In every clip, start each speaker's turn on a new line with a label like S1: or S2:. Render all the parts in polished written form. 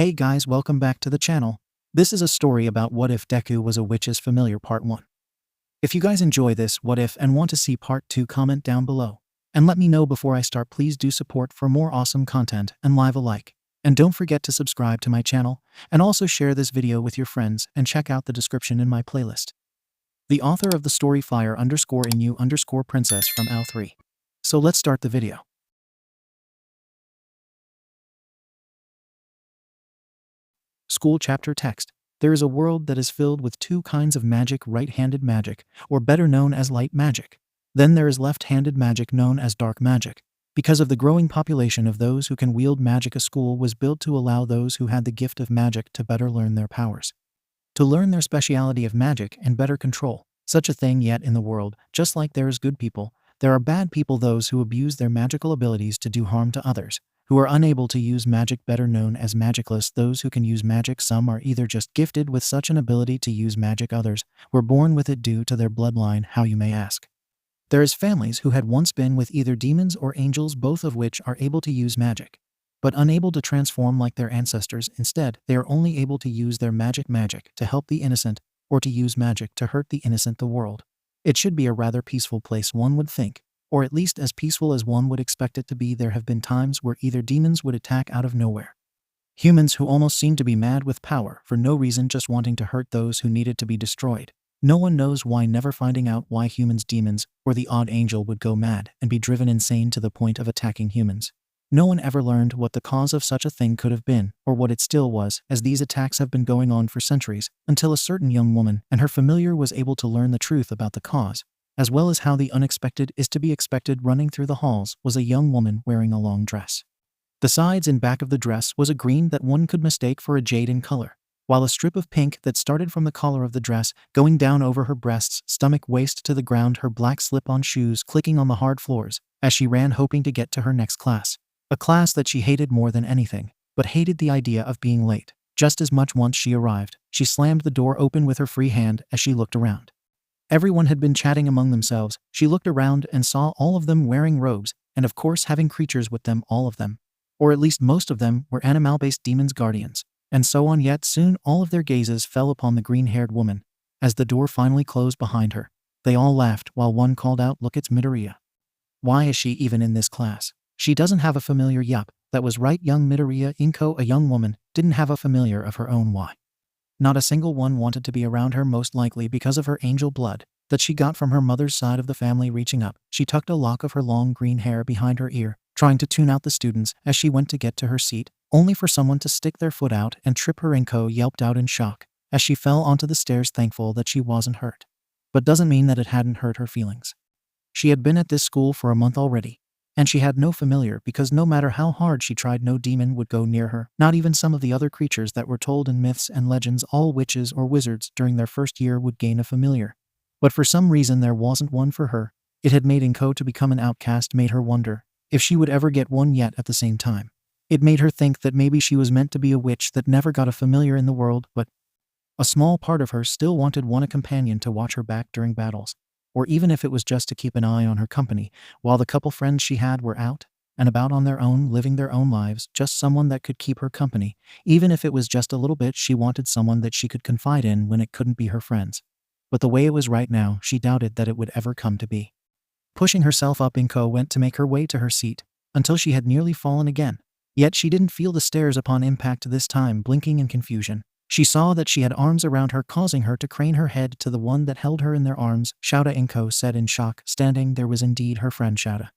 S1: Hey guys, welcome back to the channel. This is a story about what if Deku was a witch's familiar part 1. If you guys enjoy this what if and want to see part 2, comment down below. And let me know before I start. Please do support for more awesome content and leave a like. And don't forget to subscribe to my channel, and also share this video with your friends and check out the description in my playlist. The author of the story 𝗲𝗵𝗃_𝗵𝗃 from 𝗲𝗵𝗃. So let's start the video. School chapter text. There is a world that is filled with two kinds of magic: right-handed magic, or better known as light magic. Then there is left-handed magic known as dark magic. Because of the growing population of those who can wield magic, a school was built to allow those who had the gift of magic to better learn their powers. To learn their speciality of magic and better control such a thing. Yet in the world, just like there is good people, there are bad people, those who abuse their magical abilities to do harm to others, who are unable to use magic, better known as magicless. Those who can use magic, some are either just gifted with such an ability to use magic, others were born with it due to their bloodline. How, you may ask? There is families who had once been with either demons or angels, both of which are able to use magic, but unable to transform like their ancestors. Instead, they are only able to use their magic to help the innocent, or to use magic to hurt the innocent. The world, it should be a rather peaceful place, one would think, or at least as peaceful as one would expect it to be. There have been times where either demons would attack out of nowhere, humans who almost seem to be mad with power for no reason, just wanting to hurt those who needed to be destroyed. No one knows why, never finding out why humans, demons, or the odd angel would go mad and be driven insane to the point of attacking humans. No one ever learned what the cause of such a thing could have been, or what it still was, as these attacks have been going on for centuries, until a certain young woman and her familiar was able to learn the truth about the cause, as well as how the unexpected is to be expected. Running through the halls was a young woman wearing a long dress. The sides and back of the dress was a green that one could mistake for a jade in color, while a strip of pink that started from the collar of the dress, going down over her breasts, stomach, waist to the ground, her black slip-on shoes clicking on the hard floors as she ran, hoping to get to her next class. A class that she hated more than anything, but hated the idea of being late just as much. Once she arrived, she slammed the door open with her free hand as she looked around. Everyone had been chatting among themselves. She looked around and saw all of them wearing robes, and of course having creatures with them. All of them, or at least most of them, were animal-based demons, guardians, and so on. Yet soon all of their gazes fell upon the green-haired woman. As the door finally closed behind her, they all laughed while one called out, "Look, it's 𝗵𝗃. Why is she even in this class? She doesn't have a familiar." Yup, that was right, young 𝗵𝗃. Inko, a young woman, didn't have a familiar of her own. Why? Not a single one wanted to be around her, most likely because of her angel blood that she got from her mother's side of the family. Reaching up, she tucked a lock of her long green hair behind her ear, trying to tune out the students as she went to get to her seat, only for someone to stick their foot out and trip her. Inko yelped out in shock as she fell onto the stairs, thankful that she wasn't hurt. But doesn't mean that it hadn't hurt her feelings. She had been at this school for a month already, and she had no familiar because no matter how hard she tried, no demon would go near her, not even some of the other creatures that were told in myths and legends all witches or wizards during their first year would gain a familiar. But for some reason there wasn't one for her. It had made Inko to become an outcast, made her wonder if she would ever get one. Yet at the same time, it made her think that maybe she was meant to be a witch that never got a familiar in the world. But a small part of her still wanted one, a companion to watch her back during battles, or even if it was just to keep an eye on her company while the couple friends she had were out and about on their own, living their own lives. Just someone that could keep her company, even if it was just a little bit. She wanted someone that she could confide in when it couldn't be her friends. But the way it was right now, she doubted that it would ever come to be. Pushing herself up, Inko went to make her way to her seat until she had nearly fallen again. Yet she didn't feel the stairs upon impact this time. Blinking in confusion, she saw that she had arms around her, causing her to crane her head to the one that held her in their arms. "𝗧𝗵𝗃," Inko said in shock. Standing there was indeed her friend 𝗧𝗵𝗃.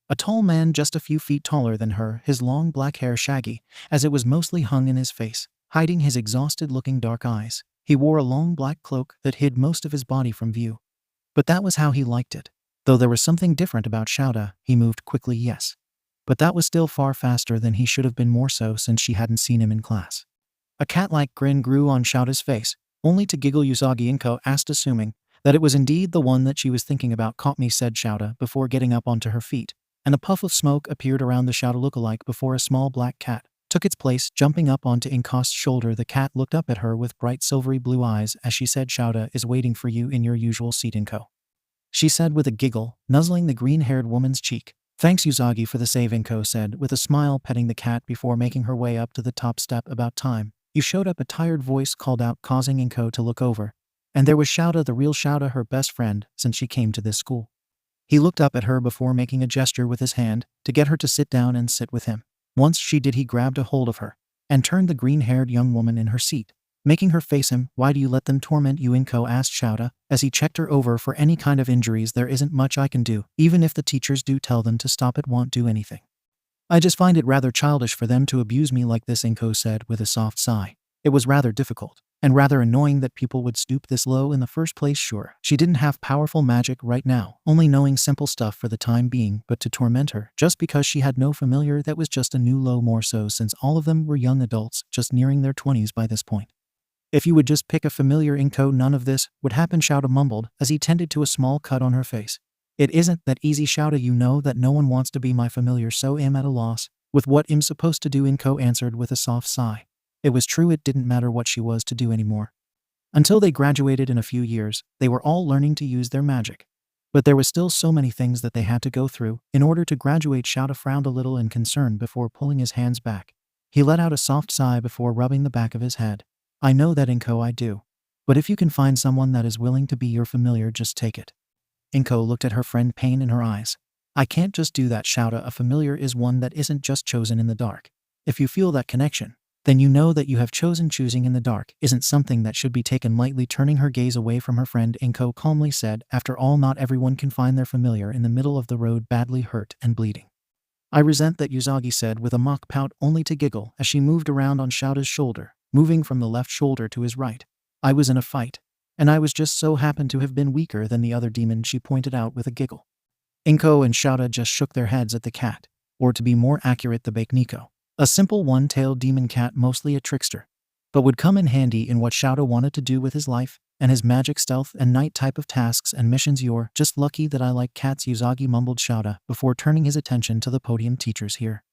S1: A tall man just a few feet taller than her, his long black hair shaggy, as it was mostly hung in his face, hiding his exhausted-looking dark eyes. He wore a long black cloak that hid most of his body from view. But that was how he liked it. Though there was something different about 𝗧𝗵𝗃. He moved quickly, yes, but that was still far faster than he should have been, more so since she hadn't seen him in class. A cat-like grin grew on 𝗧𝗵𝗃's face, only to giggle. "Usagi?" Inko asked, assuming that it was indeed the one that she was thinking about. "Caught me," said 𝗧𝗵𝗃 before getting up onto her feet, and a puff of smoke appeared around the 𝗧𝗵𝗃 look-alike before a small black cat took its place, jumping up onto Inko's shoulder. The cat looked up at her with bright silvery blue eyes as she said, "𝗧𝗵𝗃 is waiting for you in your usual seat, Inko," she said with a giggle, nuzzling the green-haired woman's cheek. Thanks 𝗬𝗧𝗏 for the save, Inko said, with a smile, petting the cat before making her way up to the top step. About time. You showed up, a tired voice called out, causing Inko to look over. And there was 𝗬𝗪𝗏, the real 𝗬𝗪𝗏, her best friend since she came to this school. He looked up at her before making a gesture with his hand to get her to sit down and sit with him. Once she did, he grabbed a hold of her and turned the green-haired young woman in her seat, making her face him. Why do you let them torment you, Inko asked 𝗬𝗪𝗏 as he checked her over for any kind of injuries. There isn't much I can do, even if the teachers do tell them to stop, it won't do anything. I just find it rather childish for them to abuse me like this, Inko said with a soft sigh. It was rather difficult and rather annoying that people would stoop this low in the first place. Sure, she didn't have powerful magic right now, only knowing simple stuff for the time being, but to torment her just because she had no familiar, that was just a new low, more so since all of them were young adults just nearing their 20s by this point. If you would just pick a familiar, Inko, none of this would happen, 𝗬𝗪𝗏 mumbled as he tended to a small cut on her face. It isn't that easy, 𝗬𝗪𝗏, you know that no one wants to be my familiar, so I'm at a loss with what I'm supposed to do, Inko answered with a soft sigh. It was true, it didn't matter what she was to do anymore. Until they graduated in a few years, they were all learning to use their magic. But there was still so many things that they had to go through in order to graduate. 𝗬𝗪𝗏 frowned a little in concern before pulling his hands back. He let out a soft sigh before rubbing the back of his head. I know that, Inko, I do. But if you can find someone that is willing to be your familiar, just take it. Inko looked at her friend, pain in her eyes. I can't just do that, 𝗬𝗪𝗏. A familiar is one that isn't just chosen in the dark. If you feel that connection, then you know that you have chosen. Choosing in the dark isn't something that should be taken lightly. Turning her gaze away from her friend, Inko calmly said, after all, not everyone can find their familiar in the middle of the road, badly hurt and bleeding. I resent that, 𝗬𝗧𝗏 said with a mock pout, only to giggle as she moved around on 𝗬𝗪𝗏's shoulder, moving from the left shoulder to his right. I was in a fight, and I was just so happened to have been weaker than the other demon, she pointed out with a giggle. Inko and 𝗬𝗪𝗏 just shook their heads at the cat, or to be more accurate, the 𝗵𝗃𝗃. A simple one-tailed demon cat, mostly a trickster, but would come in handy in what 𝗬𝗪𝗏 wanted to do with his life and his magic, stealth and night type of tasks and missions. You're just lucky that I like cats, 𝗬𝗧𝗏 mumbled 𝗬𝗪𝗏 before turning his attention to the podium teachers here.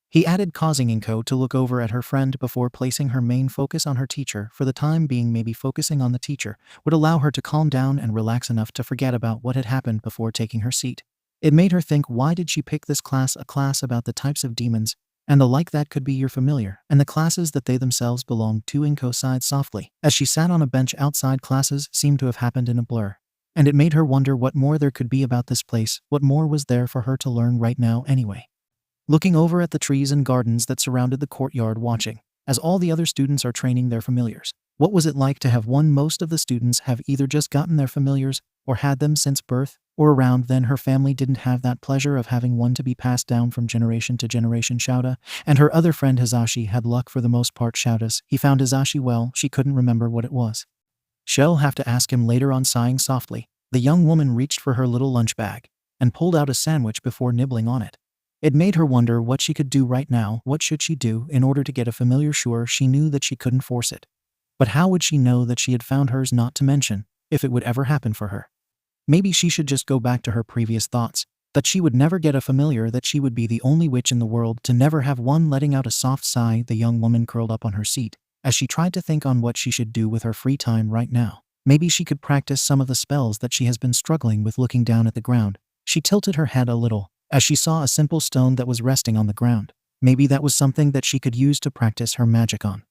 S1: He added, causing Inko to look over at her friend before placing her main focus on her teacher for the time being. Maybe focusing on the teacher would allow her to calm down and relax enough to forget about what had happened before taking her seat. It made her think, why did she pick this class, a class about the types of demons and the like that could be your familiar, and the classes that they themselves belonged to? Inko sighed softly as she sat on a bench outside. Classes seemed to have happened in a blur, and it made her wonder what more there could be about this place. What more was there for her to learn right now anyway? Looking over at the trees and gardens that surrounded the courtyard, watching as all the other students are training their familiars. What was it like to have one? Most of the students have either just gotten their familiars or had them since birth or around then. Her family didn't have that pleasure of having one to be passed down from generation to generation. 𝗬𝗪𝗏 and her other friend 𝗧𝗪𝗏 had luck for the most part. He found 𝗧𝗪𝗏 well, she couldn't remember what it was. She'll have to ask him later on. Sighing softly, the young woman reached for her little lunch bag and pulled out a sandwich before nibbling on it. It made her wonder what she could do right now. What should she do in order to get a familiar? Sure, she knew that she couldn't force it. But how would she know that she had found hers, not to mention if it would ever happen for her? Maybe she should just go back to her previous thoughts, that she would never get a familiar, that she would be the only witch in the world to never have one. Letting out a soft sigh, the young woman curled up on her seat as she tried to think on what she should do with her free time right now. Maybe she could practice some of the spells that she has been struggling with. Looking down at the ground, she tilted her head a little as she saw a simple stone that was resting on the ground. Maybe that was something that she could use to practice her magic on.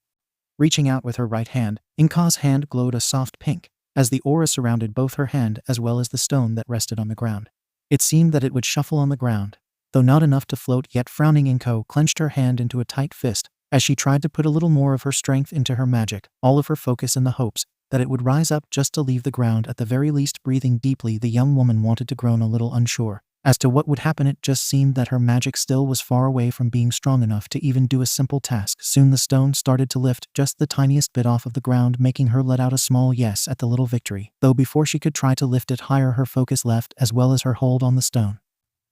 S1: Reaching out with her right hand, Inko's hand glowed a soft pink as the aura surrounded both her hand as well as the stone that rested on the ground. It seemed that it would shuffle on the ground, though not enough to float yet. Frowning, Inko clenched her hand into a tight fist as she tried to put a little more of her strength into her magic, all of her focus in the hopes that it would rise up just to leave the ground at the very least. Breathing deeply, the young woman wanted to groan, a little unsure as to what would happen. It just seemed that her magic still was far away from being strong enough to even do a simple task. Soon the stone started to lift just the tiniest bit off of the ground, making her let out a small yes at the little victory, though before she could try to lift it higher, her focus left as well as her hold on the stone.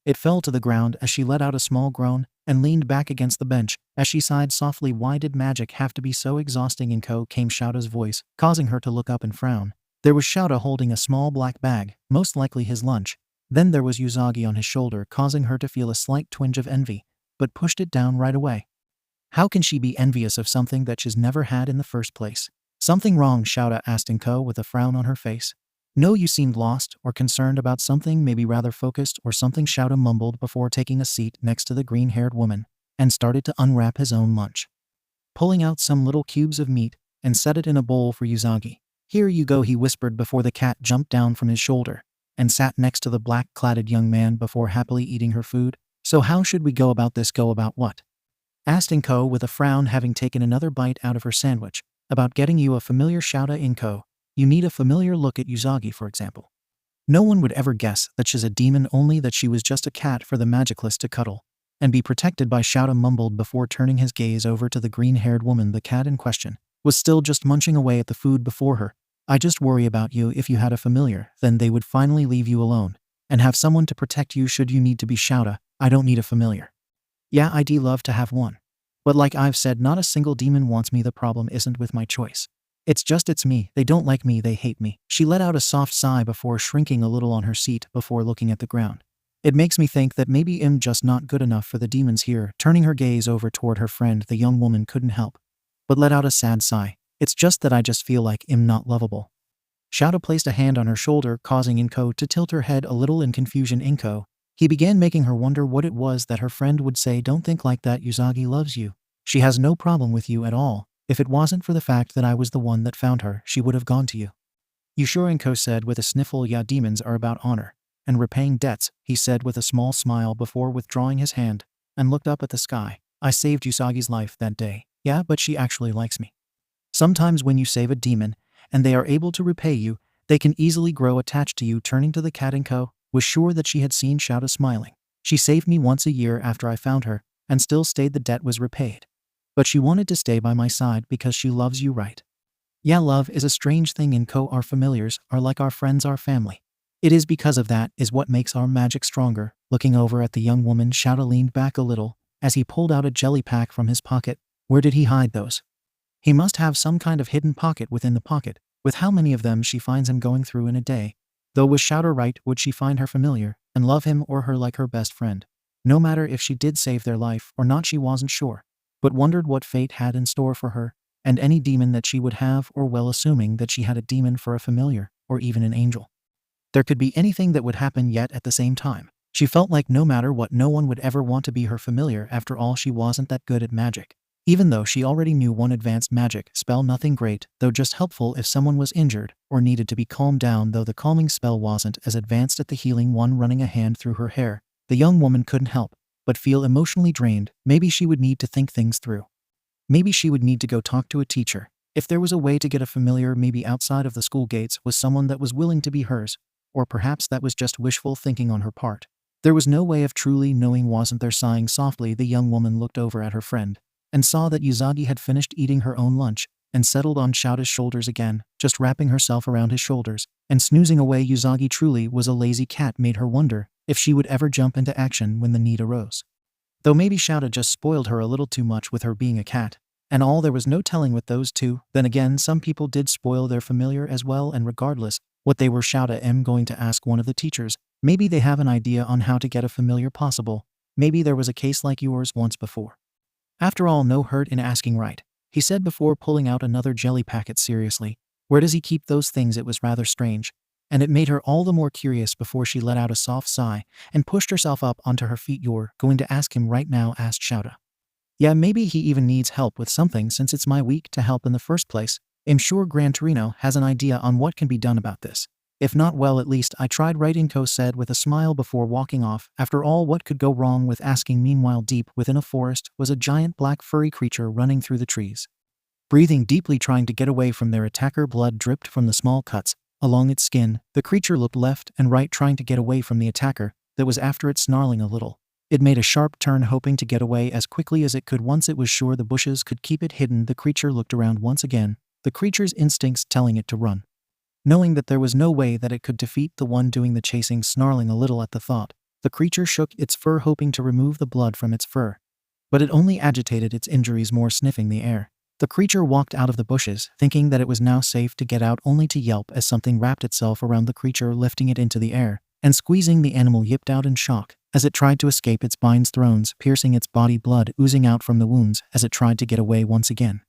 S1: It fell to the ground as she let out a small groan and leaned back against the bench as she sighed softly. Why did magic have to be so exhausting? Inko, came 𝗬𝗪𝗏's voice, causing her to look up and frown. There was 𝗬𝗪𝗏 holding a small black bag, most likely his lunch. Then there was 𝗬𝗧𝗏 on his shoulder, causing her to feel a slight twinge of envy, but pushed it down right away. How can she be envious of something that she's never had in the first place? Something wrong? 𝗬𝗪𝗏 asked Inko with a frown on her face. No, you seemed lost or concerned about something, maybe rather focused or something, 𝗬𝗪 mumbled before taking a seat next to the green-haired woman and started to unwrap his own lunch. Pulling out some little cubes of meat and set it in a bowl for 𝗬𝗧𝗍. Here you go, he whispered before the cat jumped down from his shoulder and sat next to the black-cladded young man before happily eating her food. So how should we go about this? Go about what? Asked Inko with a frown, having taken another bite out of her sandwich. About getting you a familiar 𝗬𝗪 Inko. You need a familiar look at 𝗬𝗧𝗍, for example. No one would ever guess that she's a demon, only that she was just a cat for the magicless to cuddle and be protected by. 𝗬𝗪 mumbled before turning his gaze over to the green-haired woman. The cat in question was still just munching away at the food before her. I just worry about you. If you had a familiar, then they would finally leave you alone and have someone to protect you should you need to be. 𝗬𝗪, I don't need a familiar. Yeah, I'd love to have one. But like I've said, not a single demon wants me. The problem isn't with my choice. It's me. They don't like me, they hate me. She let out a soft sigh before shrinking a little on her seat before looking at the ground. It makes me think that maybe I'm just not good enough for the demons here. Turning her gaze over toward her friend, the young woman couldn't help but let out a sad sigh. It's just that I just feel like I'm not lovable. 𝗬𝗪 placed a hand on her shoulder, causing Inko to tilt her head a little in confusion. Inko, he began, making her wonder what it was that her friend would say. Don't think like that. 𝗬𝗧𝗍 loves you. She has no problem with you at all. If it wasn't for the fact that I was the one that found her, she would have gone to you. You sure? Inko said with a sniffle. Yeah, demons are about honor and repaying debts, he said with a small smile before withdrawing his hand and looked up at the sky. I saved 𝗬𝗧𝗍's life that day. Yeah, but she actually likes me. Sometimes when you save a demon and they are able to repay you, they can easily grow attached to you. Turning to the cat, Inko was sure that she had seen 𝗬𝗪 smiling. She saved me once a year after I found her and still stayed. The debt was repaid. But she wanted to stay by my side because she loves you, right? Yeah, love is a strange thing, Inko. Our familiars are like our friends, our family. It is because of that is what makes our magic stronger. Looking over at the young woman, 𝗬𝗪 leaned back a little as he pulled out a jelly pack from his pocket. Where did he hide those? He must have some kind of hidden pocket within the pocket. With how many of them she finds him going through in a day. Though was 𝗬𝗪 right? Would she find her familiar and love him or her like her best friend? No matter if she did save their life or not, she wasn't sure, but wondered what fate had in store for her and any demon that she would have, or well, assuming that she had a demon for a familiar or even an angel. There could be anything that would happen, yet at the same time, she felt like no matter what, no one would ever want to be her familiar. After all, she wasn't that good at magic. Even though she already knew one advanced magic spell, nothing great, though just helpful if someone was injured or needed to be calmed down. Though the calming spell wasn't as advanced as the healing one. Running a hand through her hair, the young woman couldn't help but feel emotionally drained. Maybe she would need to think things through. Maybe she would need to go talk to a teacher. If there was a way to get a familiar, maybe outside of the school gates, was someone that was willing to be hers, or perhaps that was just wishful thinking on her part. There was no way of truly knowing, wasn't there? Sighing softly, the young woman looked over at her friend and saw that 𝗬𝗧𝗍 had finished eating her own lunch and settled on 𝗬𝗪's shoulders again, just wrapping herself around his shoulders and snoozing away. 𝗬𝗧𝗍 truly was a lazy cat. Made her wonder if she would ever jump into action when the need arose. Though maybe 𝗬𝗪 just spoiled her a little too much with her being a cat and all. There was no telling with those two. Then again, some people did spoil their familiar as well, and regardless what they were, 𝗬𝗪 going to ask one of the teachers. Maybe they have an idea on how to get a familiar possible. Maybe there was a case like yours once before. After all, no hurt in asking, right? He said before pulling out another jelly packet. Seriously, where does he keep those things? It was rather strange, and it made her all the more curious before she let out a soft sigh and pushed herself up onto her feet. You're going to ask him right now? Asked 𝗬𝗪. Yeah, maybe he even needs help with something, since it's my week to help in the first place. I'm sure Gran Torino has an idea on what can be done about this. If not, well, at least I tried, right? Inko said with a smile before walking off. After all, what could go wrong with asking? Meanwhile, deep within a forest was a giant black furry creature running through the trees. Breathing deeply, trying to get away from their attacker. Blood dripped from the small cuts along its skin. The creature looked left and right, trying to get away from the attacker that was after it. Snarling a little, it made a sharp turn, hoping to get away as quickly as it could. Once it was sure the bushes could keep it hidden, the creature looked around once again, the creature's instincts telling it to run. Knowing that there was no way that it could defeat the one doing the chasing. Snarling a little at the thought, the creature shook its fur, hoping to remove the blood from its fur. But it only agitated its injuries more. Sniffing the air, the creature walked out of the bushes, thinking that it was now safe to get out, only to yelp as something wrapped itself around the creature, lifting it into the air and squeezing. The animal yipped out in shock as it tried to escape its binds, thrones piercing its body, blood oozing out from the wounds as it tried to get away once again.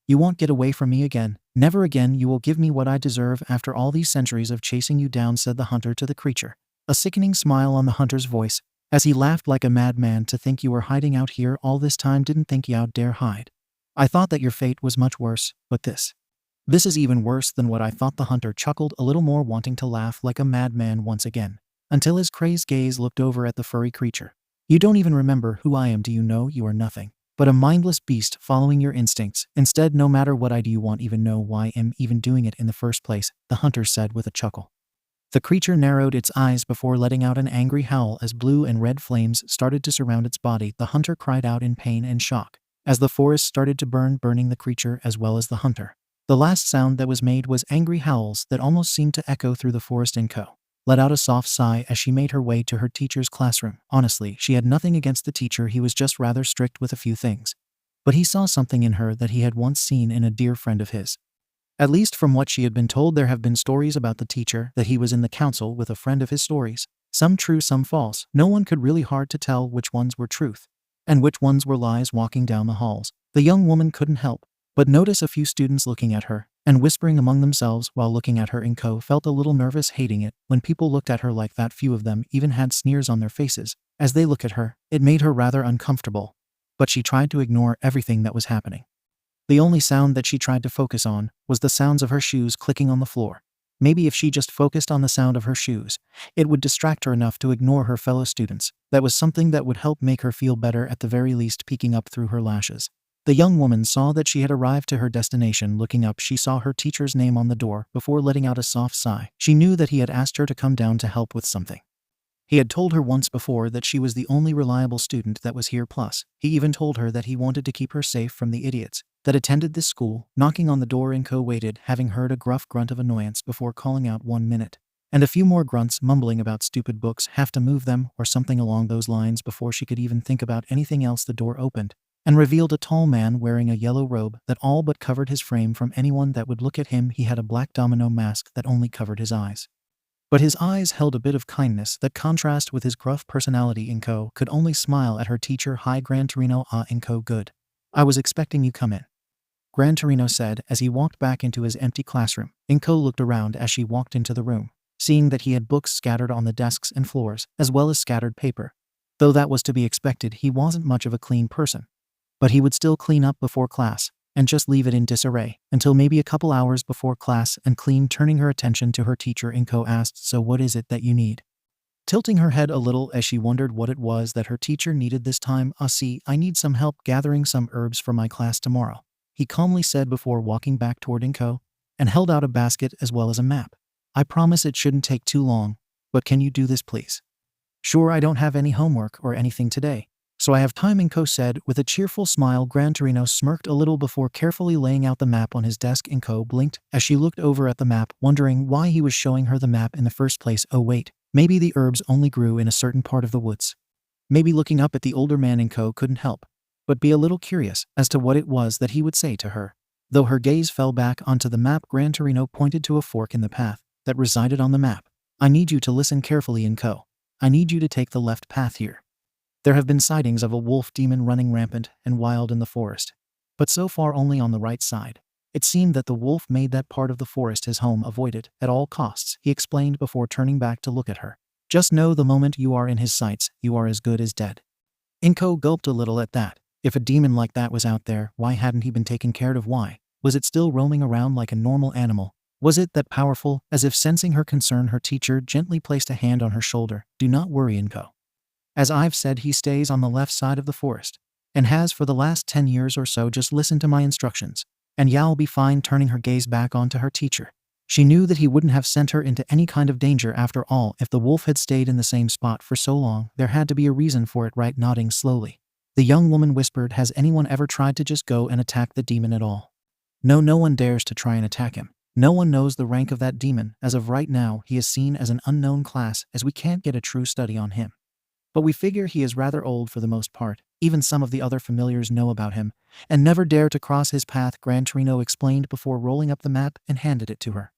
S1: You won't get away from me again. Never again you will give me what I deserve after all these centuries of chasing you down," said the hunter to the creature. A sickening smile on the hunter's voice, as he laughed like a madman. "To think you were hiding out here all this time. Didn't think you'd dare hide. I thought that your fate was much worse, but this is even worse than what I thought." The hunter chuckled a little more, wanting to laugh like a madman once again, until his crazed gaze looked over at the furry creature. "You don't even remember who I am, do you know? You are nothing but a mindless beast following your instincts. Instead, no matter what I do, you won't even know why I'm even doing it in the first place," the hunter said with a chuckle. The creature narrowed its eyes before letting out an angry howl as blue and red flames started to surround its body. The hunter cried out in pain and shock as the forest started to burn, burning the creature as well as the hunter. The last sound that was made was angry howls that almost seemed to echo through the forest. Inko let out a soft sigh as she made her way to her teacher's classroom. Honestly, she had nothing against the teacher. He was just rather strict with a few things. But he saw something in her that he had once seen in a dear friend of his. At least from what she had been told, there have been stories about the teacher that he was in the council with a friend of his. Stories, some true, some false. No one could really hard to tell which ones were truth and which ones were lies. Walking down the halls, the young woman couldn't help but notice a few students looking at her and whispering among themselves while looking at her. Inko felt a little nervous, hating it when people looked at her like that. Few of them even had sneers on their faces as they look at her. It made her rather uncomfortable, but she tried to ignore everything that was happening. The only sound that she tried to focus on was the sounds of her shoes clicking on the floor. Maybe if she just focused on the sound of her shoes, it would distract her enough to ignore her fellow students. That was something that would help make her feel better at the very least. Peeking up through her lashes, the young woman saw that she had arrived to her destination. Looking up, she saw her teacher's name on the door. Before letting out a soft sigh, she knew that he had asked her to come down to help with something. He had told her once before that she was the only reliable student that was here. Plus, he even told her that he wanted to keep her safe from the idiots that attended this school. Knocking on the door, Inko waited, having heard a gruff grunt of annoyance before calling out 1 minute, and a few more grunts mumbling about stupid books, have to move them, or something along those lines. Before she could even think about anything else, the door opened and revealed a tall man wearing a yellow robe that all but covered his frame from anyone that would look at him. He had a black domino mask that only covered his eyes, but his eyes held a bit of kindness that contrasted with his gruff personality. Inko could only smile at her teacher. "Hi, 𝗲𝗏𝗏. Inko, good. I was expecting you. Come in," 𝗲𝗏𝗏 said as he walked back into his empty classroom. Inko looked around as she walked into the room, seeing that he had books scattered on the desks and floors, as well as scattered paper. Though that was to be expected, he wasn't much of a clean person, but he would still clean up before class and just leave it in disarray until maybe a couple hours before class and clean. Turning her attention to her teacher, Inko asked, "So what is it that you need?" Tilting her head a little as she wondered what it was that her teacher needed this time. "See, I need some help gathering some herbs for my class tomorrow," he calmly said before walking back toward Inko and held out a basket as well as a map. "I promise it shouldn't take too long, but can you do this please?" "Sure, I don't have any homework or anything today, so I have time," Inko said with a cheerful smile. 𝗲𝗏𝗏 smirked a little before carefully laying out the map on his desk. Inko blinked as she looked over at the map, wondering why he was showing her the map in the first place. Oh wait, maybe the herbs only grew in a certain part of the woods. Maybe looking up at the older man, Inko couldn't help but be a little curious as to what it was that he would say to her. Though her gaze fell back onto the map, 𝗲𝗏𝗏 pointed to a fork in the path that resided on the map. "I need you to listen carefully, Inko. I need you to take the left path here. There have been sightings of a wolf demon running rampant and wild in the forest, but so far only on the right side. It seemed that the wolf made that part of the forest his home. Avoid it at all costs," he explained before turning back to look at her. "Just know the moment you are in his sights, you are as good as dead." Inko gulped a little at that. If a demon like that was out there, why hadn't he been taken care of? Why was it still roaming around like a normal animal? Was it that powerful? As if sensing her concern, her teacher gently placed a hand on her shoulder. "Do not worry, Inko. As I've said, he stays on the left side of the forest and has for the last 10 years or so. Just listen to my instructions and you'll be fine." Turning her gaze back onto her teacher, she knew that he wouldn't have sent her into any kind of danger after all. If the wolf had stayed in the same spot for so long, there had to be a reason for it, right? Nodding slowly, the young woman whispered, "Has anyone ever tried to just go and attack the demon at all?" "No, no one dares to try and attack him. No one knows the rank of that demon. As of right now, he is seen as an unknown class, as we can't get a true study on him. But we figure he is rather old for the most part. Even some of the other familiars know about him and never dare to cross his path," 𝗲𝗏𝗏 explained before rolling up the map and handed it to her.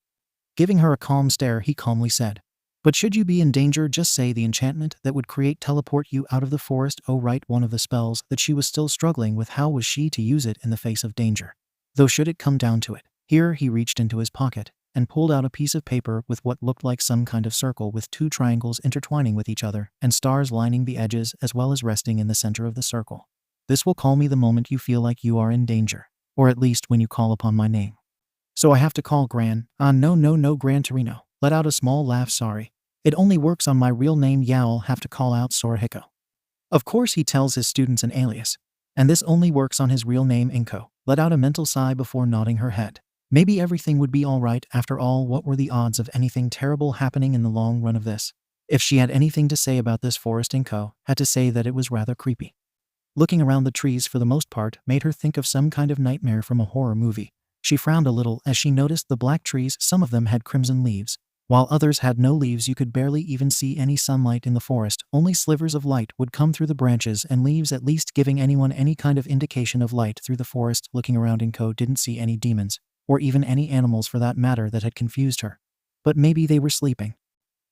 S1: Giving her a calm stare, he calmly said, "But should you be in danger, just say the enchantment that would teleport you out of the forest." Oh right, one of the spells that she was still struggling with. How was she to use it in the face of danger? though should it come down to it. Here he reached into his pocket and pulled out a piece of paper with what looked like some kind of circle with 2 triangles intertwining with each other and stars lining the edges as well as resting in the center of the circle. This will call me the moment you feel like you are in danger, or at least when you call upon my name. So I have to call Gran. No, Gran Torino. Let out a small laugh. Sorry. It only works on my real name. I'll have to call out 𝗬𝗂𝗍𝗂. Of course he tells his students an alias, and this only works on his real name Inko. Let out a mental sigh before nodding her head. Maybe everything would be alright after all. What were the odds of anything terrible happening in the long run of this? If she had anything to say about this forest, Inko had to say that it was rather creepy. Looking around the trees for the most part made her think of some kind of nightmare from a horror movie. She frowned a little as she noticed the black trees. Some of them had crimson leaves, while others had no leaves. You could barely even see any sunlight in the forest. Only slivers of light would come through the branches and leaves, at least giving anyone any kind of indication of light through the forest. Looking around, Inko didn't see any demons, or even any animals for that matter, that had confused her. But maybe they were sleeping.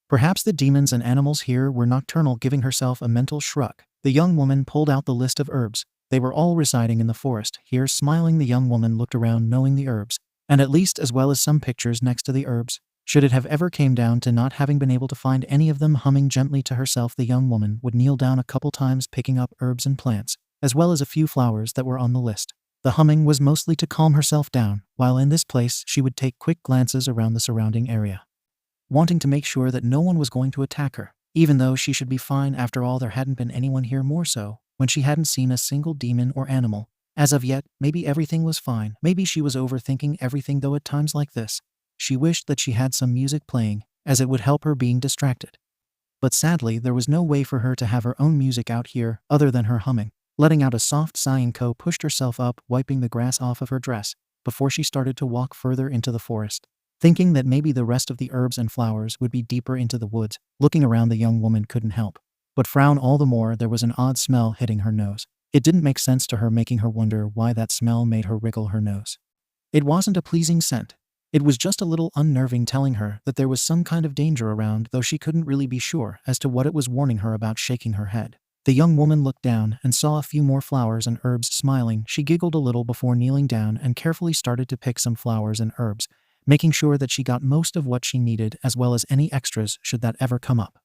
S1: Perhaps the demons and animals here were nocturnal. Giving herself a mental shrug, the young woman pulled out the list of herbs. They were all residing in the forest. Here, smiling, the young woman looked around, knowing the herbs, and at least as well as some pictures next to the herbs. Should it have ever came down to not having been able to find any of them, humming gently to herself, the young woman would kneel down a couple times, picking up herbs and plants, as well as a few flowers that were on the list. The humming was mostly to calm herself down. While in this place, she would take quick glances around the surrounding area, wanting to make sure that no one was going to attack her. Even though she should be fine, after all, there hadn't been anyone here, more so when she hadn't seen a single demon or animal as of yet. Maybe everything was fine. Maybe she was overthinking everything, though at times like this, she wished that she had some music playing, as it would help her being distracted. But sadly, there was no way for her to have her own music out here other than her humming. Letting out a soft sigh, Inko pushed herself up, wiping the grass off of her dress before she started to walk further into the forest, thinking that maybe the rest of the herbs and flowers would be deeper into the woods. Looking around, the young woman couldn't help but frown all the more. There was an odd smell hitting her nose. It didn't make sense to her, making her wonder why that smell made her wriggle her nose. It wasn't a pleasing scent. It was just a little unnerving, telling her that there was some kind of danger around, though she couldn't really be sure as to what it was warning her about. Shaking her head, the young woman looked down and saw a few more flowers and herbs. Smiling, she giggled a little before kneeling down and carefully started to pick some flowers and herbs, making sure that she got most of what she needed as well as any extras should that ever come up.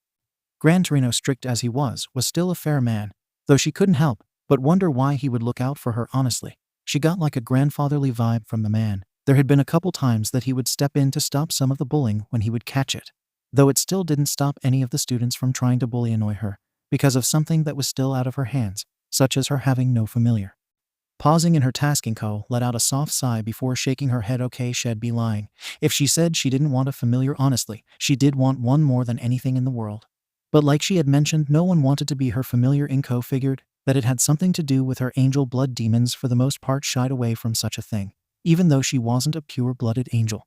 S1: Gran Torino, strict as he was still a fair man, though she couldn't help but wonder why he would look out for her. Honestly, she got like a grandfatherly vibe from the man. There had been a couple times that he would step in to stop some of the bullying when he would catch it, though it still didn't stop any of the students from trying to annoy her because of something that was still out of her hands, such as her having no familiar. Pausing in her task, Inko let out a soft sigh before shaking her head. Okay, she'd be lying if she said she didn't want a familiar. Honestly, she did want one more than anything in the world. But like she had mentioned, no one wanted to be her familiar. Inko figured that it had something to do with her angel blood. Demons, for the most part, shied away from such a thing, even though she wasn't a pure-blooded angel.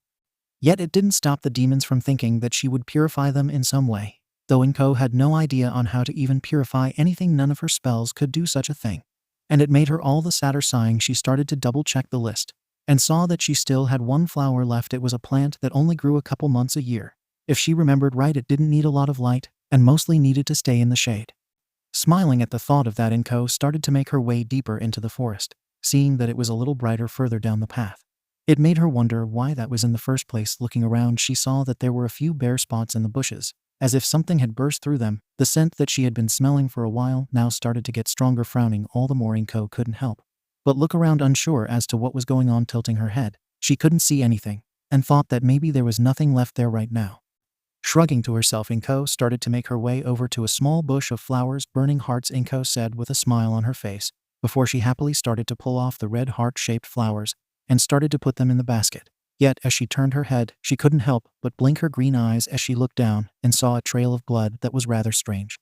S1: Yet it didn't stop the demons from thinking that she would purify them in some way, though Inko had no idea on how to even purify anything. None of her spells could do such a thing, and it made her all the sadder. Sighing, she started to double-check the list and saw that she still had one flower left. It was a plant that only grew a couple months a year. If she remembered right, it didn't need a lot of light and mostly needed to stay in the shade. Smiling at the thought of that, Inko started to make her way deeper into the forest, seeing that it was a little brighter further down the path. It made her wonder why that was in the first place. Looking around, she saw that there were a few bare spots in the bushes, as if something had burst through them. The scent that she had been smelling for a while now started to get stronger. Frowning all the more, Inko couldn't help but look around, unsure as to what was going on. Tilting her head, she couldn't see anything, and thought that maybe there was nothing left there right now. Shrugging to herself, Inko started to make her way over to a small bush of flowers. Burning hearts, Inko said with a smile on her face, before she happily started to pull off the red heart-shaped flowers and started to put them in the basket. Yet, as she turned her head, she couldn't help but blink her green eyes as she looked down and saw a trail of blood that was rather strange.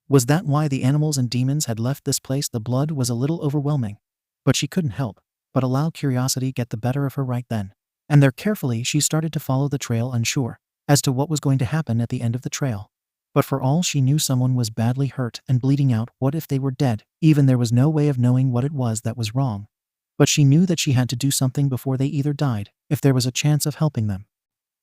S1: Was that why the animals and demons had left this place? The blood was a little overwhelming, but she couldn't help but allow curiosity get the better of her right then. And there, carefully, she started to follow the trail, unsure as to what was going to happen at the end of the trail. But for all she knew, someone was badly hurt and bleeding out. What if they were dead? Even there was no way of knowing what it was that was wrong. But she knew that she had to do something before they either died, if there was a chance of helping them.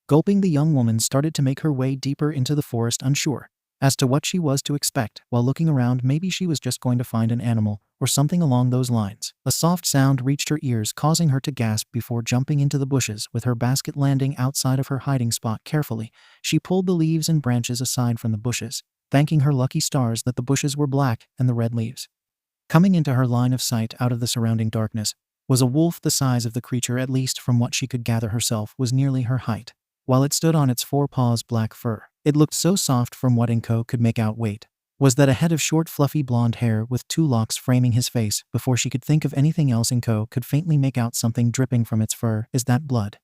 S1: Gulping, the young woman started to make her way deeper into the forest, unsure as to what she was to expect. While looking around, maybe she was just going to find an animal or something along those lines. A soft sound reached her ears, causing her to gasp before jumping into the bushes. With her basket landing outside of her hiding spot carefully, she pulled the leaves and branches aside from the bushes, thanking her lucky stars that the bushes were black and the red leaves. Coming into her line of sight out of the surrounding darkness was a wolf. The size of the creature, at least from what she could gather herself, was nearly her height. While it stood on its four paws, black fur, it looked so soft. From what Inko could make out, was that a head of short fluffy blonde hair with 2 locks framing his face. Before she could think of anything else, Inko could faintly make out something dripping from its fur. Is that blood?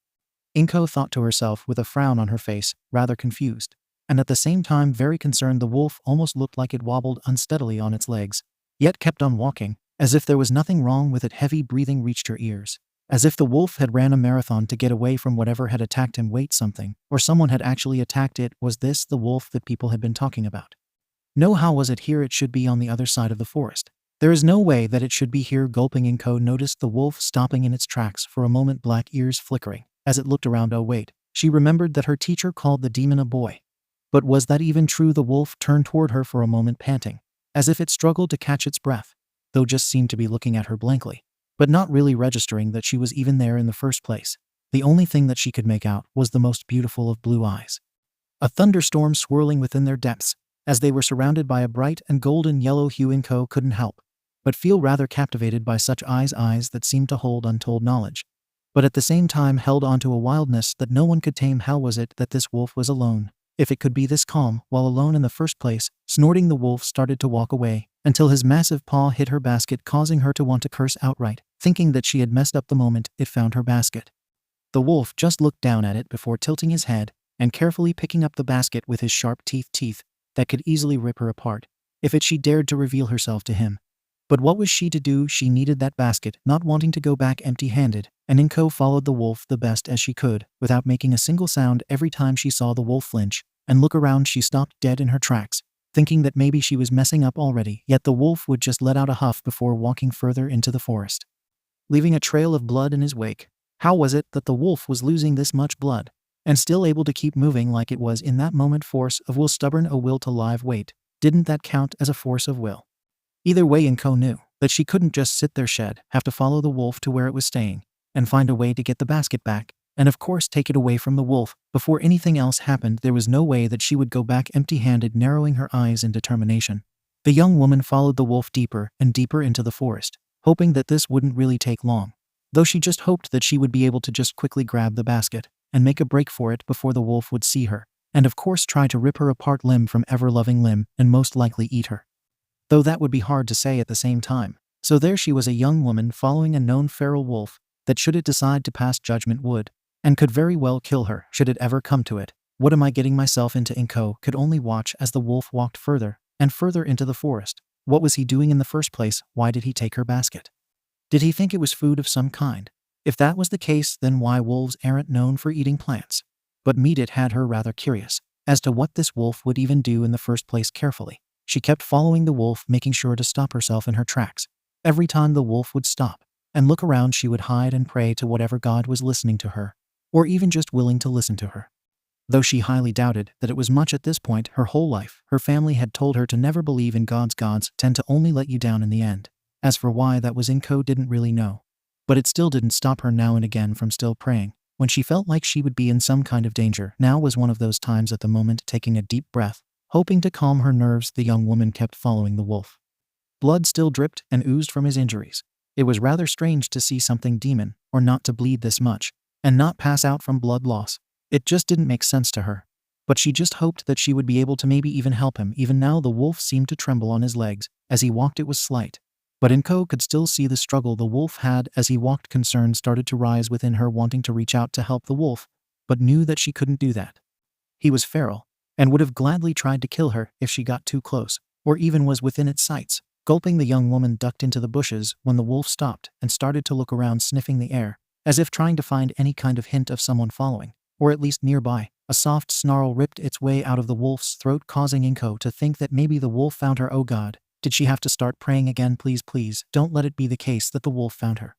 S1: Inko thought to herself with a frown on her face, rather confused, and at the same time very concerned. The wolf almost looked like it wobbled unsteadily on its legs, yet kept on walking, as if there was nothing wrong with it. Heavy breathing reached her ears, as if the wolf had ran a marathon to get away from whatever had attacked him. Something, or someone had actually attacked it. Was this the wolf that people had been talking about? No, how was it here? It should be on the other side of the forest. There is no way that it should be here. Gulping, Inko noticed the wolf stopping in its tracks for a moment, black ears flickering. As it looked around, she remembered that her teacher called the demon a boy. But was that even true? The wolf turned toward her for a moment, panting, as if it struggled to catch its breath, though just seemed to be looking at her blankly, but not really registering that she was even there in the first place. The only thing that she could make out was the most beautiful of blue eyes, a thunderstorm swirling within their depths, as they were surrounded by a bright and golden yellow hue. Inko couldn't help but feel rather captivated by such eyes that seemed to hold untold knowledge, but at the same time held onto a wildness that no one could tame. How was it that this wolf was alone? If it could be this calm while alone in the first place. Snorting, the wolf started to walk away until his massive paw hit her basket, causing her to want to curse outright, thinking that she had messed up the moment it found her basket. The wolf just looked down at it before tilting his head and carefully picking up the basket with his sharp teeth that could easily rip her apart if she dared to reveal herself to him. But what was she to do? She needed that basket, not wanting to go back empty-handed, and Inko followed the wolf the best as she could, without making a single sound. Every time she saw the wolf flinch and look around, she stopped dead in her tracks, thinking that maybe she was messing up already. Yet the wolf would just let out a huff before walking further into the forest, leaving a trail of blood in his wake. How was it that the wolf was losing this much blood and still able to keep moving like it was in that moment? Force of will, stubborn a will to live. Didn't that count as a force of will? Either way, Inko knew that she couldn't just sit there. She'd have to follow the wolf to where it was staying and find a way to get the basket back, and of course take it away from the wolf before anything else happened. There was no way that she would go back empty-handed. Narrowing her eyes in determination, the young woman followed the wolf deeper and deeper into the forest, hoping that this wouldn't really take long, though she just hoped that she would be able to just quickly grab the basket and make a break for it before the wolf would see her, and of course try to rip her apart limb from ever-loving limb and most likely eat her. Though that would be hard to say at the same time. So there she was, a young woman following a known feral wolf that, should it decide to pass judgment, would and could very well kill her should it ever come to it. What am I getting myself into? Inko could only watch as the wolf walked further and further into the forest. What was he doing in the first place? Why did he take her basket? Did he think it was food of some kind? If that was the case, then why wolves aren't known for eating plants? But meat. It had her rather curious as to what this wolf would even do in the first place. Carefully, she kept following the wolf, making sure to stop herself in her tracks. Every time the wolf would stop and look around, she would hide and pray to whatever god was listening to her, or even just willing to listen to her. Though she highly doubted that it was much at this point. Her whole life, her family had told her to never believe in gods. Gods tend to only let you down in the end. As for why that was, Inko didn't really know. But it still didn't stop her now and again from still praying when she felt like she would be in some kind of danger. Now was one of those times. At the moment, taking a deep breath, hoping to calm her nerves, the young woman kept following the wolf. Blood still dripped and oozed from his injuries. It was rather strange to see something demon or not to bleed this much and not pass out from blood loss. It just didn't make sense to her. But she just hoped that she would be able to maybe even help him. Even now the wolf seemed to tremble on his legs as he walked. It was slight, but Inko could still see the struggle the wolf had as he walked. Concern started to rise within her, wanting to reach out to help the wolf, but knew that she couldn't do that. He was feral and would have gladly tried to kill her if she got too close, or even was within its sights. Gulping, the young woman ducked into the bushes when the wolf stopped and started to look around, sniffing the air, as if trying to find any kind of hint of someone following, or at least nearby. A soft snarl ripped its way out of the wolf's throat, causing Inko to think that maybe the wolf found her. Oh god, did she have to start praying again? Please, please, don't let it be the case that the wolf found her.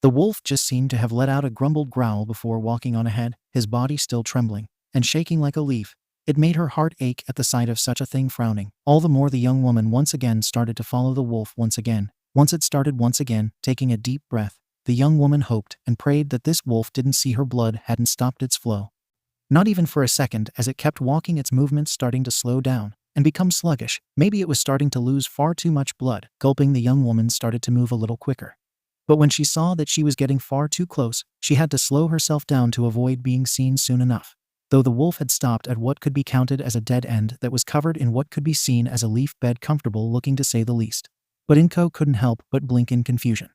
S1: The wolf just seemed to have let out a grumbled growl before walking on ahead, his body still trembling and shaking like a leaf. It made her heart ache at the sight of such a thing. Frowning all the more, the young woman once again started to follow the wolf once again. Once it started once again, taking a deep breath, the young woman hoped and prayed that this wolf didn't see her blood hadn't stopped its flow. Not even for a second, as it kept walking, its movements starting to slow down and become sluggish. Maybe it was starting to lose far too much blood. Gulping, the young woman started to move a little quicker. But when she saw that she was getting far too close, she had to slow herself down to avoid being seen soon enough. Though the wolf had stopped at what could be counted as a dead end that was covered in what could be seen as a leaf bed, comfortable looking to say the least. But Inko couldn't help but blink in confusion.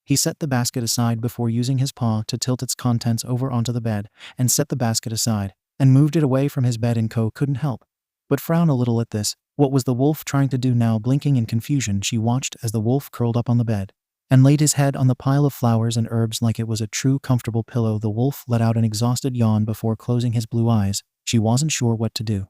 S1: He set the basket aside before using his paw to tilt its contents over onto the bed, and set the basket aside and moved it away from his bed. Inko couldn't help but frown a little at this. What was the wolf trying to do now? Blinking in confusion, she watched as the wolf curled up on the bed and laid his head on the pile of flowers and herbs like it was a true comfortable pillow. The wolf let out an exhausted yawn before closing his blue eyes. She wasn't sure what to do.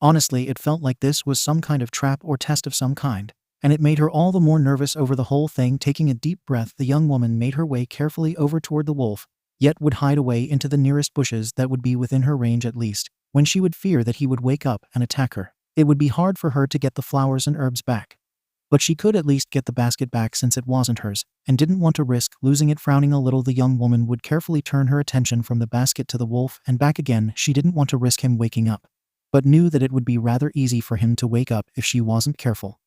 S1: Honestly, it felt like this was some kind of trap or test of some kind, and it made her all the more nervous over the whole thing. Taking a deep breath, the young woman made her way carefully over toward the wolf, yet would hide away into the nearest bushes that would be within her range, at least when she would fear that he would wake up and attack her. It would be hard for her to get the flowers and herbs back, but she could at least get the basket back since it wasn't hers, and didn't want to risk losing it. Frowning a little, the young woman would carefully turn her attention from the basket to the wolf and back again. She didn't want to risk him waking up, but knew that it would be rather easy for him to wake up if she wasn't careful.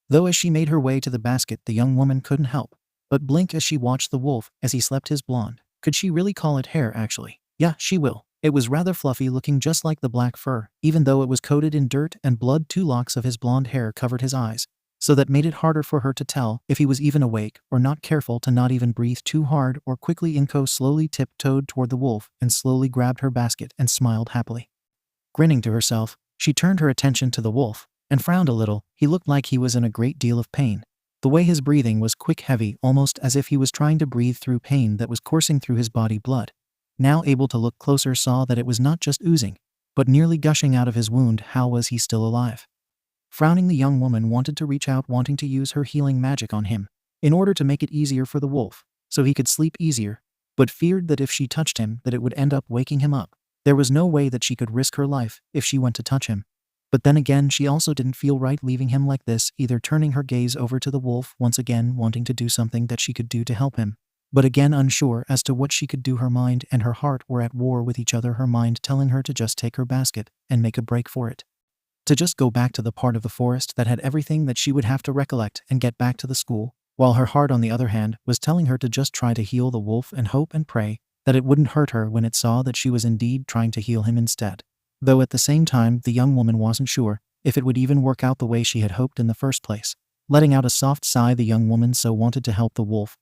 S1: Though as she made her way to the basket, the young woman couldn't help but blink as she watched the wolf as he slept his blonde. Could she really call it hair, actually? Yeah, she will. It was rather fluffy, looking just like the black fur, even though it was coated in dirt and blood. 2 locks of his blonde hair covered his eyes, so that made it harder for her to tell if he was even awake or not. Careful to not even breathe too hard or quickly, Inko slowly tiptoed toward the wolf and slowly grabbed her basket and smiled happily. Grinning to herself, she turned her attention to the wolf and frowned a little. He looked like he was in a great deal of pain. The way his breathing was quick, heavy, almost as if he was trying to breathe through pain that was coursing through his body. Blood, now able to look closer, saw that it was not just oozing, but nearly gushing out of his wound. How was he still alive? Frowning, the young woman wanted to reach out, wanting to use her healing magic on him in order to make it easier for the wolf, so he could sleep easier, but feared that if she touched him that it would end up waking him up. There was no way that she could risk her life if she went to touch him. But then again, she also didn't feel right leaving him like this either. Turning her gaze over to the wolf once again, wanting to do something that she could do to help him, but again unsure as to what she could do. Her mind and her heart were at war with each other, her mind telling her to just take her basket and make a break for it, to just go back to the part of the forest that had everything that she would have to recollect and get back to the school, while her heart, on the other hand, was telling her to just try to heal the wolf and hope and pray that it wouldn't hurt her when it saw that she was indeed trying to heal him instead. Though at the same time, the young woman wasn't sure if it would even work out the way she had hoped in the first place. Letting out a soft sigh, the young woman so wanted to help the wolf,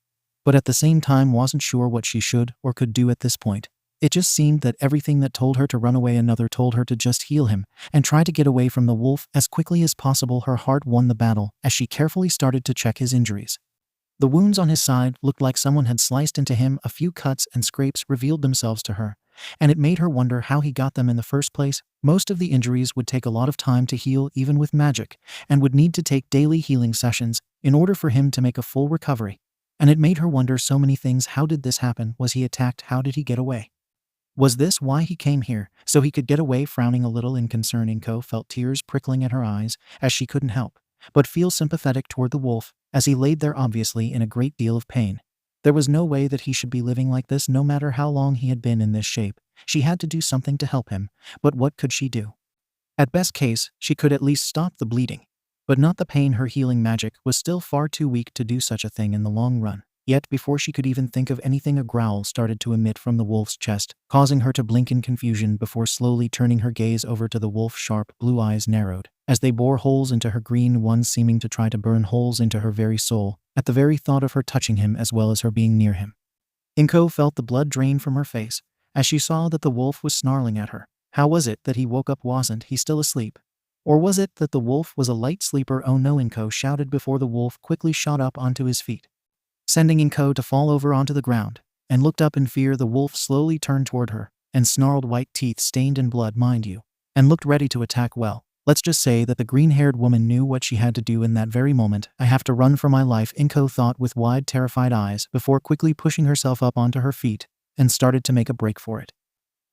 S1: but at the same time wasn't sure what she should or could do at this point. It just seemed that everything that told her to run away, another told her to just heal him and try to get away from the wolf as quickly as possible. Her heart won the battle as she carefully started to check his injuries. The wounds on his side looked like someone had sliced into him. A few cuts and scrapes revealed themselves to her, and it made her wonder how he got them in the first place. Most of the injuries would take a lot of time to heal even with magic, and would need to take daily healing sessions in order for him to make a full recovery. And it made her wonder so many things. How did this happen? Was he attacked? How did he get away? Was this why he came here, so he could get away? Frowning a little in concern, Inko felt tears prickling at her eyes as she couldn't help but feel sympathetic toward the wolf as he laid there, obviously in a great deal of pain. There was no way that he should be living like this, no matter how long he had been in this shape. She had to do something to help him, but what could she do? At best case, she could at least stop the bleeding, but not the pain. Her healing magic was still far too weak to do such a thing in the long run. Yet before she could even think of anything, a growl started to emit from the wolf's chest, causing her to blink in confusion before slowly turning her gaze over to the wolf's sharp blue eyes narrowed as they bore holes into her green ones, seeming to try to burn holes into her very soul at the very thought of her touching him as well as her being near him. Inko felt the blood drain from her face as she saw that the wolf was snarling at her. How was it that he woke up? Wasn't he still asleep? Or was it that the wolf was a light sleeper? Oh no, Inko shouted before the wolf quickly shot up onto his feet, sending Inko to fall over onto the ground, and looked up in fear. The wolf slowly turned toward her and snarled, white teeth stained in blood, mind you, and looked ready to attack. Well, let's just say that the green-haired woman knew what she had to do in that very moment. I have to run for my life, Inko thought with wide, terrified eyes before quickly pushing herself up onto her feet and started to make a break for it.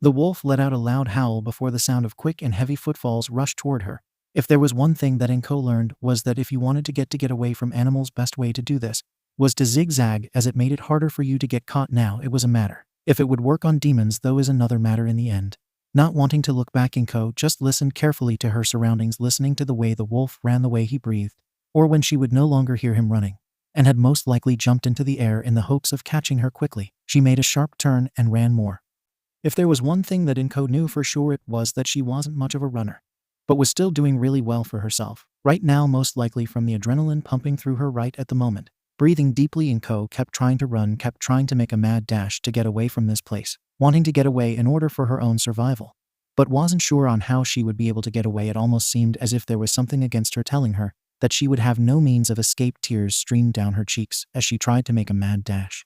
S1: The wolf let out a loud howl before the sound of quick and heavy footfalls rushed toward her. If there was one thing that Inko learned was that if you wanted to get away from animals, best way to do this was to zigzag, as it made it harder for you to get caught. Now it was a matter if it would work on demons, though, is another matter in the end. Not wanting to look back, Inko just listened carefully to her surroundings, listening to the way the wolf ran, the way he breathed, or when she would no longer hear him running, and had most likely jumped into the air in the hopes of catching her quickly. She made a sharp turn and ran more. If there was one thing that Inko knew for sure, it was that she wasn't much of a runner, but was still doing really well for herself right now, most likely from the adrenaline pumping through her right at the moment. Breathing deeply, Inko kept trying to run, kept trying to make a mad dash to get away from this place, wanting to get away in order for her own survival, but wasn't sure on how she would be able to get away. It almost seemed as if there was something against her telling her that she would have no means of escape. Tears streamed down her cheeks as she tried to make a mad dash.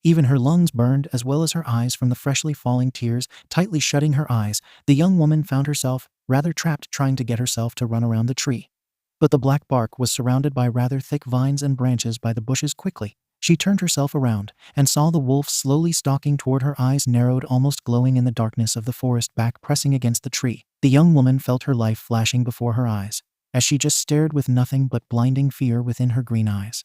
S1: Even her lungs burned, as well as her eyes, from the freshly falling tears. Tightly shutting her eyes, the young woman found herself rather trapped, trying to get herself to run around the tree. But the black bark was surrounded by rather thick vines and branches by the bushes. Quickly, she turned herself around and saw the wolf slowly stalking toward her. Eyes narrowed, almost glowing in the darkness of the forest, back pressing against the tree. The young woman felt her life flashing before her eyes as she just stared with nothing but blinding fear within her green eyes.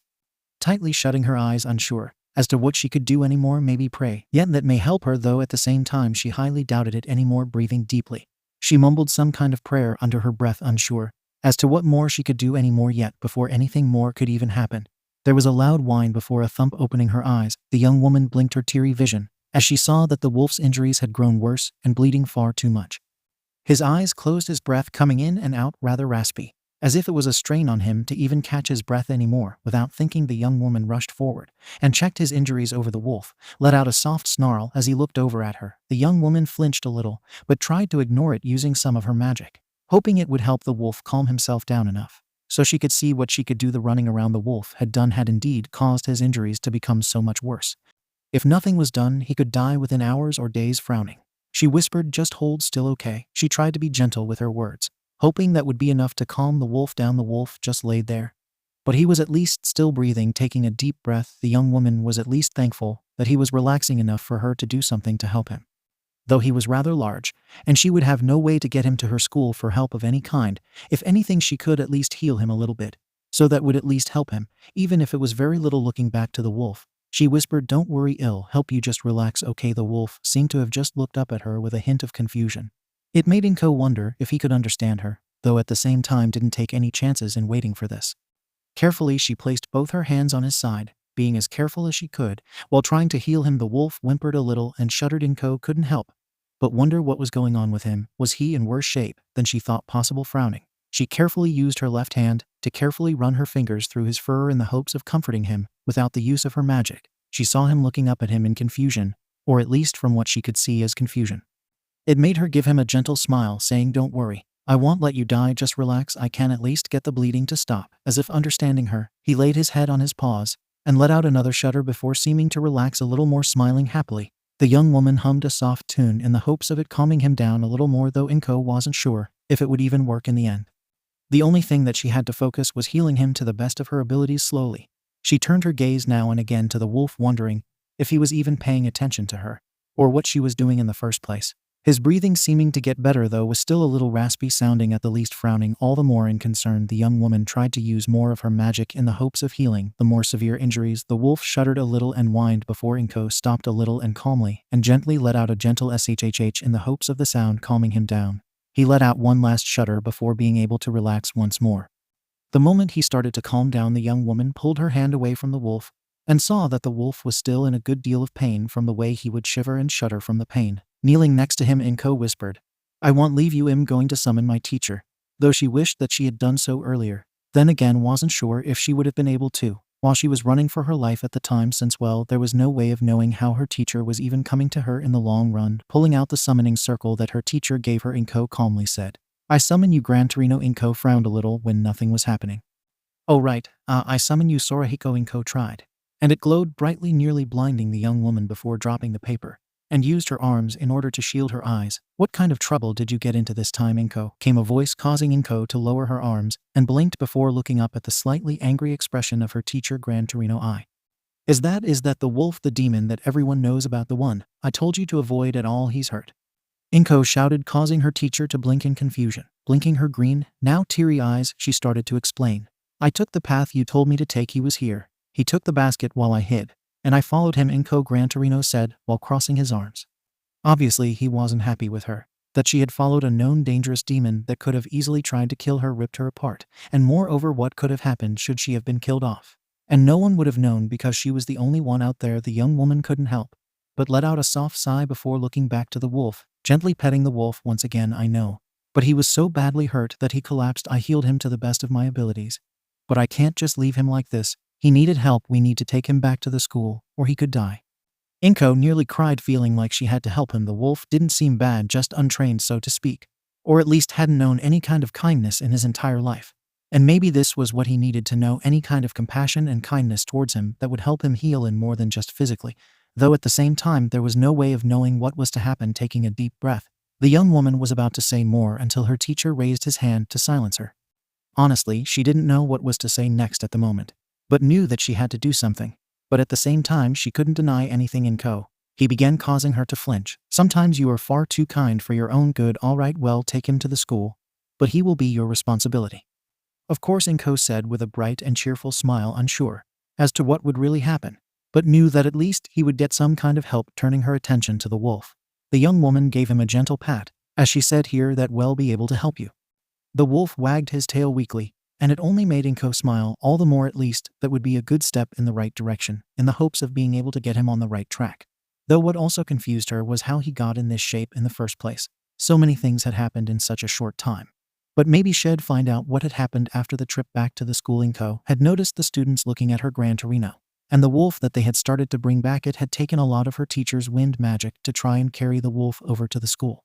S1: Tightly shutting her eyes, unsure as to what she could do anymore, maybe pray, yet that may help her, though at the same time she highly doubted it anymore. Breathing deeply, she mumbled some kind of prayer under her breath, unsure as to what more she could do anymore. Yet before anything more could even happen, there was a loud whine before a thump. Opening her eyes, the young woman blinked her teary vision as she saw that the wolf's injuries had grown worse and bleeding far too much. His eyes closed, his breath coming in and out rather raspy, as if it was a strain on him to even catch his breath anymore. Without thinking, the young woman rushed forward and checked his injuries over the wolf, let out a soft snarl as he looked over at her. The young woman flinched a little, but tried to ignore it using some of her magic, hoping it would help the wolf calm himself down enough so she could see what she could do. The running around the wolf had indeed caused his injuries to become so much worse. If nothing was done, he could die within hours or days. Frowning, she whispered, "Just hold still, okay?" She tried to be gentle with her words, hoping that would be enough to calm the wolf down. The wolf just laid there, but he was at least still breathing. Taking a deep breath, the young woman was at least thankful that he was relaxing enough for her to do something to help him. Though he was rather large, and she would have no way to get him to her school for help of any kind, if anything she could at least heal him a little bit, so that would at least help him, even if it was very little. Looking back to the wolf, she whispered, "Don't worry, it'll help you, just relax, okay?" The wolf seemed to have just looked up at her with a hint of confusion. It made Inko wonder if he could understand her, though at the same time didn't take any chances in waiting for this. Carefully, she placed both her hands on his side, being as careful as she could, while trying to heal him. The wolf whimpered a little and shuddered. Inko couldn't help but wonder what was going on with him. Was he in worse shape than she thought possible? Frowning, she carefully used her left hand to carefully run her fingers through his fur in the hopes of comforting him without the use of her magic. She saw him looking up at him in confusion, or at least from what she could see as confusion. It made her give him a gentle smile, saying, "Don't worry, I won't let you die, just relax, I can at least get the bleeding to stop." As if understanding her, he laid his head on his paws and let out another shudder before seeming to relax a little more. Smiling happily, the young woman hummed a soft tune in the hopes of it calming him down a little more, though Inko wasn't sure if it would even work in the end. The only thing that she had to focus was healing him to the best of her abilities. Slowly, she turned her gaze now and again to the wolf, wondering if he was even paying attention to her, or what she was doing in the first place. His breathing seeming to get better, though was still a little raspy sounding at the least. Frowning all the more in concern, the young woman tried to use more of her magic in the hopes of healing the more severe injuries. The wolf shuddered a little and whined before Inko stopped a little and calmly and gently let out a gentle shhh in the hopes of the sound calming him down. He let out one last shudder before being able to relax once more. The moment he started to calm down, the young woman pulled her hand away from the wolf and saw that the wolf was still in a good deal of pain from the way he would shiver and shudder from the pain. Kneeling next to him, Inko whispered, "I won't leave you, I'm going to summon my teacher," though she wished that she had done so earlier. Then again wasn't sure if she would have been able to, while she was running for her life at the time, since, well, there was no way of knowing how her teacher was even coming to her in the long run. Pulling out the summoning circle that her teacher gave her, Inko calmly said, "I summon you, Gran Torino." Inko frowned a little when nothing was happening. "Oh right, I summon you, 𝗧𝗵𝗃𝗁." Inko tried, and it glowed brightly, nearly blinding the young woman before dropping the paper, and used her arms in order to shield her eyes. "What kind of trouble did you get into this time, Inko?" came a voice, causing Inko to lower her arms, and blinked before looking up at the slightly angry expression of her teacher, Gran Torino. Is that the wolf, the demon that everyone knows about, the one I told you to avoid at all? He's hurt." Inko shouted, causing her teacher to blink in confusion. Blinking her green, now teary eyes, she started to explain. I took the path you told me to take. He was here. He took the basket while I hid. And I followed him, Inko 𝗬𝗏𝗄𝗏 said, while crossing his arms. Obviously, he wasn't happy with her. That she had followed a known dangerous demon that could have easily tried to kill her ripped her apart. And moreover, what could have happened should she have been killed off? And no one would have known because she was the only one out there. The young woman couldn't help but let out a soft sigh before looking back to the wolf, gently petting the wolf once again. I know. But he was so badly hurt that he collapsed. I healed him to the best of my abilities. But I can't just leave him like this. He needed help. We need to take him back to the school, or he could die. Inko nearly cried, feeling like she had to help him. The wolf didn't seem bad, just untrained, so to speak. Or at least hadn't known any kind of kindness in his entire life. And maybe this was what he needed to know, any kind of compassion and kindness towards him that would help him heal in more than just physically. Though at the same time there was no way of knowing what was to happen. Taking a deep breath, the young woman was about to say more until her teacher raised his hand to silence her. Honestly, she didn't know what was to say next at the moment, but knew that she had to do something. But at the same time, she couldn't deny anything. Inko, he began, causing her to flinch. Sometimes you are far too kind for your own good. All right, well, take him to the school, but he will be your responsibility. Of course, Inko said with a bright and cheerful smile, unsure as to what would really happen, but knew that at least he would get some kind of help. Turning her attention to the wolf, the young woman gave him a gentle pat as she said, here, that will be able to help you. The wolf wagged his tail weakly, and it only made Inko smile all the more. At least that would be a good step in the right direction, in the hopes of being able to get him on the right track. Though what also confused her was how he got in this shape in the first place. So many things had happened in such a short time. But maybe she'd find out what had happened after the trip back to the school. Inko had noticed the students looking at her 𝗬𝗏𝗄𝗏, and the wolf that they had started to bring back. It had taken a lot of her teacher's wind magic to try and carry the wolf over to the school.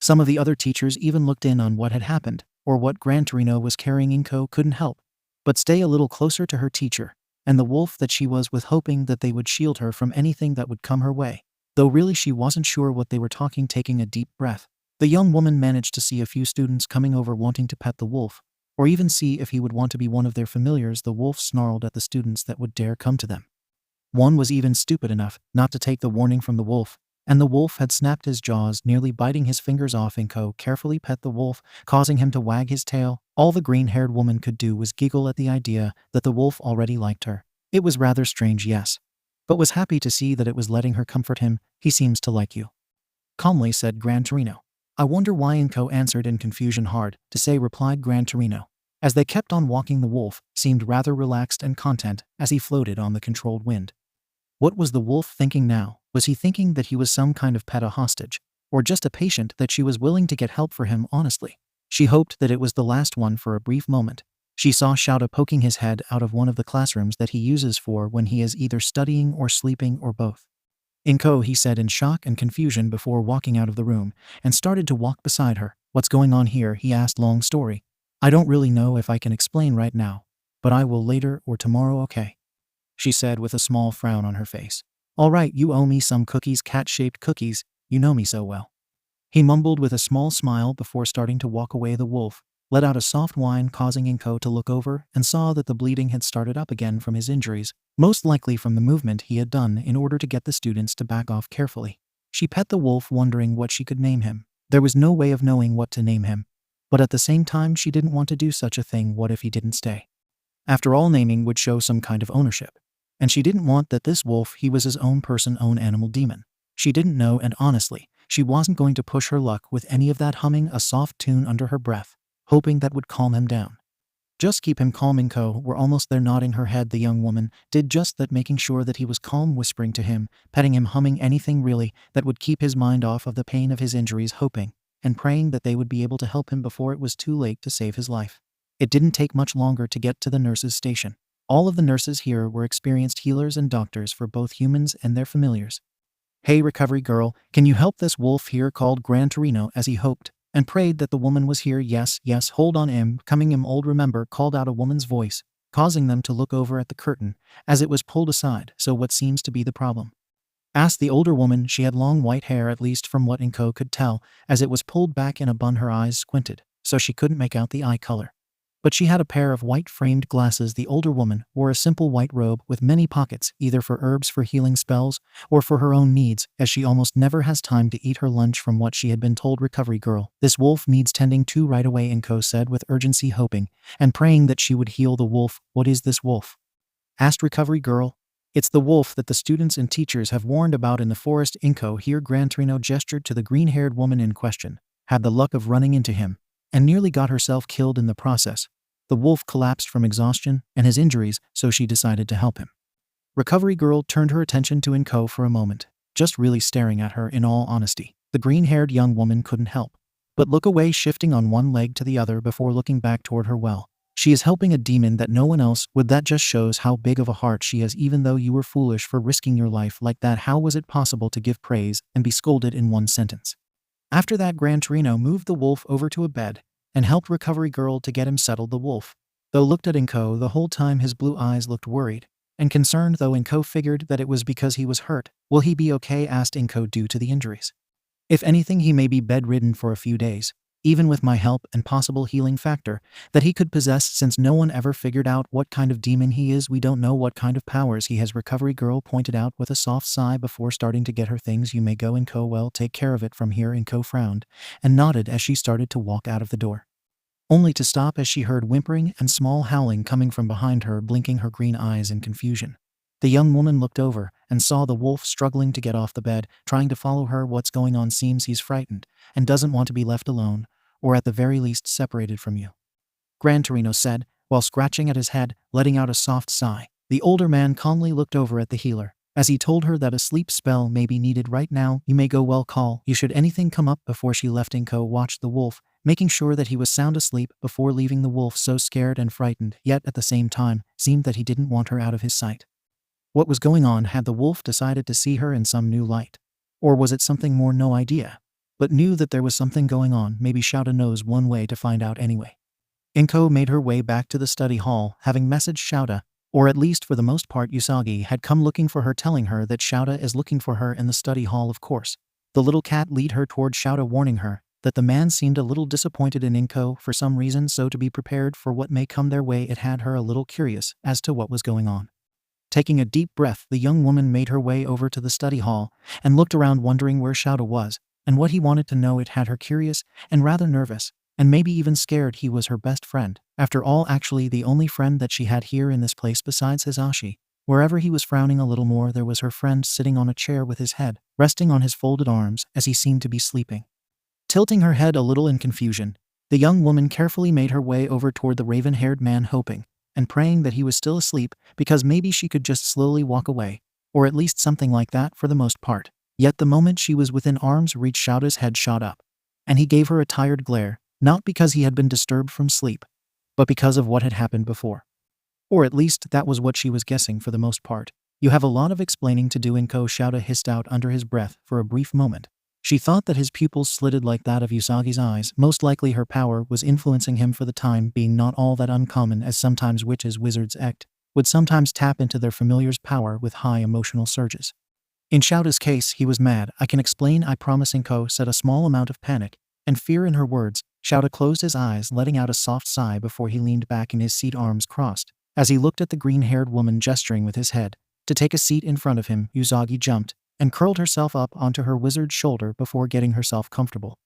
S1: Some of the other teachers even looked in on what had happened, or what 𝗬𝗏𝗄𝗏 was carrying. Inko couldn't help but stay a little closer to her teacher and the wolf that she was with, hoping that they would shield her from anything that would come her way. Though really she wasn't sure what they were talking. Taking a deep breath, the young woman managed to see a few students coming over wanting to pet the wolf, or even see if he would want to be one of their familiars. The wolf snarled at the students that would dare come to them. One was even stupid enough not to take the warning from the wolf, and the wolf had snapped his jaws, nearly biting his fingers off. Inko carefully pet the wolf, causing him to wag his tail. All the green-haired woman could do was giggle at the idea that the wolf already liked her. It was rather strange, yes, but was happy to see that it was letting her comfort him. He seems to like you, calmly said 𝗬𝗏𝗄𝗏. I wonder why. Inko answered in confusion. Hard to say, replied 𝗬𝗏𝗄𝗏. As they kept on walking, the wolf seemed rather relaxed and content as he floated on the controlled wind. What was the wolf thinking now? Was he thinking that he was some kind of pet, a hostage, or just a patient that she was willing to get help for him? Honestly, she hoped that it was the last one. For a brief moment, she saw 𝗬𝗪 poking his head out of one of the classrooms that he uses for when he is either studying or sleeping, or both. Inko, he said in shock and confusion before walking out of the room, and started to walk beside her. What's going on here? He asked. Long story. I don't really know if I can explain right now, but I will later or tomorrow, okay? She said with a small frown on her face. All right, you owe me some cookies, cat-shaped cookies, you know me so well. He mumbled with a small smile before starting to walk away. The wolf let out a soft whine, causing Inko to look over and saw that the bleeding had started up again from his injuries, most likely from the movement he had done in order to get the students to back off carefully. She pet the wolf, wondering what she could name him. There was no way of knowing what to name him, but at the same time she didn't want to do such a thing. What if he didn't stay? After all, naming would show some kind of ownership. And she didn't want that. This wolf, he was his own person, own animal demon. She didn't know, and honestly, she wasn't going to push her luck with any of that. Humming a soft tune under her breath, hoping that would calm him down. Just keep him calm. Inko were almost there, nodding her head. The young woman did just that, making sure that he was calm, whispering to him, petting him, humming anything really that would keep his mind off of the pain of his injuries, hoping and praying that they would be able to help him before it was too late to save his life. It didn't take much longer to get to the nurse's station. All of the nurses here were experienced healers and doctors for both humans and their familiars. Hey, recovery girl, can you help this wolf here? Called 𝗬𝗏𝗄𝗏 as he hoped and prayed that the woman was here. Yes, yes, hold on, coming old remember, called out a woman's voice, causing them to look over at the curtain as it was pulled aside. So what seems to be the problem? Asked the older woman. She had long white hair, at least from what Inko could tell, as it was pulled back in a bun. Her eyes squinted, so she couldn't make out the eye color. But she had a pair of white-framed glasses. The older woman wore a simple white robe with many pockets, either for herbs for healing spells or for her own needs, as she almost never has time to eat her lunch from what she had been told. Recovery girl. This wolf needs tending to right away, Inko said with urgency, hoping and praying that she would heal the wolf. What is this wolf? Asked Recovery girl. It's the wolf that the students and teachers have warned about in the forest. Inko here 𝗓𝗄𝗏 gestured to the green-haired woman in question. Had the luck of running into him and nearly got herself killed in the process. The wolf collapsed from exhaustion and his injuries, so she decided to help him. Recovery girl turned her attention to Inko for a moment, just really staring at her in all honesty. The green-haired young woman couldn't help but look away, shifting on one leg to the other before looking back toward her. Well, she is helping a demon that no one else would. That just shows how big of a heart she has. Even though you were foolish for risking your life like that, how was it possible to give praise and be scolded in one sentence? After that, 𝗓𝗄𝗏 moved the wolf over to a bed and helped Recovery girl to get him settled. The wolf, though, looked at Inko the whole time. His blue eyes looked worried and concerned, though Inko figured that it was because he was hurt. Will he be okay? Asked Inko. Due to the injuries, if anything, he may be bedridden for a few days, even with my help and possible healing factor that he could possess, since no one ever figured out what kind of demon he is. We don't know what kind of powers he has, Recovery girl pointed out with a soft sigh before starting to get her things. You may go, Inko. Well, take care of it from here. Inko frowned and nodded as she started to walk out of the door, only to stop as she heard whimpering and small howling coming from behind her, blinking her green eyes in confusion. The young woman looked over and saw the wolf struggling to get off the bed, trying to follow her. What's going on? Seems he's frightened and doesn't want to be left alone, or at the very least separated from you, 𝗓𝗄𝗏 said, while scratching at his head, letting out a soft sigh. The older man calmly looked over at the healer as he told her that a sleep spell may be needed right now. You may go. Well, call you should anything come up. Before she left, Inko watched the wolf, making sure that he was sound asleep before leaving. The wolf, so scared and frightened, yet at the same time, seemed that he didn't want her out of his sight. What was going on? Had the wolf decided to see her in some new light? Or was it something more? No idea, but knew that there was something going on. Maybe 𝗧𝗪𝗏 knows one way to find out anyway. Inko made her way back to the study hall, having messaged 𝗧𝗪𝗏, or at least for the most part Usagi had come looking for her, telling her that 𝗧𝗪𝗏 is looking for her in the study hall. Of course, the little cat lead her toward 𝗧𝗪𝗏, warning her that the man seemed a little disappointed in Inko for some reason, so to be prepared for what may come their way. It had her a little curious as to what was going on. Taking a deep breath, the young woman made her way over to the study hall and looked around, wondering where 𝗧𝗪𝗏 was and what he wanted to know. It had her curious and rather nervous, and maybe even scared. He was her best friend, after all, actually the only friend that she had here in this place besides Hisashi. Wherever he was frowning a little more, there was her friend sitting on a chair with his head resting on his folded arms as he seemed to be sleeping. Tilting her head a little in confusion, the young woman carefully made her way over toward the raven-haired man, hoping and praying that he was still asleep, because maybe she could just slowly walk away, or at least something like that for the most part. Yet the moment she was within arm's reach, 𝗧𝗪𝗏's head shot up, and he gave her a tired glare, not because he had been disturbed from sleep, but because of what had happened before. Or at least that was what she was guessing for the most part. You have a lot of explaining to do, Inko, 𝗧𝗪𝗏 hissed out under his breath. For a brief moment, she thought that his pupils slitted like that of Usagi's eyes. Most likely her power was influencing him for the time being, not all that uncommon, as sometimes witches, wizards, would sometimes tap into their familiar's power with high emotional surges. In 𝗧𝗪𝗏's case, he was mad. I can explain, I promise, Inko said, a small amount of panic and fear in her words. 𝗧𝗪𝗏 closed his eyes, letting out a soft sigh before he leaned back in his seat, arms crossed, as he looked at the green-haired woman gesturing with his head to take a seat in front of him. Usagi jumped and curled herself up onto her wizard's shoulder before getting herself comfortable.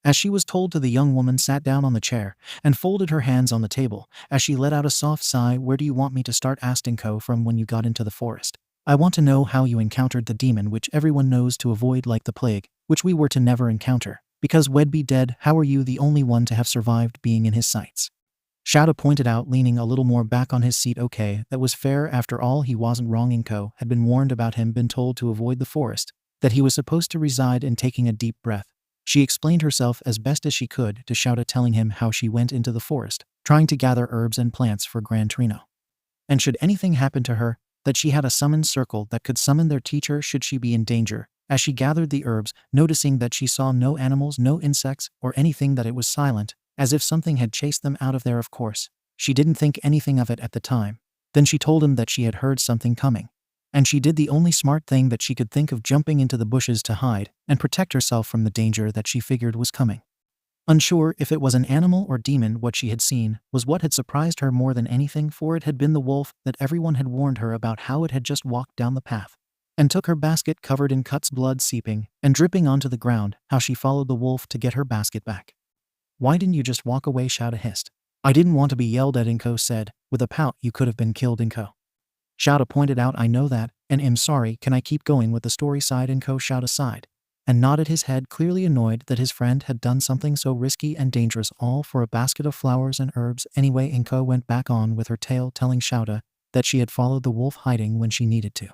S1: As she was told to, the young woman sat down on the chair and folded her hands on the table as she let out a soft sigh. Where do you want me to start? Asked Inko. From when you got into the forest. I want to know how you encountered the demon which everyone knows to avoid like the plague, which we were to never encounter, because we'd be dead. How are you the only one to have survived being in his sights? 𝗧𝗪𝗏 pointed out, leaning a little more back on his seat. Okay, that was fair. After all, he wasn't wrong. Inko had been warned about him, been told to avoid the forest that he was supposed to reside in. Taking a deep breath, she explained herself as best as she could to 𝗧𝗪𝗏, telling him how she went into the forest, trying to gather herbs and plants for 𝗓𝗓𝗏. And should anything happen to her, that she had a summon circle that could summon their teacher should she be in danger. As she gathered the herbs, noticing that she saw no animals, no insects, or anything, that it was silent, as if something had chased them out of there. Of course, she didn't think anything of it at the time. Then she told him that she had heard something coming, and she did the only smart thing that she could think of, jumping into the bushes to hide and protect herself from the danger that she figured was coming. Unsure if it was an animal or demon, what she had seen was what had surprised her more than anything, for it had been the wolf that everyone had warned her about, how it had just walked down the path and took her basket covered in Cut's blood seeping and dripping onto the ground, how she followed the wolf to get her basket back. "Why didn't you just walk away?" 𝗧𝗵𝗲 hissed. "I didn't want to be yelled at," Inko said, with a pout. "You could have been killed, Inko." 𝗧𝗵𝗲 pointed out, "I know that, and I'm sorry. Can I keep going with the story?" sighed Inko. 𝗧𝗵𝗲 sighed and nodded his head, clearly annoyed that his friend had done something so risky and dangerous, all for a basket of flowers and herbs. Anyway, Inko went back on with her tale, telling 𝗧𝗵𝗲 that she had followed the wolf hiding when she needed to,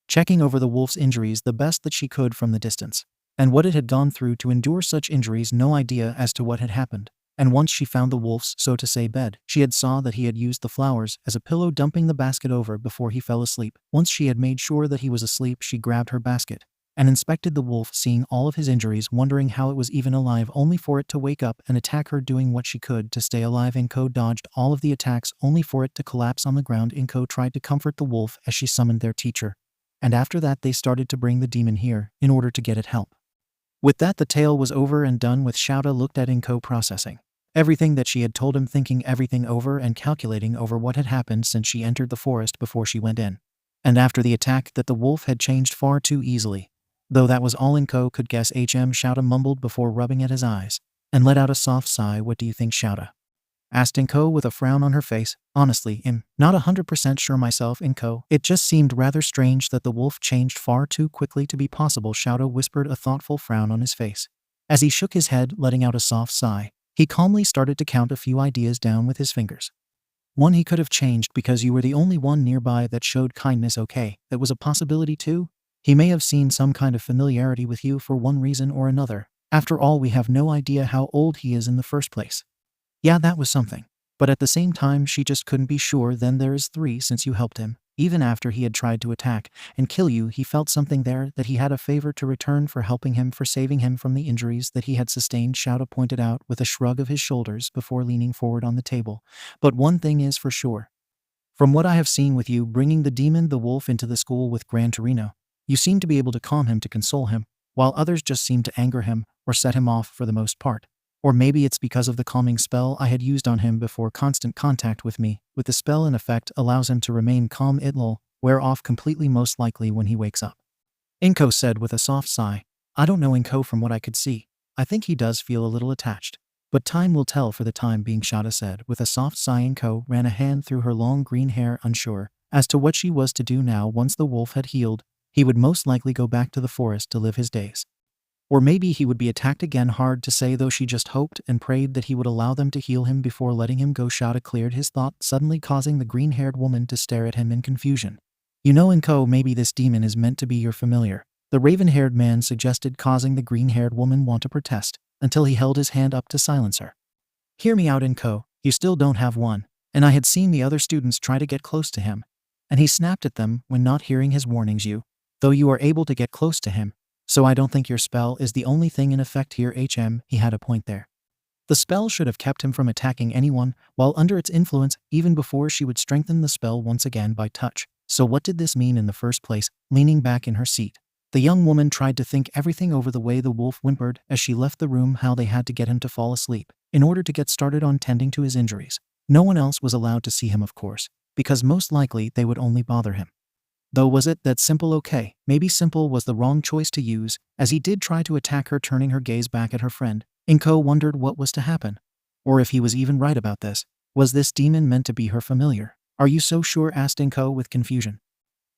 S1: checking over the wolf's injuries the best that she could from the distance, and what it had gone through to endure such injuries. No idea as to what had happened. And once she found the wolf's, so to say, bed, she had saw that he had used the flowers as a pillow, dumping the basket over before he fell asleep. Once she had made sure that he was asleep, she grabbed her basket and inspected the wolf, seeing all of his injuries, wondering how it was even alive, only for it to wake up and attack her, doing what she could to stay alive. Inko dodged all of the attacks, only for it to collapse on the ground. Inko tried to comfort the wolf as she summoned their teacher, and after that they started to bring the demon here in order to get it help. With that, the tale was over and done with. 𝗧𝗵𝗲 looked at Inko, processing everything that she had told him, thinking everything over and calculating over what had happened since she entered the forest before she went in, and after the attack, that the wolf had changed far too easily. Though that was all Inko could guess. 𝗬𝗵𝗃 mumbled before rubbing at his eyes and let out a soft sigh. "What do you think, 𝗧𝗵𝗲?" asked Inko with a frown on her face. "Honestly, I'm not 100% sure myself, Inko. It just seemed rather strange that the wolf changed far too quickly to be possible," 𝗧𝗵𝗲 whispered, a thoughtful frown on his face. As he shook his head, letting out a soft sigh, he calmly started to count a few ideas down with his fingers. "1. He could have changed because you were the only one nearby that showed kindness. Okay, that was a possibility. 2. He may have seen some kind of familiarity with you for one reason or another. After all, we have no idea how old he is in the first place." Yeah, that was something. But at the same time, she just couldn't be sure. "Then there is 3. Since you helped him, even after he had tried to attack and kill you, he felt something there, that he had a favor to return for helping him, for saving him from the injuries that he had sustained," 𝗧𝗵𝗲 pointed out with a shrug of his shoulders before leaning forward on the table. "But one thing is for sure. From what I have seen with you bringing the demon, the wolf, into the school with Gran Torino, you seem to be able to calm him, to console him, while others just seem to anger him or set him off for the most part. Or maybe it's because of the calming spell I had used on him before constant contact with me. With the spell in effect allows him to remain calm. It'll wear off completely, most likely when he wakes up," Inko said with a soft sigh. "I don't know, Inko. From what I could see, I think he does feel a little attached. But time will tell for the time being," 𝗧𝗵𝗲 said with a soft sigh. Inko ran a hand through her long green hair, unsure as to what she was to do now. Once the wolf had healed, he would most likely go back to the forest to live his days. Or maybe he would be attacked again. Hard to say, though. She just hoped and prayed that he would allow them to heal him before letting him go. 𝗧𝗵𝗲 cleared his thought, suddenly causing the green-haired woman to stare at him in confusion. "You know, Inko, maybe this demon is meant to be your familiar," the raven-haired man suggested, causing the green-haired woman want to protest, until he held his hand up to silence her. "Hear me out, Inko. You still don't have one, and I had seen the other students try to get close to him, and he snapped at them when not hearing his warnings. Though you are able to get close to him, so I don't think your spell is the only thing in effect here." He had a point there. The spell should have kept him from attacking anyone while under its influence, even before she would strengthen the spell once again by touch. So what did this mean in the first place? Leaning back in her seat, the young woman tried to think everything over. The way the wolf whimpered as she left the room, how they had to get him to fall asleep in order to get started on tending to his injuries. No one else was allowed to see him, of course, because most likely they would only bother him. Though was it that simple? Okay, maybe simple was the wrong choice to use, as he did try to attack her, turning her gaze back at her friend. Inko wondered what was to happen, or if he was even right about this. Was this demon meant to be her familiar? "Are you so sure?" asked Inko with confusion.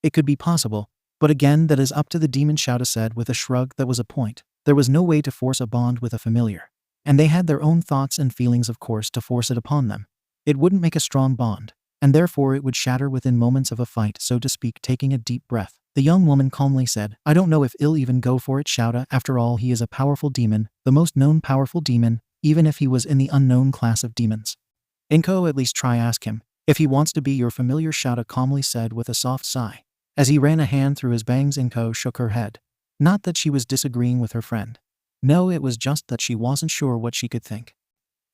S1: "It could be possible, but again, that is up to the demon," 𝗧𝗵𝗲 said with a shrug. That was a point. There was no way to force a bond with a familiar, and they had their own thoughts and feelings, of course. To force it upon them, it wouldn't make a strong bond, and therefore it would shatter within moments of a fight, so to speak. Taking a deep breath, the young woman calmly said, "I don't know if I'll even go for it, 𝗧𝗵𝗲. After all, he is a powerful demon, the most known powerful demon, even if he was in the unknown class of demons. Inko, at least try. Ask him if he wants to be your familiar," 𝗧𝗵𝗲 calmly said with a soft sigh. As he ran a hand through his bangs, Inko shook her head. Not that she was disagreeing with her friend. No, it was just that she wasn't sure what she could think.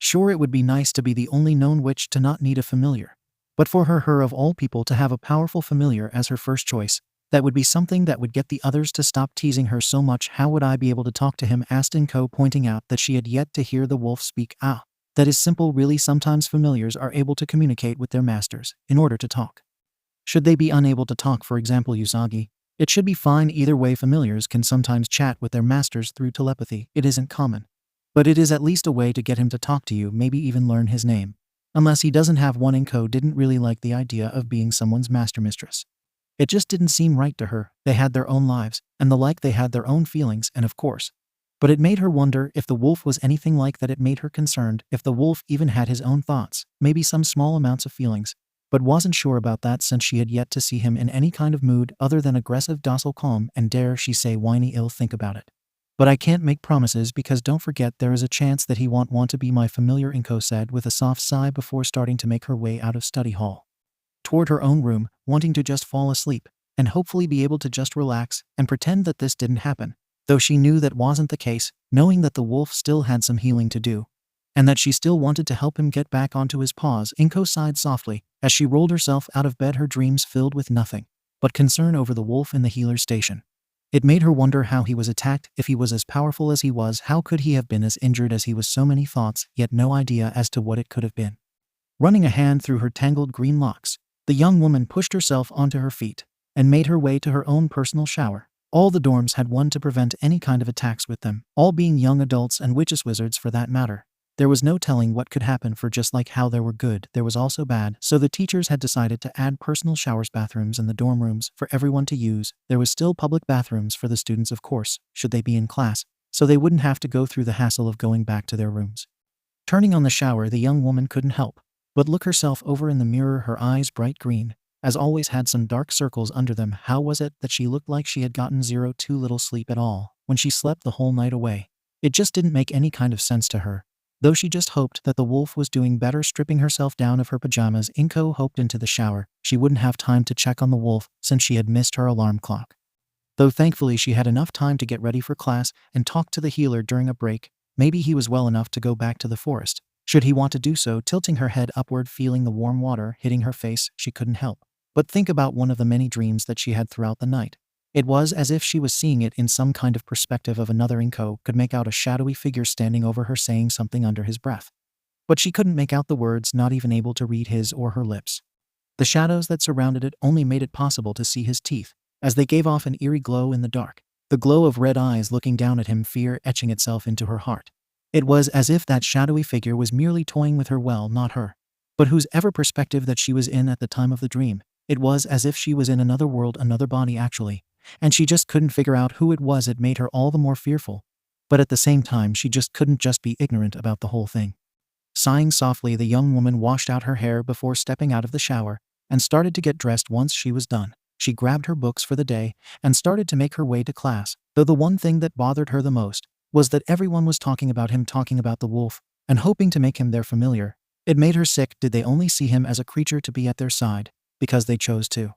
S1: Sure, it would be nice to be the only known witch to not need a familiar. But for her of all people to have a powerful familiar as her first choice, That would be something that would get the others to stop teasing her so much. How would I be able to talk to him? Asked Inko, pointing out that she had yet to hear the wolf speak. Ah, that is simple. Really, sometimes familiars are able to communicate with their masters in order to talk. Should they be unable to talk, for example Usagi, it should be fine either way. Familiars can sometimes chat with their masters through telepathy. It isn't common. But it is at least a way to get him to talk to you, maybe even learn his name. Unless he doesn't have one. Inko didn't really like the idea of being someone's master-mistress. It just didn't seem right to her. They had their own lives, and the like, they had their own feelings, and of course. But it made her wonder if the wolf was anything like that. It made her concerned if the wolf even had his own thoughts, maybe some small amounts of feelings, but wasn't sure about that since she had yet to see him in any kind of mood other than aggressive, docile, calm, and dare she say whiny ill. Think about it. But I can't make promises because don't forget there is a chance that he won't want to be my familiar, Inko said with a soft sigh before starting to make her way out of study hall toward her own room, wanting to just fall asleep and hopefully be able to just relax and pretend that this didn't happen, though she knew that wasn't the case, knowing that the wolf still had some healing to do and that she still wanted to help him get back onto his paws. Inko sighed softly as she rolled herself out of bed, her dreams filled with nothing but concern over the wolf in the healer's station. It made her wonder how he was attacked. If he was as powerful as he was, how could he have been as injured as he was? So many thoughts, yet no idea as to what it could have been. Running a hand through her tangled green locks, the young woman pushed herself onto her feet and made her way to her own personal shower. All the dorms had one to prevent any kind of attacks, with them all being young adults and wizards for that matter. There was no telling what could happen, for just like how there were good, there was also bad, so the teachers had decided to add personal showers, bathrooms in the dorm rooms for everyone to use. There was still public bathrooms for the students, of course, should they be in class, so they wouldn't have to go through the hassle of going back to their rooms. Turning on the shower, the young woman couldn't help but look herself over in the mirror, her eyes bright green, as always had some dark circles under them. How was it that she looked like she had gotten too little sleep at all when she slept the whole night away? It just didn't make any kind of sense to her. Though she just hoped that the wolf was doing better. Stripping herself down of her pajamas, Inko hoped into the shower she wouldn't have time to check on the wolf since she had missed her alarm clock. Though thankfully she had enough time to get ready for class and talk to the healer during a break. Maybe he was well enough to go back to the forest, should he want to do so. Tilting her head upward, feeling the warm water hitting her face, she couldn't help but think about one of the many dreams that she had throughout the night. It was as if she was seeing it in some kind of perspective of another. Inko could make out a shadowy figure standing over her saying something under his breath, but she couldn't make out the words, not even able to read his or her lips. The shadows that surrounded it only made it possible to see his teeth, as they gave off an eerie glow in the dark. The glow of red eyes looking down at him, fear etching itself into her heart. It was as if that shadowy figure was merely toying with her, well, not her, but whose ever perspective that she was in at the time of the dream. It was as if she was in another world, another body actually, and she just couldn't figure out who it was. It made her all the more fearful, but at the same time she just couldn't just be ignorant about the whole thing. Sighing softly, the young woman washed out her hair before stepping out of the shower and started to get dressed. Once she was done, she grabbed her books for the day and started to make her way to class, though the one thing that bothered her the most was that everyone was talking about him, talking about the wolf, and hoping to make him their familiar. It made her sick. Did they only see him as a creature to be at their side because they chose to?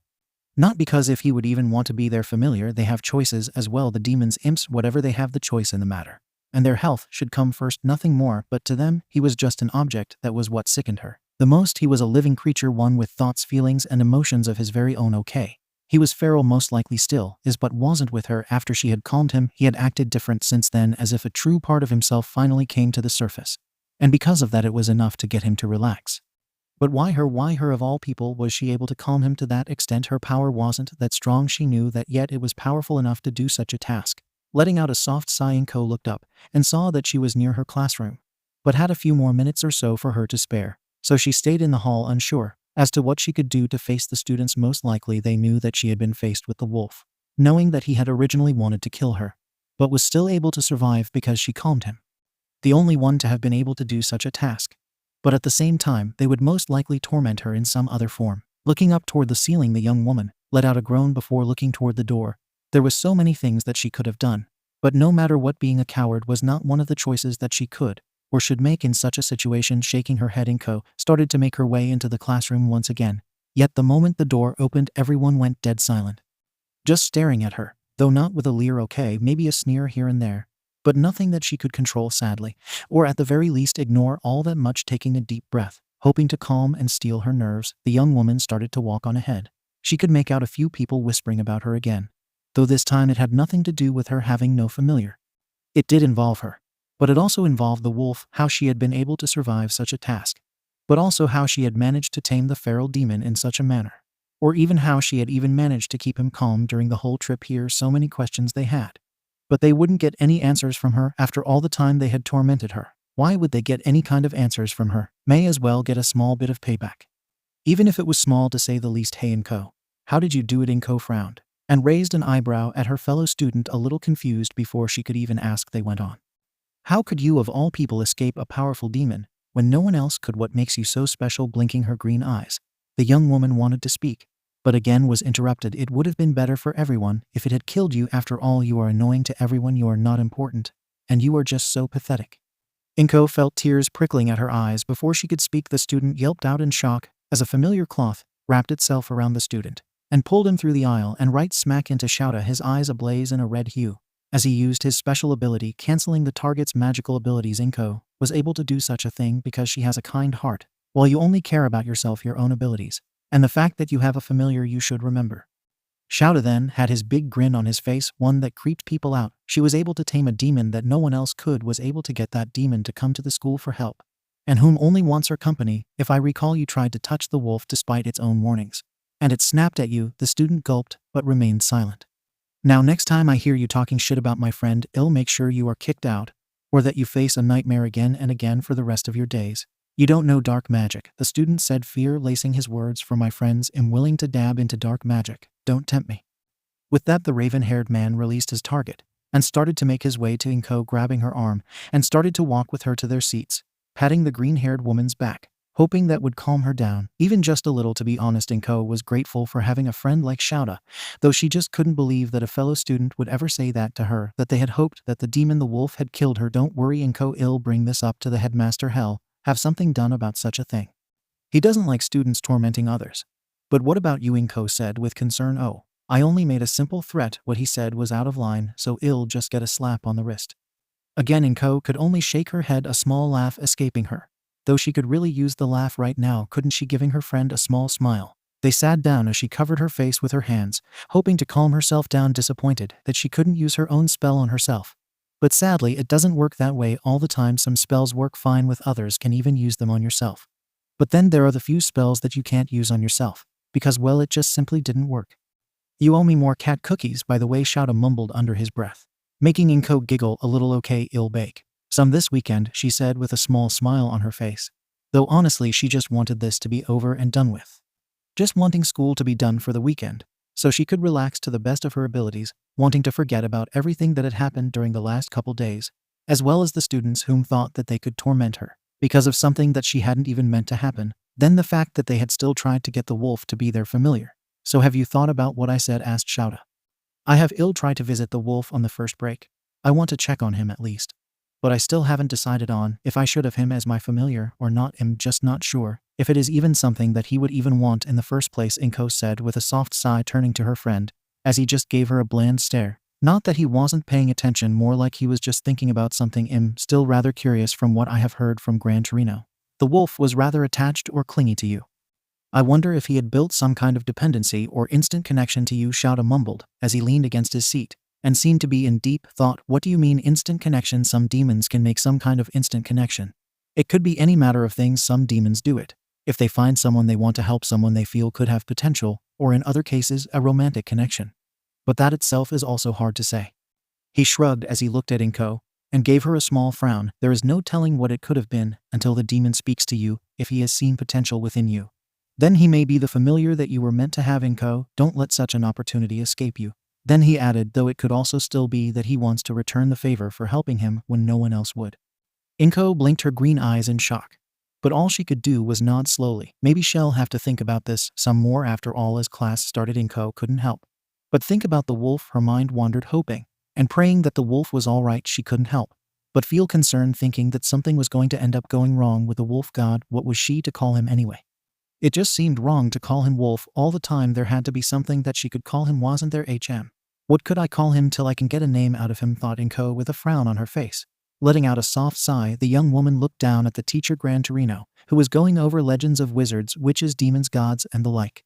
S1: Not because if he would even want to be their familiar. They have choices as well, the demons, imps, whatever, they have the choice in the matter. And their health should come first, nothing more, but to them, he was just an object. That was what sickened her the most. He was a living creature, one with thoughts, feelings, and emotions of his very own. Okay, he was feral, most likely still is, but wasn't with her. After she had calmed him, he had acted different since then, as if a true part of himself finally came to the surface. And because of that, it was enough to get him to relax. But why her? Why her of all people? Was she able to calm him to that extent? Her power wasn't that strong, she knew that, yet it was powerful enough to do such a task. Letting out a soft sigh, Inko looked up and saw that she was near her classroom, but had a few more minutes or so for her to spare, so she stayed in the hall, unsure as to what she could do to face the students. Most likely they knew that she had been faced with the wolf, knowing that he had originally wanted to kill her, but was still able to survive because she calmed him. The only one to have been able to do such a task. But at the same time, they would most likely torment her in some other form. Looking up toward the ceiling, the young woman let out a groan before looking toward the door. There was so many things that she could have done, but no matter what, being a coward was not one of the choices that she could or should make in such a situation. Shaking her head, Inko started to make her way into the classroom once again. Yet the moment the door opened, everyone went dead silent, just staring at her, though not with a leer. Okay, maybe a sneer here and there, but nothing that she could control, sadly, or at the very least ignore all that much. Taking a deep breath, hoping to calm and steel her nerves, the young woman started to walk on ahead, She could make out a few people whispering about her again, though this time it had nothing to do with her having no familiar. It did involve her, but it also involved the wolf, how she had been able to survive such a task, but also how she had managed to tame the feral demon in such a manner, or even how she had even managed to keep him calm during the whole trip here. So many questions they had. But they wouldn't get any answers from her after all the time they had tormented her. Why would they get any kind of answers from her? May as well get a small bit of payback. Even if it was small to say the least. Hey Inko, how did you do it? Inko frowned and raised an eyebrow at her fellow student, a little confused before she could even ask. They went on. How could you of all people escape a powerful demon when no one else could? What makes you so special? Blinking her green eyes, the young woman wanted to speak, but again was interrupted. It would have been better for everyone if it had killed you. After all, you are annoying to everyone, you are not important, and you are just so pathetic. Inko felt tears prickling at her eyes before she could speak. The student yelped out in shock as a familiar cloth wrapped itself around the student and pulled him through the aisle and right smack into 𝗬𝗪, his eyes ablaze in a red hue, as he used his special ability, canceling the target's magical abilities. Inko was able to do such a thing because she has a kind heart, while you only care about yourself, your own abilities, and the fact that you have a familiar you should remember. 𝗬𝗪 then had his big grin on his face, one that creeped people out. She was able to tame a demon that no one else could, was able to get that demon to come to the school for help, and whom only wants her company. If I recall, you tried to touch the wolf despite its own warnings, and it snapped at you. The student gulped, but remained silent. Now next time I hear you talking shit about my friend, I'll make sure you are kicked out, or that you face a nightmare again and again for the rest of your days. You don't know dark magic, the student said, fear lacing his words. For my friends, I'm willing to dab into dark magic. Don't tempt me. With that, the raven-haired man released his target and started to make his way to Inko, grabbing her arm, and started to walk with her to their seats, patting the green-haired woman's back, hoping that would calm her down, even just a little. To be honest, Inko was grateful for having a friend like 𝗬𝗪, though she just couldn't believe that a fellow student would ever say that to her, that they had hoped that the demon, the wolf, had killed her. Don't worry Inko, I'll bring this up to the headmaster. Hell, have something done about such a thing. He doesn't like students tormenting others. But what about you? Inko said with concern. Oh, I only made a simple threat. What he said was out of line, so I'll just get a slap on the wrist. Again, Inko could only shake her head, a small laugh escaping her. Though she could really use the laugh right now, couldn't she? Giving her friend a small smile. They sat down as she covered her face with her hands, hoping to calm herself down, disappointed that she couldn't use her own spell on herself. But sadly, it doesn't work that way all the time. Some spells work fine with others, can even use them on yourself. But then there are the few spells that you can't use on yourself, because, well, it just simply didn't work. You owe me more cat cookies, by the way, 𝗬𝗪 mumbled under his breath, making Inko giggle a little. Okay, I'll bake some this weekend, she said with a small smile on her face. Though honestly, she just wanted this to be over and done with. Just wanting school to be done for the weekend, so she could relax to the best of her abilities, wanting to forget about everything that had happened during the last couple days, as well as the students whom thought that they could torment her because of something that she hadn't even meant to happen. Then the fact that they had still tried to get the wolf to be their familiar. So have you thought about what I said? Asked 𝗬𝗪. I have. I'll try to visit the wolf on the first break. I want to check on him at least. But I still haven't decided on if I should have him as my familiar or not. I'm just not sure if it is even something that he would even want in the first place, Inko said with a soft sigh, turning to her friend, as he just gave her a bland stare. Not that he wasn't paying attention, more like he was just thinking about something. I'm still rather curious. From what I have heard from Gran Torino, the wolf was rather attached or clingy to you. I wonder if he had built some kind of dependency or instant connection to you, 𝗬𝗪 mumbled as he leaned against his seat and seemed to be in deep thought. What do you mean instant connection? Some demons can make some kind of instant connection. It could be any matter of things. Some demons do it if they find someone they want to help, someone they feel could have potential, or in other cases, a romantic connection. But that itself is also hard to say. He shrugged as he looked at Inko and gave her a small frown. There is no telling what it could have been until the demon speaks to you. If he has seen potential within you, then he may be the familiar that you were meant to have. Inko, don't let such an opportunity escape you. Then he added, though it could also still be that he wants to return the favor for helping him when no one else would. Inko blinked her green eyes in shock, but all she could do was nod slowly. Maybe she'll have to think about this some more. After all, as class started, Inko couldn't help but think about the wolf. Her mind wandered, hoping and praying that the wolf was all right. She couldn't help but feel concerned, thinking that something was going to end up going wrong with the wolf. God, what was she to call him anyway? It just seemed wrong to call him wolf all the time. There had to be something that she could call him, wasn't there? What could I call him till I can get a name out of him, thought Inko with a frown on her face. Letting out a soft sigh, the young woman looked down at the teacher Gran Torino, who was going over legends of wizards, witches, demons, gods, and the like.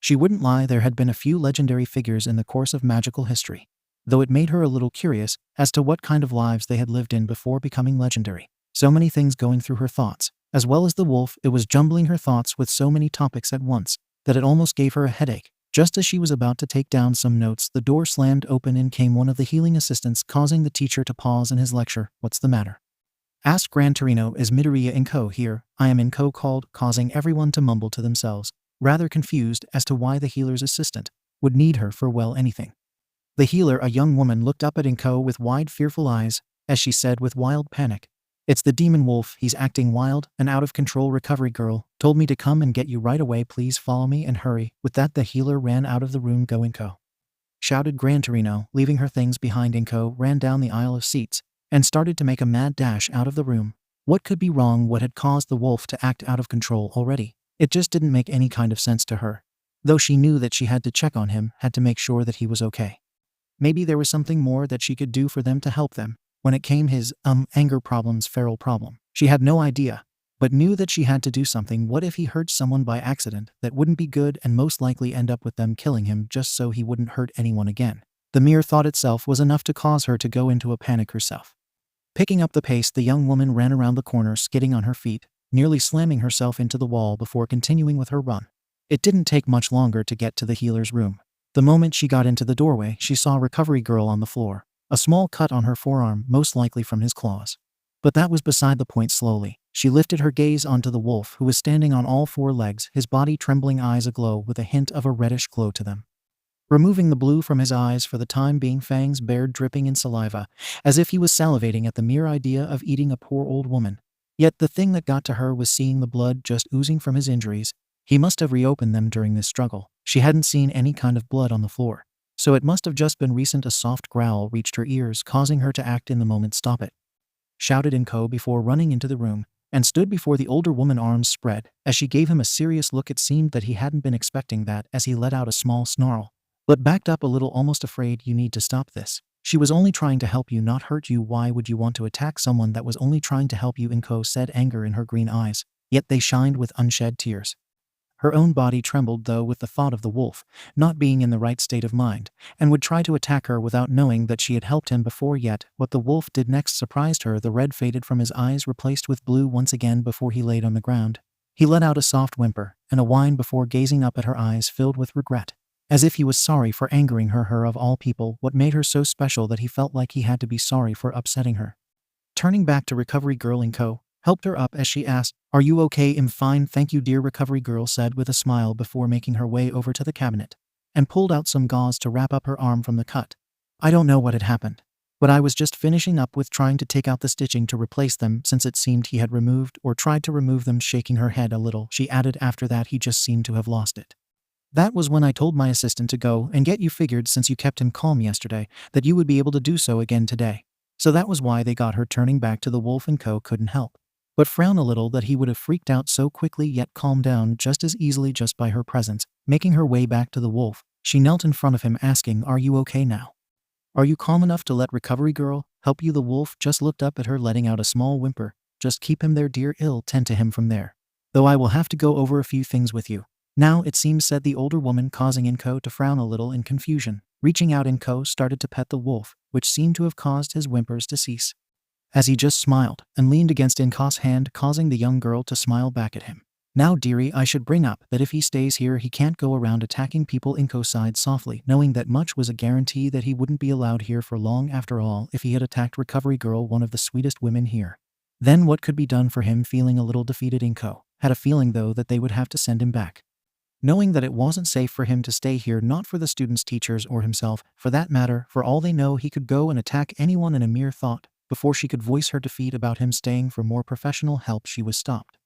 S1: She wouldn't lie, there had been a few legendary figures in the course of magical history, though it made her a little curious as to what kind of lives they had lived in before becoming legendary. So many things going through her thoughts. As well as the wolf, it was jumbling her thoughts with so many topics at once that it almost gave her a headache. Just as she was about to take down some notes, the door slammed open and came one of the healing assistants, causing the teacher to pause in his lecture. "What's the matter?" asked 𝗵𝗃𝗄𝗧. "Is 𝗵𝗃𝗃𝗁 here? I am 𝗵𝗃𝗃," causing everyone to mumble to themselves, rather confused as to why the healer's assistant would need her for, well, anything. The healer, a young woman, looked up at Inko with wide, fearful eyes as she said with wild panic, "It's the demon wolf. He's acting wild and out of control. Recovery girl told me to come and get you right away. Please follow me and hurry." With that, the healer ran out of the room. "Go, Inko," shouted 𝗵𝗃𝗄𝗧. Leaving her things behind, Inko ran down the aisle of seats and started to make a mad dash out of the room. What could be wrong? What had caused the wolf to act out of control already? It just didn't make any kind of sense to her. Though she knew that she had to check on him, had to make sure that he was okay. Maybe there was something more that she could do for them to help them when it came his, anger problems, feral problem. She had no idea, but knew that she had to do something. What if he hurt someone by accident? That wouldn't be good and most likely end up with them killing him just so he wouldn't hurt anyone again. The mere thought itself was enough to cause her to go into a panic herself. Picking up the pace, the young woman ran around the corner, skidding on her feet, nearly slamming herself into the wall before continuing with her run. It didn't take much longer to get to the healer's room. The moment she got into the doorway, she saw Recovery Girl on the floor, a small cut on her forearm, most likely from his claws. But that was beside the point. Slowly, she lifted her gaze onto the wolf, who was standing on all four legs, his body trembling, eyes aglow with a hint of a reddish glow to them. Removing the blue from his eyes for the time being, fangs bared, dripping in saliva, as if he was salivating at the mere idea of eating a poor old woman. Yet the thing that got to her was seeing the blood just oozing from his injuries. He must have reopened them during this struggle. She hadn't seen any kind of blood on the floor, so it must have just been recent. A soft growl reached her ears, causing her to act in the moment. "Stop it," shouted Inko before running into the room, and stood before the older woman, arms spread. As she gave him a serious look, it seemed that he hadn't been expecting that, as he let out a small snarl, but backed up a little, almost afraid. "You need to stop this. She was only trying to help you, not hurt you. Why would you want to attack someone that was only trying to help you?" Inko said, anger in her green eyes, yet they shined with unshed tears. Her own body trembled, though, with the thought of the wolf not being in the right state of mind, and would try to attack her without knowing that she had helped him before. Yet what the wolf did next surprised her. The red faded from his eyes, replaced with blue once again before he laid on the ground. He let out a soft whimper and a whine before gazing up at her, eyes filled with regret, as if he was sorry for angering her. Her, of all people. What made her so special that he felt like he had to be sorry for upsetting her? Turning back to Recovery Girl, Inko helped her up as she asked, "Are you okay?" "I'm fine, thank you, dear," Recovery Girl said with a smile before making her way over to the cabinet and pulled out some gauze to wrap up her arm from the cut. "I don't know what had happened, but I was just finishing up with trying to take out the stitching to replace them, since it seemed he had removed or tried to remove them," shaking her head a little, she added. "After that, he just seemed to have lost it. That was when I told my assistant to go and get you. Figured since you kept him calm yesterday, that you would be able to do so again today. So that was why they got her." Turning back to the wolf, Inko couldn't help but frown a little, that he would have freaked out so quickly yet calmed down just as easily just by her presence. Making her way back to the wolf, she knelt in front of him, asking, "Are you okay now? Are you calm enough to let Recovery Girl help you?" The wolf just looked up at her, letting out a small whimper. "Just keep him there, dear. I'll tend to him from there. Though I will have to go over a few things with you now, it seems," said the older woman, causing Inko to frown a little in confusion. Reaching out, Inko started to pet the wolf, which seemed to have caused his whimpers to cease, as he just smiled and leaned against Inko's hand, causing the young girl to smile back at him. "Now, dearie, I should bring up that if he stays here, he can't go around attacking people." Inko sighed softly, knowing that much was a guarantee that he wouldn't be allowed here for long. After all, if he had attacked Recovery Girl, one of the sweetest women here, then what could be done for him? Feeling a little defeated, Inko had a feeling, though, that they would have to send him back, knowing that it wasn't safe for him to stay here, not for the students, teachers, or himself, for that matter. For all they know, he could go and attack anyone in a mere thought. Before she could voice her defeat about him staying for more professional help, she was stopped.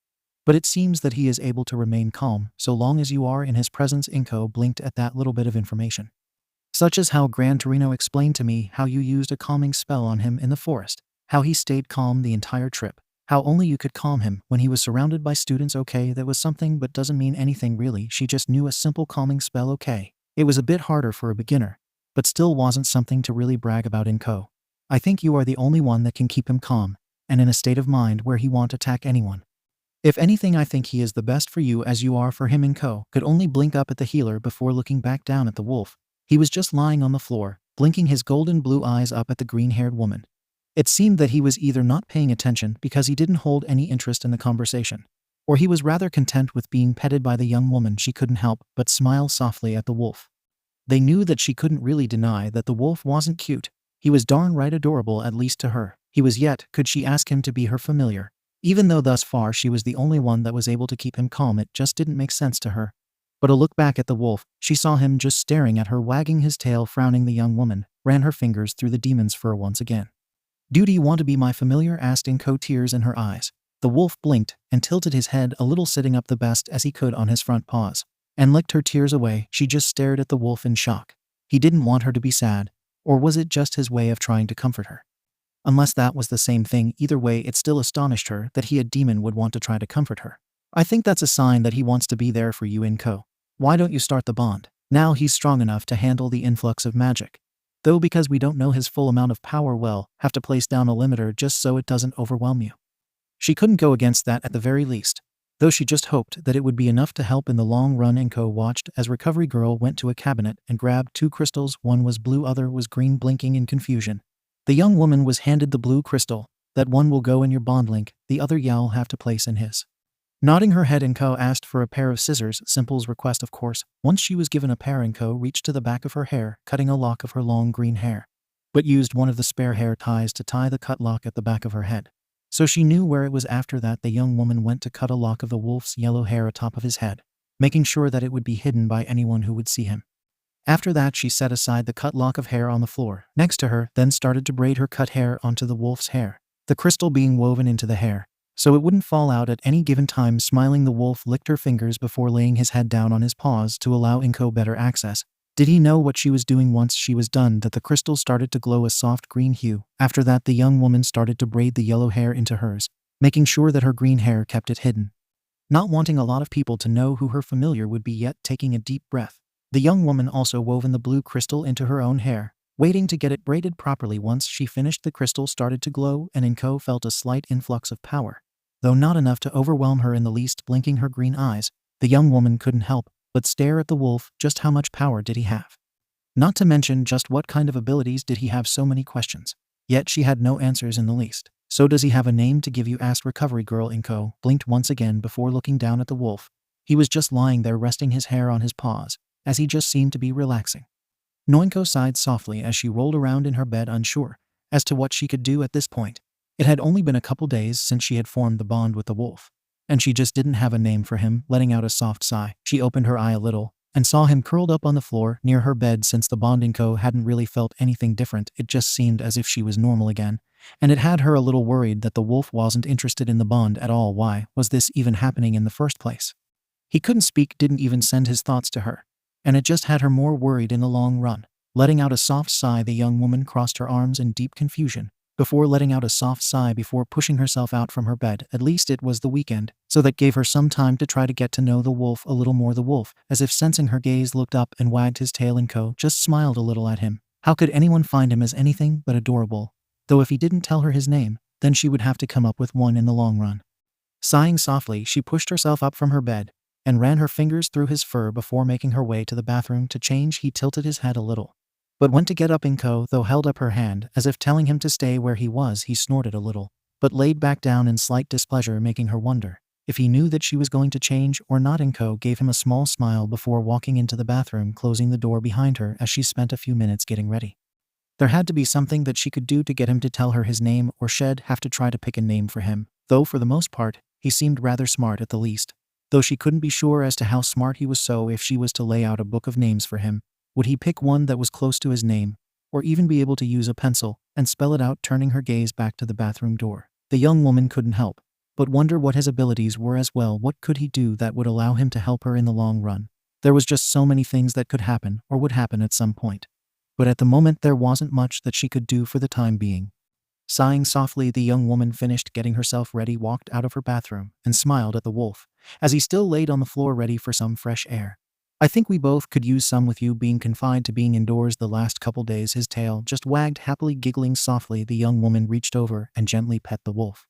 S1: "But it seems that he is able to remain calm so long as you are in his presence." Inko blinked at that little bit of information. "Such as how 𝗵𝗃𝗄𝗧 explained to me how you used a calming spell on him in the forest, how he stayed calm the entire trip, how only you could calm him when he was surrounded by students." "Okay, that was something, but doesn't mean anything really. She just knew a simple calming spell." "Okay." It was a bit harder for a beginner, but still wasn't something to really brag about. "Inko, I think you are the only one that can keep him calm and in a state of mind where he won't attack anyone." If anything, I think he is the best for you as you are for him. Inko could only blink up at the healer before looking back down at the wolf. He was just lying on the floor, blinking his golden blue eyes up at the green-haired woman. It seemed that he was either not paying attention because he didn't hold any interest in the conversation, or he was rather content with being petted by the young woman. She couldn't help but smile softly at the wolf. They knew that she couldn't really deny that the wolf wasn't cute. He was darn right adorable, at least to her. He was, yet could she ask him to be her familiar? Even though thus far she was the only one that was able to keep him calm, it just didn't make sense to her. But a look back at the wolf, she saw him just staring at her, wagging his tail, frowning. The young woman ran her fingers through the demon's fur once again. "Do you want to be my familiar?" asked Inko, tears in her eyes. The wolf blinked and tilted his head a little, sitting up the best as he could on his front paws, and licked her tears away. She just stared at the wolf in shock. He didn't want her to be sad, or was it just his way of trying to comfort her? Unless that was the same thing, either way it still astonished her that he, a demon, would want to try to comfort her. "I think that's a sign that he wants to be there for you, Inko. Why don't you start the bond? Now he's strong enough to handle the influx of magic. Though because we don't know his full amount of power, we'll have to place down a limiter just so it doesn't overwhelm you." She couldn't go against that at the very least, though she just hoped that it would be enough to help in the long run. Inko watched as Recovery Girl went to a cabinet and grabbed 2 crystals. One was blue, other was green, blinking in confusion. The young woman was handed the blue crystal. "That one will go in your bond link, the other you'll have to place in his." Nodding her head, Inko asked for a pair of scissors. Simple's request, of course. Once she was given a pair, Inko reached to the back of her hair, cutting a lock of her long green hair, but used one of the spare hair ties to tie the cut lock at the back of her head, so she knew where it was. After that, the young woman went to cut a lock of the wolf's yellow hair atop of his head, making sure that it would be hidden by anyone who would see him. After that, she set aside the cut lock of hair on the floor next to her, then started to braid her cut hair onto the wolf's hair, the crystal being woven into the hair so it wouldn't fall out at any given time. Smiling, the wolf licked her fingers before laying his head down on his paws to allow Inko better access. Did he know what she was doing? Once she was done, that the crystal started to glow a soft green hue. After that, the young woman started to braid the yellow hair into hers, making sure that her green hair kept it hidden. Not wanting a lot of people to know who her familiar would be, yet taking a deep breath, the young woman also woven the blue crystal into her own hair, waiting to get it braided properly. Once she finished, the crystal started to glow, and Inko felt a slight influx of power, though not enough to overwhelm her in the least. Blinking her green eyes, the young woman couldn't help but stare at the wolf. Just how much power did he have? Not to mention, just what kind of abilities did he have? So many questions. Yet she had no answers in the least. "So does he have a name to give you?" asked Recovery Girl. Inko blinked once again before looking down at the wolf. He was just lying there, resting his hair on his paws, as he just seemed to be relaxing. Inko sighed softly as she rolled around in her bed, unsure as to what she could do at this point. It had only been a couple days since she had formed the bond with the wolf, and she just didn't have a name for him. Letting out a soft sigh, she opened her eye a little and saw him curled up on the floor near her bed. Since the bond, Inko hadn't really felt anything different. It just seemed as if she was normal again, and it had her a little worried that the wolf wasn't interested in the bond at all. Why was this even happening in the first place? He couldn't speak, didn't even send his thoughts to her, and it just had her more worried in the long run. Letting out a soft sigh, the young woman crossed her arms in deep confusion before pushing herself out from her bed. At least it was the weekend, so that gave her some time to try to get to know the wolf a little more. The wolf, as if sensing her gaze, looked up and wagged his tail. Inko just smiled a little at him. How could anyone find him as anything but adorable? Though if he didn't tell her his name, then she would have to come up with one in the long run. Sighing softly, she pushed herself up from her bed and ran her fingers through his fur before making her way to the bathroom to change. He tilted his head a little, but went to get up. Inko, though, held up her hand as if telling him to stay where he was. He snorted a little, but laid back down in slight displeasure, making her wonder if he knew that she was going to change or not. Inko gave him a small smile before walking into the bathroom, closing the door behind her as she spent a few minutes getting ready. There had to be something that she could do to get him to tell her his name, or she'd have to try to pick a name for him, though for the most part, he seemed rather smart at the least. Though she couldn't be sure as to how smart he was, so if she was to lay out a book of names for him, would he pick one that was close to his name, or even be able to use a pencil and spell it out? Turning her gaze back to the bathroom door, the young woman couldn't help but wonder what his abilities were as well. What could he do that would allow him to help her in the long run? There was just so many things that could happen or would happen at some point, but at the moment there wasn't much that she could do for the time being. Sighing softly, the young woman finished getting herself ready, walked out of her bathroom, and smiled at the wolf as he still laid on the floor ready for some fresh air. "I think we both could use some with you being confined to being indoors the last couple days." His tail just wagged happily. Giggling softly, the young woman reached over and gently pet the wolf.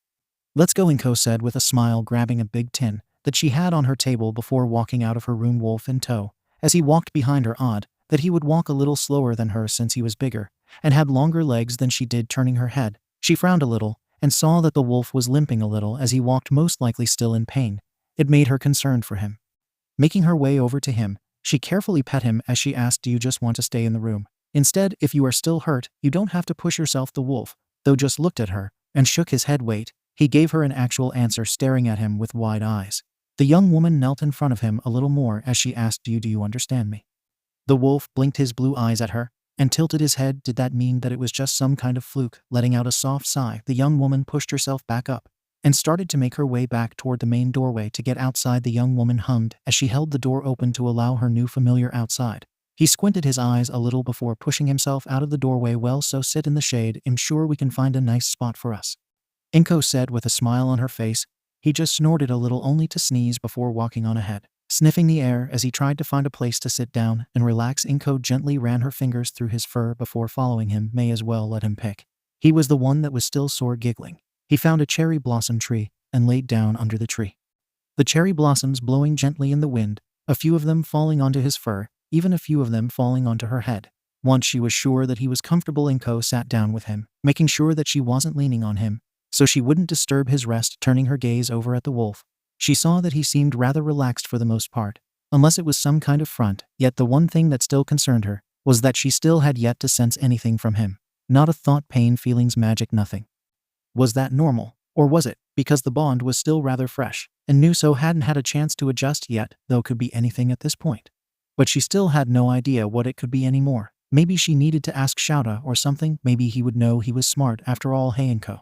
S1: "Let's go," Inko said with a smile, grabbing a big tin that she had on her table before walking out of her room, wolf in tow. As he walked behind her, odd that he would walk a little slower than her since he was bigger and had longer legs than she did. Turning her head, she frowned a little and saw that the wolf was limping a little as he walked, most likely still in pain. It made her concerned for him. Making her way over to him, she carefully pet him as she asked, "Do you just want to stay in the room? Instead, if you are still hurt, you don't have to push yourself." The wolf, though, just looked at her and shook his head. "Wait." He gave her an actual answer, staring at him with wide eyes. The young woman knelt in front of him a little more as she asked, Do you understand me?" The wolf blinked his blue eyes at her and tilted his head. Did that mean that it was just some kind of fluke? Letting out a soft sigh, the young woman pushed herself back up and started to make her way back toward the main doorway. To get outside, the young woman hummed as she held the door open to allow her new familiar outside. He squinted his eyes a little before pushing himself out of the doorway. "Well, so sit in the shade. I'm sure we can find a nice spot for us," Inko said with a smile on her face. He just snorted a little, only to sneeze before walking on ahead, sniffing the air as he tried to find a place to sit down and relax. Inko gently ran her fingers through his fur before following him. May as well let him pick. He was the one that was still sore. Giggling, he found a cherry blossom tree and laid down under the tree. The cherry blossoms blowing gently in the wind, a few of them falling onto his fur, even a few of them falling onto her head. Once she was sure that he was comfortable, Inko sat down with him, making sure that she wasn't leaning on him so she wouldn't disturb his rest. Turning her gaze over at the wolf, she saw that he seemed rather relaxed for the most part, unless it was some kind of front. Yet the one thing that still concerned her was that she still had yet to sense anything from him. Not a thought, pain, feelings, magic, nothing. Was that normal? Or was it because the bond was still rather fresh and new, so hadn't had a chance to adjust yet? Though could be anything at this point. But she still had no idea what it could be anymore. Maybe she needed to ask 𝗬𝗪 or something. Maybe he would know he was smart after all. "Hey, Inko,"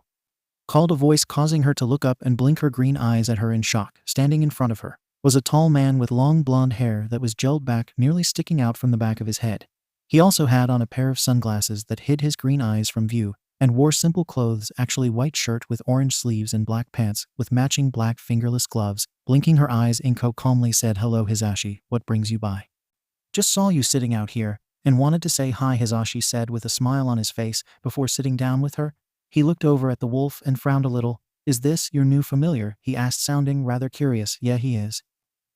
S1: called a voice, causing her to look up and blink her green eyes at her in shock. Standing in front of her was a tall man with long blonde hair that was gelled back, nearly sticking out from the back of his head. He also had on a pair of sunglasses that hid his green eyes from view, and wore simple clothes, actually white shirt with orange sleeves and black pants with matching black fingerless gloves. Blinking her eyes, Inko calmly said, "Hello, 𝗧𝗵𝗲, what brings you by?" "Just saw you sitting out here and wanted to say hi," 𝗧𝗵𝗲 said with a smile on his face before sitting down with her. He looked over at the wolf and frowned a little. "Is this your new familiar?" he asked, sounding rather curious. "Yeah, he is,"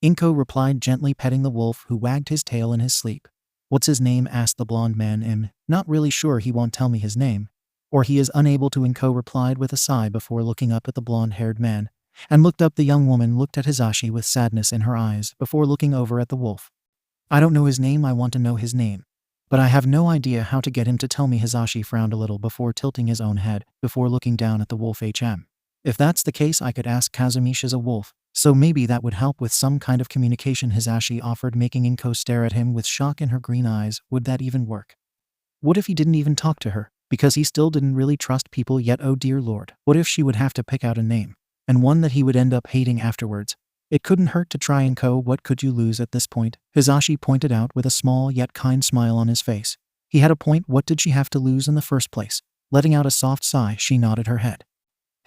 S1: Inko replied, gently petting the wolf, who wagged his tail in his sleep. "What's his name?" asked the blonde man. Not really sure. He won't tell me his name. Or he is unable to," Inko replied with a sigh before looking up at the blonde-haired man. And looked up. The young woman looked at 𝗧𝗵𝗲 with sadness in her eyes before looking over at the wolf. "I don't know his name. I want to know his name. But I have no idea how to get him to tell me." 𝗧𝗵𝗲 frowned a little before tilting his own head before looking down at the wolf. "If that's the case, I could ask 𝗬𝗪𝗔 a wolf, so maybe that would help with some kind of communication," 𝗧𝗵𝗲 offered, making Inko stare at him with shock in her green eyes. Would that even work? What if he didn't even talk to her? Because he still didn't really trust people yet. Oh dear lord. What if she would have to pick out a name, and one that he would end up hating afterwards? It couldn't hurt to try, Inko. What could you lose at this point? 𝗧𝗵𝗲 pointed out with a small yet kind smile on his face. He had a point. What did she have to lose in the first place? Letting out a soft sigh, she nodded her head.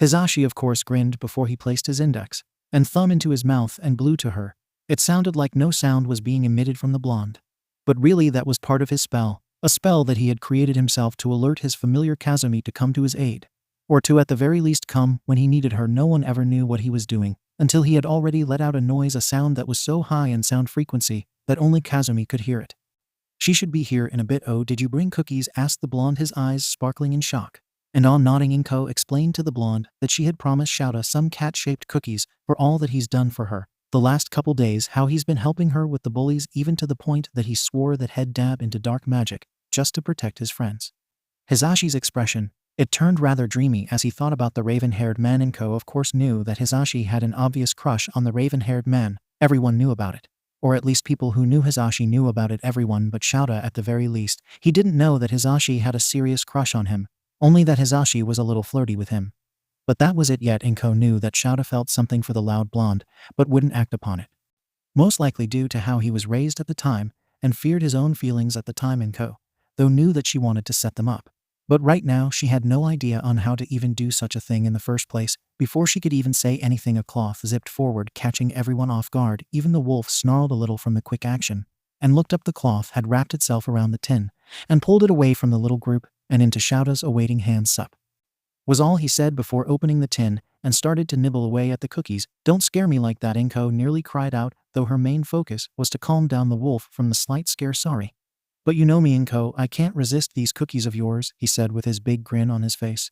S1: 𝗧𝗵𝗲 of course grinned before he placed his index and thumb into his mouth and blew to her. It sounded like no sound was being emitted from the blonde. But really that was part of his spell, a spell that he had created himself to alert his familiar 𝗬𝗪𝗧 to come to his aid. Or to at the very least come when he needed her. No one ever knew what he was doing until he had already let out a noise, a sound that was so high in sound frequency that only 𝗬𝗪𝗧 could hear it. "She should be here in a bit." "Oh, did you bring cookies?" asked the blonde, his eyes sparkling in shock. And on nodding, Inko explained to the blonde that she had promised 𝗬𝗪𝗧 some cat-shaped cookies for all that he's done for her the last couple days, how he's been helping her with the bullies, even to the point that he swore that he'd dab into dark magic just to protect his friends. 𝗧𝗵𝗲's expression, it turned rather dreamy as he thought about the raven-haired man. Inko of course knew that 𝗧𝗵𝗲 had an obvious crush on the raven-haired man. Everyone knew about it. Or at least people who knew 𝗧𝗵𝗲 knew about it. Everyone but 𝗬𝗪 at the very least. He didn't know that 𝗧𝗵𝗲 had a serious crush on him, only that 𝗧𝗵𝗲 was a little flirty with him. But that was it. Yet Inko knew that 𝗬𝗪 felt something for the loud blonde, but wouldn't act upon it. Most likely due to how he was raised at the time, and feared his own feelings at the time. Inko, though, knew that she wanted to set them up. But right now she had no idea on how to even do such a thing in the first place. Before she could even say anything, a cloth zipped forward, catching everyone off guard. Even the wolf snarled a little from the quick action, and looked up. The cloth had wrapped itself around the tin, and pulled it away from the little group, and into 𝗬𝗪𝗧's awaiting hands. "Sup," was all he said before opening the tin and started to nibble away at the cookies. "Don't scare me like that," Inko nearly cried out, though her main focus was to calm down the wolf from the slight scare. "Sorry. But you know me, Inko, I can't resist these cookies of yours," he said with his big grin on his face.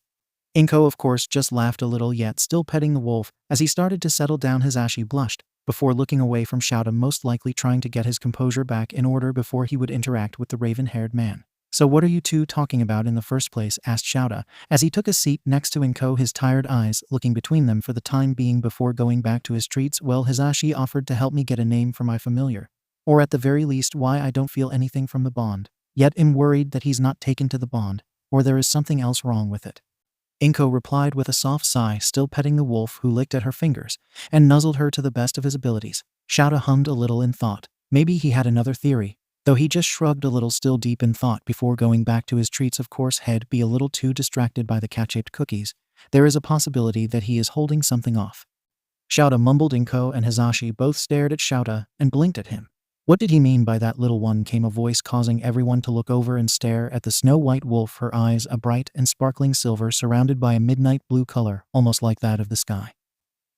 S1: Inko, of course, just laughed a little, yet still petting the wolf. As he started to settle down, 𝗧𝗵𝗲 blushed, before looking away from 𝗬𝗪, most likely trying to get his composure back in order before he would interact with the raven-haired man. "So what are you two talking about in the first place?" asked 𝗬𝗪, as he took a seat next to Inko, his tired eyes looking between them for the time being before going back to his treats. "Well, 𝗧𝗵𝗲 offered to help me get a name for my familiar. Or at the very least, why I don't feel anything from the bond. Yet I'm worried that he's not taken to the bond, or there is something else wrong with it." Inko replied with a soft sigh, still petting the wolf, who licked at her fingers and nuzzled her to the best of his abilities. 𝗬𝗪 hummed a little in thought. Maybe he had another theory, though he just shrugged a little, still deep in thought, before going back to his treats. "Of course, he'd be a little too distracted by the cat-shaped cookies. There is a possibility that he is holding something off." 𝗬𝗪 mumbled. Inko and 𝗧𝗵𝗲 both stared at 𝗬𝗪 and blinked at him. "What did he mean by that, little one?" came a voice, causing everyone to look over and stare at the snow-white wolf, her eyes a bright and sparkling silver surrounded by a midnight blue color, almost like that of the sky.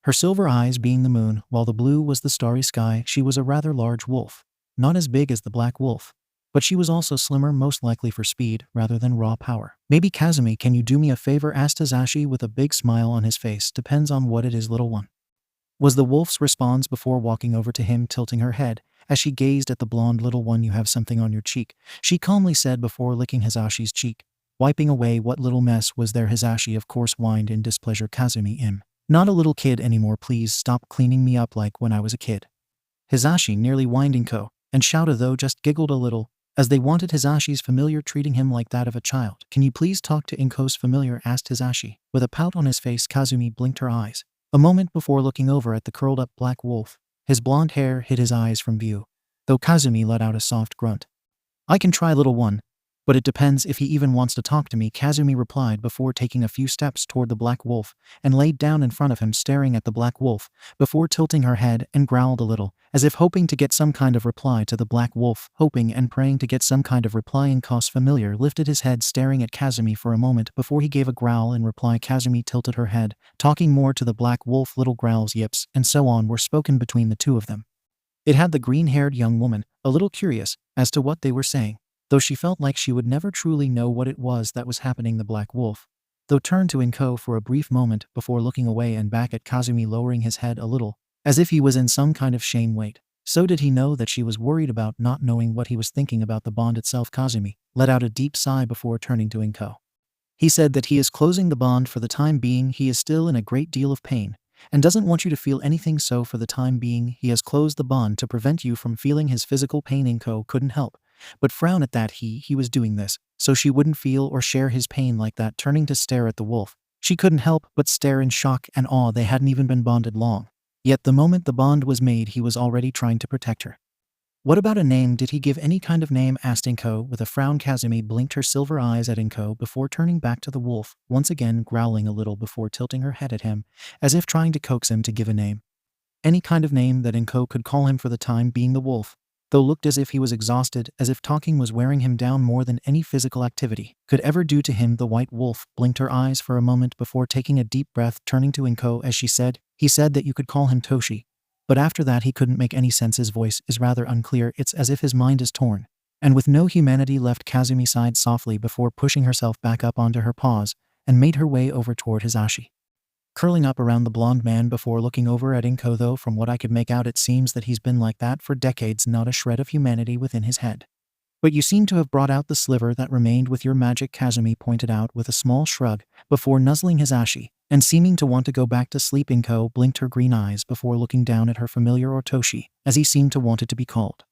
S1: Her silver eyes being the moon, while the blue was the starry sky. She was a rather large wolf. Not as big as the black wolf, but she was also slimmer, most likely for speed rather than raw power. "Maybe 𝗬𝗪𝗏, can you do me a favor?" asked 𝗧𝗵𝗲 with a big smile on his face. "Depends on what it is, little one," was the wolf's response before walking over to him, tilting her head as she gazed at the blonde. "Little one, you have something on your cheek," she calmly said before licking 𝗧𝗵𝗲's cheek, wiping away what little mess was there. 𝗧𝗵𝗲, of course, whined in displeasure. "𝗬𝗵𝗏, not a little kid anymore, please stop cleaning me up like when I was a kid." 𝗧𝗵𝗲 nearly whined. Inko and 𝗬𝗪, though, just giggled a little, as they wanted 𝗧𝗵𝗲's familiar treating him like that of a child. "Can you please talk to Inko's familiar?" asked 𝗧𝗵𝗲, with a pout on his face. 𝗬𝗪𝗏 blinked her eyes a moment before looking over at the curled-up black wolf. His blonde hair hid his eyes from view, though 𝗬𝗪𝗏 let out a soft grunt. "I can try, little one, but it depends if he even wants to talk to me," 𝗬𝗪𝗏 replied before taking a few steps toward the black wolf and laid down in front of him, staring at the black wolf before tilting her head and growled a little, as if hoping to get some kind of reply to the black wolf, hoping and praying to get some kind of reply. Inko's familiar lifted his head, staring at 𝗬𝗪𝗏 for a moment before he gave a growl in reply. 𝗬𝗪𝗏 tilted her head, talking more to the black wolf. Little growls, yips, and so on were spoken between the two of them. It had the green-haired young woman a little curious as to what they were saying, though she felt like she would never truly know what it was that was happening. The black wolf, though, turned to Inko for a brief moment before looking away and back at 𝗬𝗪𝗏, lowering his head a little, as if he was in some kind of shame. Wait, so did he know that she was worried about not knowing what he was thinking about the bond itself? 𝗬𝗪𝗏 let out a deep sigh before turning to Inko. "He said that he is closing the bond for the time being. He is still in a great deal of pain and doesn't want you to feel anything, so for the time being he has closed the bond to prevent you from feeling his physical pain." Inko couldn't help but frown at that. He was doing this so she wouldn't feel or share his pain like that. Turning to stare at the wolf, she couldn't help but stare in shock and awe. They hadn't even been bonded long, yet the moment the bond was made he was already trying to protect her. "What about a name? Did he give any kind of name?" asked Inko with a frown. 𝗬𝗪𝗏 blinked her silver eyes at Inko before turning back to the wolf, once again growling a little before tilting her head at him, as if trying to coax him to give a name. Any kind of name that Inko could call him for the time being. The wolf, though, looked as if he was exhausted, as if talking was wearing him down more than any physical activity could ever do to him. The white wolf blinked her eyes for a moment before taking a deep breath, turning to Inko as she said, "He said that you could call him 𝗬𝗏𝗄, but after that he couldn't make any sense. His voice is rather unclear. It's as if his mind is torn and with no humanity left." 𝗬𝗪𝗏 sighed softly before pushing herself back up onto her paws and made her way over toward 𝗧𝗵𝗲, curling up around the blonde man before looking over at Inko. "Though from what I could make out, it seems that he's been like that for decades, not a shred of humanity within his head. But you seem to have brought out the sliver that remained with your magic," 𝗬𝗪𝗏 pointed out with a small shrug before nuzzling 𝗧𝗵𝗲 and seeming to want to go back to sleep. Inko blinked her green eyes before looking down at her familiar, or 𝗬𝗏𝗄, as he seemed to want it to be called.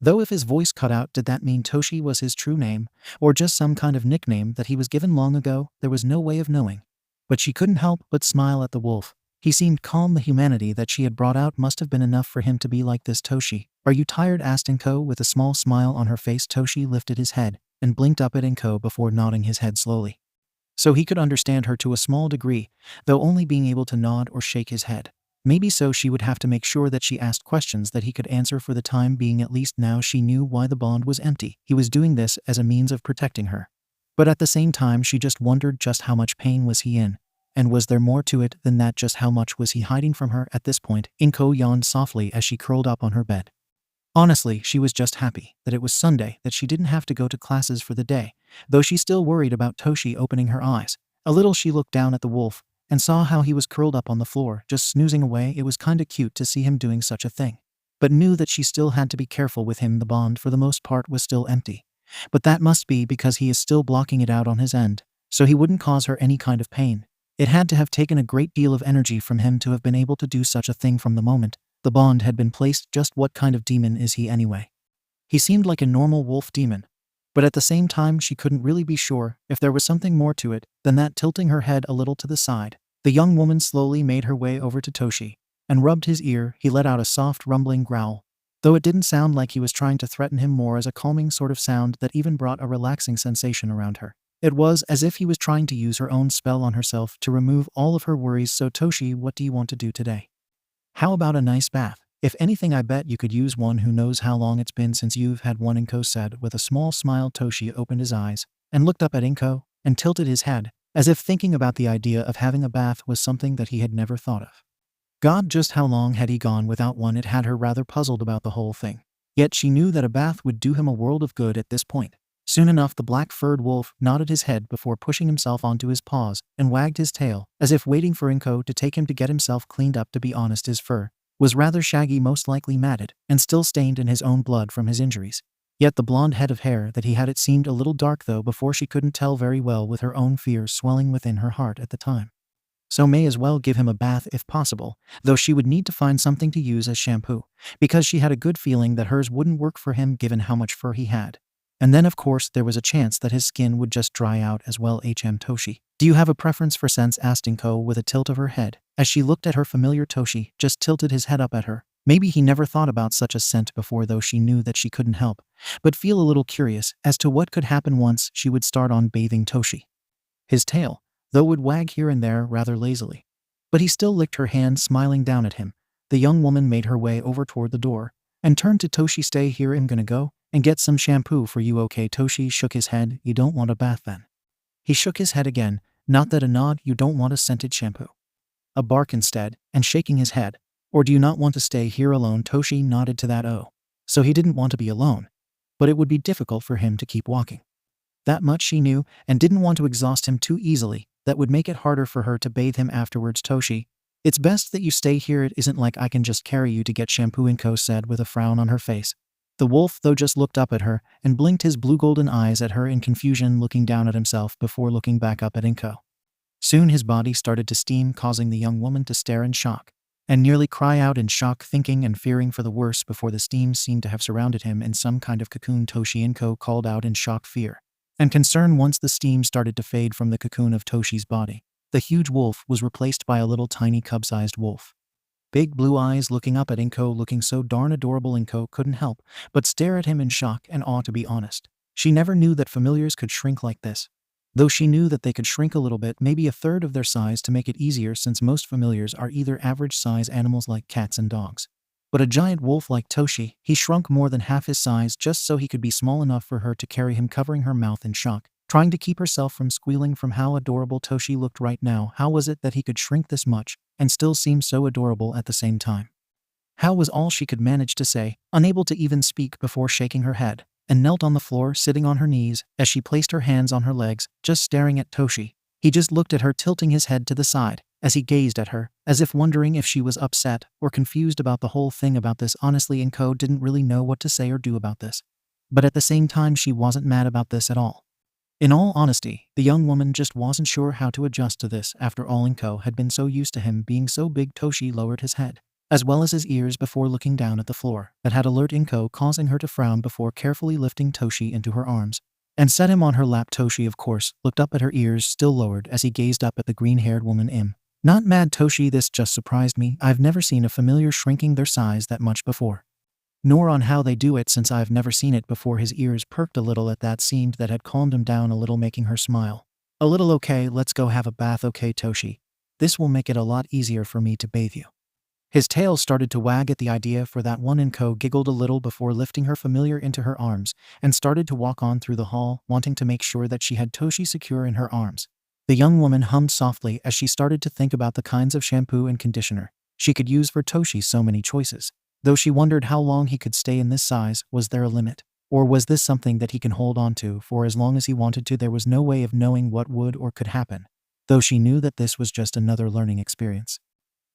S1: Though if his voice cut out, did that mean 𝗬𝗄𝗄 was his true name, or just some kind of nickname that he was given long ago? There was no way of knowing. But she couldn't help but smile at the wolf. He seemed calm. The humanity that she had brought out must have been enough for him to be like this. 𝗬𝗄𝗄, are you tired? asked Inko with a small smile on her face. 𝗬𝗄𝗄 lifted his head and blinked up at Inko before nodding his head slowly, so he could understand her to a small degree, though only being able to nod or shake his head. Maybe so she would have to make sure that she asked questions that he could answer for the time being. At least now she knew why the bond was empty. He was doing this as a means of protecting her. But at the same time she just wondered just how much pain was he in, And was there more to it than that? Just how much was he hiding from her at this point? Inko yawned softly as she curled up on her bed. Honestly, she was just happy that it was Sunday, that she didn't have to go to classes for the day, though she still worried about Toshi opening her eyes. A little she looked down at the wolf and saw how he was curled up on the floor, just snoozing away. It was kinda cute to see him doing such a thing, but knew that she still had to be careful with him. The bond for the most part was still empty, but that must be because he is still blocking it out on his end, so he wouldn't cause her any kind of pain. It had to have taken a great deal of energy from him to have been able to do such a thing from the moment the bond had been placed. Just what kind of demon is he anyway? He seemed like a normal wolf demon, but at the same time she couldn't really be sure if there was something more to it than that. Tilting her head a little to the side, the young woman slowly made her way over to Toshi and rubbed his ear. He let out a soft rumbling growl, though it didn't sound like he was trying to threaten him, more as a calming sort of sound that even brought a relaxing sensation around her. It was as if he was trying to use her own spell on herself to remove all of her worries. So Toshi, what do you want to do today? How about a nice bath? If anything, I bet you could use one. Who knows how long it's been since you've had one, Inko said with a small smile. Toshi opened his eyes and looked up at Inko and tilted his head, as if thinking about the idea of having a bath was something that he had never thought of. God, just how long had he gone without one? It had her rather puzzled about the whole thing. Yet she knew that a bath would do him a world of good at this point. Soon enough, the black-furred wolf nodded his head before pushing himself onto his paws and wagged his tail, as if waiting for Inko to take him to get himself cleaned up. To be honest, his fur was rather shaggy, most likely matted, and still stained in his own blood from his injuries. Yet the blonde head of hair that he had, it seemed a little dark, though before she couldn't tell very well, with her own fears swelling within her heart at the time. So may as well give him a bath if possible, though she would need to find something to use as shampoo, because she had a good feeling that hers wouldn't work for him given how much fur he had. And then of course there was a chance that his skin would just dry out as well. Toshi, do you have a preference for scents? asked Inko with a tilt of her head, as she looked at her familiar. Toshi just tilted his head up at her. Maybe he never thought about such a scent before, though she knew that she couldn't help but feel a little curious as to what could happen once she would start on bathing Toshi. His tail, though, would wag here and there rather lazily, but he still licked her hand, smiling down at him. The young woman made her way over toward the door and turned to Toshi. Stay here, I'm gonna go and get some shampoo for you. Okay? Toshi shook his head. You don't want a bath then? He shook his head again. Not that. A nod. You don't want a scented shampoo? A bark instead, and shaking his head. Or do you not want to stay here alone? Toshi nodded to that. Oh, so he didn't want to be alone, but it would be difficult for him to keep walking. That much she knew, and didn't want to exhaust him too easily. That would make it harder for her to bathe him afterwards. Toshi, it's best that you stay here. It isn't like I can just carry you to get shampoo, Inko said with a frown on her face. The wolf, though, just looked up at her and blinked his blue golden eyes at her in confusion, looking down at himself before looking back up at Inko. Soon his body started to steam, causing the young woman to stare in shock and nearly cry out in shock, thinking and fearing for the worst before the steam seemed to have surrounded him in some kind of cocoon. Toshi, Inko called out in shock, fear and concern once the steam started to fade from the cocoon of Toshi's body. The huge wolf was replaced by a little tiny cub-sized wolf. Big blue eyes looking up at Inko, looking so darn adorable. Inko couldn't help but stare at him in shock and awe. To be honest, she never knew that familiars could shrink like this, though she knew that they could shrink a little bit, maybe a third of their size, to make it easier, since most familiars are either average size animals like cats and dogs. But a giant wolf like Toshi, he shrunk more than half his size just so he could be small enough for her to carry him, covering her mouth in shock, trying to keep herself from squealing from how adorable Toshi looked right now. How was it that he could shrink this much and still seem so adorable at the same time? How was all she could manage to say, unable to even speak before shaking her head, and knelt on the floor, sitting on her knees as she placed her hands on her legs, just staring at Toshi. He just looked at her, tilting his head to the side as he gazed at her, as if wondering if she was upset or confused about the whole thing. About this, honestly, Inko didn't really know what to say or do about this, but at the same time she wasn't mad about this at all. In all honesty, the young woman just wasn't sure how to adjust to this. After all, Inko had been so used to him being so big. Toshi lowered his head, as well as his ears, before looking down at the floor. That had alert Inko, causing her to frown before carefully lifting Toshi into her arms and set him on her lap. Toshi, of course, looked up at her, ears still lowered, as he gazed up at the green-haired woman. Not mad, Toshi. This just surprised me. I've never seen a familiar shrinking their size that much before. Nor on how they do it, since I've never seen it before. His ears perked a little at that. Seemed that had calmed him down a little, making her smile a little. Okay, let's go have a bath. Okay, Toshi. This will make it a lot easier for me to bathe you. His tail started to wag at the idea for that one. Inko giggled a little before lifting her familiar into her arms and started to walk on through the hall, wanting to make sure that she had Toshi secure in her arms. The young woman hummed softly as she started to think about the kinds of shampoo and conditioner she could use for Toshi. So many choices. Though she wondered how long he could stay in this size. Was there a limit? Or was this something that he can hold on to for as long as he wanted to? There was no way of knowing what would or could happen, though she knew that this was just another learning experience.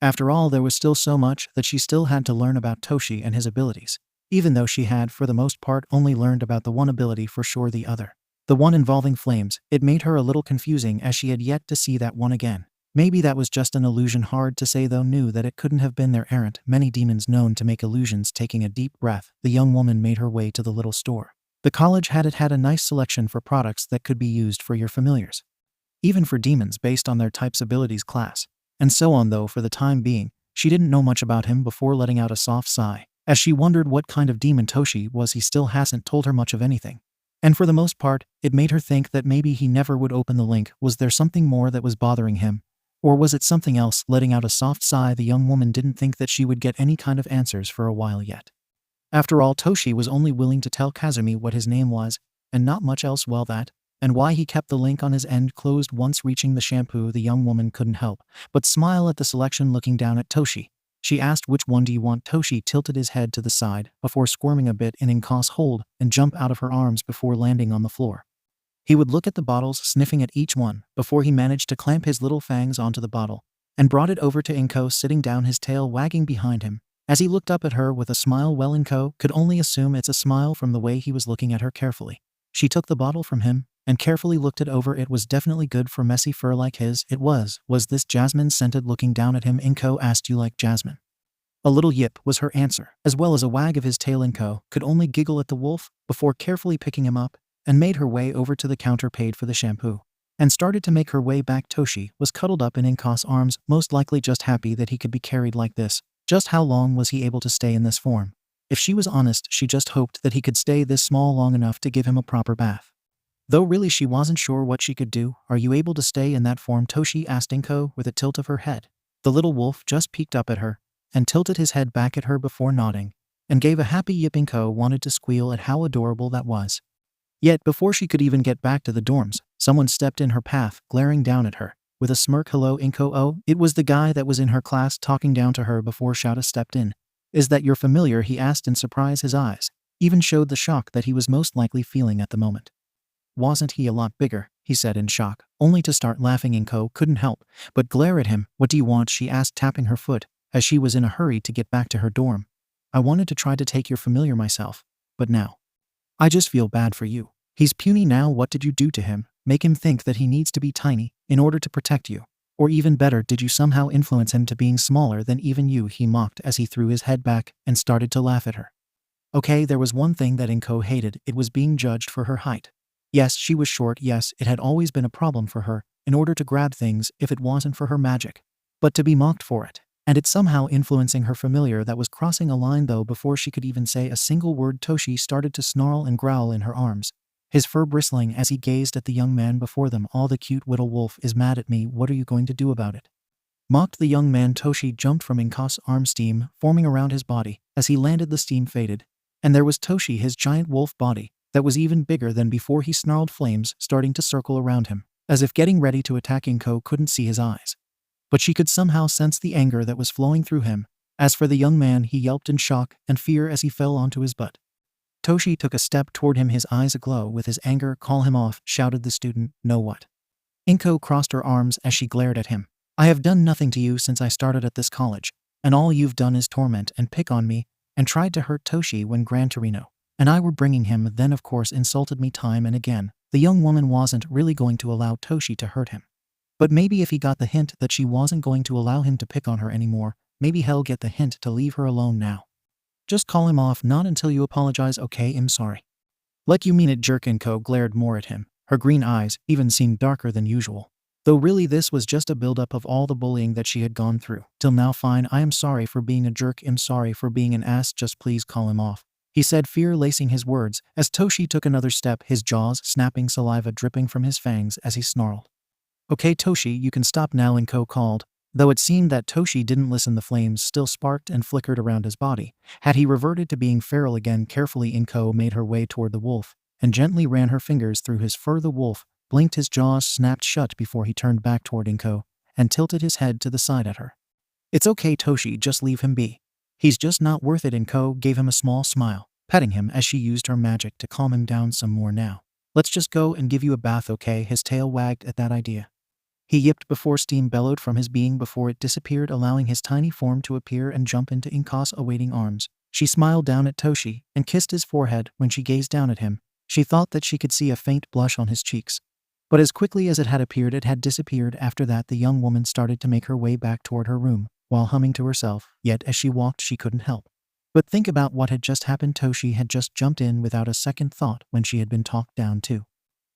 S1: After all, there was still so much that she still had to learn about Toshi and his abilities, even though she had, for the most part, only learned about the one ability for sure. The other, the one involving flames, it made her a little confusing as she had yet to see that one again. Maybe that was just an illusion. Hard to say, though. Knew that it couldn't have been. There aren't many demons known to make illusions. Taking a deep breath, the young woman made her way to the little store. The college had a nice selection for products that could be used for your familiars, even for demons based on their types, abilities, class, and so on. Though for the time being, she didn't know much about him before letting out a soft sigh as she wondered what kind of demon Toshi was. He still hasn't told her much of anything, and for the most part, it made her think that maybe he never would open the link. Was there something more that was bothering him? Or was it something else? Letting out a soft sigh, the young woman didn't think that she would get any kind of answers for a while yet. After all, Toshi was only willing to tell Kazumi what his name was, and not much else. Well, that, and why he kept the link on his end closed. Once reaching the shampoo, the young woman couldn't help but smile at the selection. Looking down at Toshi, she asked, "Which one do you want?" Toshi tilted his head to the side before squirming a bit in Inko's hold and jump out of her arms before landing on the floor. He would look at the bottles, sniffing at each one, before he managed to clamp his little fangs onto the bottle and brought it over to Inko, sitting down, his tail wagging behind him as he looked up at her with a smile. Well, Inko could only assume it's a smile from the way he was looking at her carefully. She took the bottle from him and carefully looked it over. It was definitely good for messy fur like his. It was. Was this jasmine scented? Looking down at him, Inko asked, "You like jasmine?" A little yip was her answer, as well as a wag of his tail. Inko could only giggle at the wolf before carefully picking him up and made her way over to the counter, paid for the shampoo, and started to make her way back. Toshi was cuddled up in Inko's arms, most likely just happy that he could be carried like this. Just how long was he able to stay in this form? If she was honest, she just hoped that he could stay this small long enough to give him a proper bath. Though really she wasn't sure what she could do. "Are you able to stay in that form?" Toshi asked Inko with a tilt of her head. The little wolf just peeked up at her and tilted his head back at her before nodding and gave a happy yip. Inko wanted to squeal at how adorable that was. Yet before she could even get back to the dorms, someone stepped in her path, glaring down at her with a smirk. "Hello, Inko." "Oh." It was the guy that was in her class talking down to her before 𝗧𝗪𝗏 stepped in. "Is that your familiar?" he asked in surprise. His eyes even showed the shock that he was most likely feeling at the moment. "Wasn't he a lot bigger?" he said in shock, only to start laughing. Inko couldn't help but glare at him. "What do you want?" she asked, tapping her foot as she was in a hurry to get back to her dorm. "I wanted to try to take your familiar myself, but now I just feel bad for you. He's puny now." "What did you do to him? Make him think that he needs to be tiny in order to protect you? Or even better, did you somehow influence him to being smaller than even you?" he mocked as he threw his head back and started to laugh at her. Okay, there was one thing that Inko hated. It was being judged for her height. Yes, she was short. Yes, it had always been a problem for her in order to grab things if it wasn't for her magic. But to be mocked for it, and it somehow influencing her familiar, that was crossing a line. Though before she could even say a single word, Toshi started to snarl and growl in her arms, his fur bristling as he gazed at the young man before them. "All the cute little wolf is mad at me. What are you going to do about it?" mocked the young man. Toshi jumped from Inko's arm, steam forming around his body. As he landed, the steam faded, and there was Toshi, his giant wolf body that was even bigger than before. He snarled, flames starting to circle around him, as if getting ready to attack. Inko couldn't see his eyes, but she could somehow sense the anger that was flowing through him. As for the young man, he yelped in shock and fear as he fell onto his butt. Toshi took a step toward him, his eyes aglow with his anger. "Call him off," shouted the student. "No, what?" Inko crossed her arms as she glared at him. "I have done nothing to you since I started at this college, and all you've done is torment and pick on me, and tried to hurt Toshi when Gran Torino and I were bringing him, then of course insulted me time and again." The young woman wasn't really going to allow Toshi to hurt him. But maybe if he got the hint that she wasn't going to allow him to pick on her anymore, maybe he'll get the hint to leave her alone now. "Just call him off, not until you apologize, okay? I'm sorry." "Like you mean it, jerk." Inko glared more at him. Her green eyes even seemed darker than usual. Though really this was just a buildup of all the bullying that she had gone through till now. "Fine, I am sorry for being a jerk. I'm sorry for being an ass. Just please call him off," he said, fear lacing his words as Toshi took another step, his jaws snapping, saliva dripping from his fangs as he snarled. "Okay, Toshi, you can stop now," Inko called. Though it seemed that Toshi didn't listen, the flames still sparked and flickered around his body. Had he reverted to being feral again? Carefully, Inko made her way toward the wolf and gently ran her fingers through his fur. The wolf blinked, his jaws snapped shut before he turned back toward Inko and tilted his head to the side at her. "It's okay, Toshi, just leave him be. He's just not worth it." Inko gave him a small smile, petting him as she used her magic to calm him down some more. "Now, let's just go and give you a bath, okay?" His tail wagged at that idea. He yipped before steam bellowed from his being before it disappeared, allowing his tiny form to appear and jump into Inko's awaiting arms. She smiled down at Toshi and kissed his forehead. When she gazed down at him, she thought that she could see a faint blush on his cheeks. But as quickly as it had appeared, it had disappeared. After that, the young woman started to make her way back toward her room, while humming to herself, yet as she walked she couldn't help but think about what had just happened. Toshi had just jumped in without a second thought when she had been talked down to.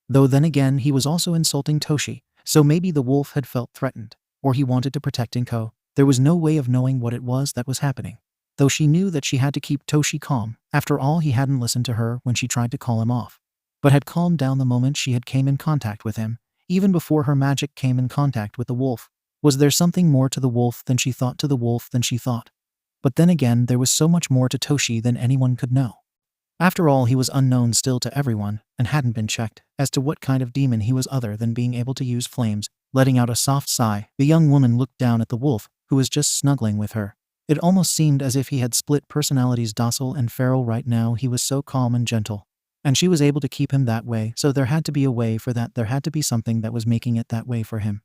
S1: Though then again, he was also insulting Toshi, so maybe the wolf had felt threatened, or he wanted to protect Inko. There was no way of knowing what it was that was happening, though she knew that she had to keep Toshi calm. After all, he hadn't listened to her when she tried to call him off, but had calmed down the moment she had came in contact with him, even before her magic came in contact with the wolf. Was there something more to the wolf than she thought? But then again, there was so much more to Toshi than anyone could know. After all, he was unknown still to everyone, and hadn't been checked as to what kind of demon he was other than being able to use flames. Letting out a soft sigh, the young woman looked down at the wolf, who was just snuggling with her. It almost seemed as if he had split personalities, docile and feral. Right now he was so calm and gentle, and she was able to keep him that way, so there had to be a way for that. There had to be something that was making it that way for him.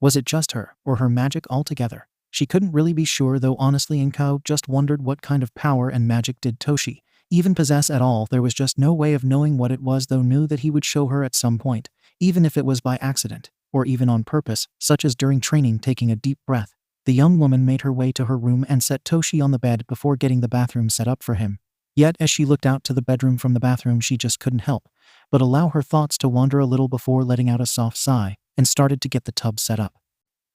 S1: Was it just her, or her magic altogether? She couldn't really be sure, though honestly Inko just wondered what kind of power and magic did Toshi even possess at all. There was just no way of knowing what it was, though knew that he would show her at some point, even if it was by accident, or even on purpose, such as during training. Taking a deep breath, the young woman made her way to her room and set Toshi on the bed before getting the bathroom set up for him. Yet as she looked out to the bedroom from the bathroom, she just couldn't help but allow her thoughts to wander a little before letting out a soft sigh and started to get the tub set up.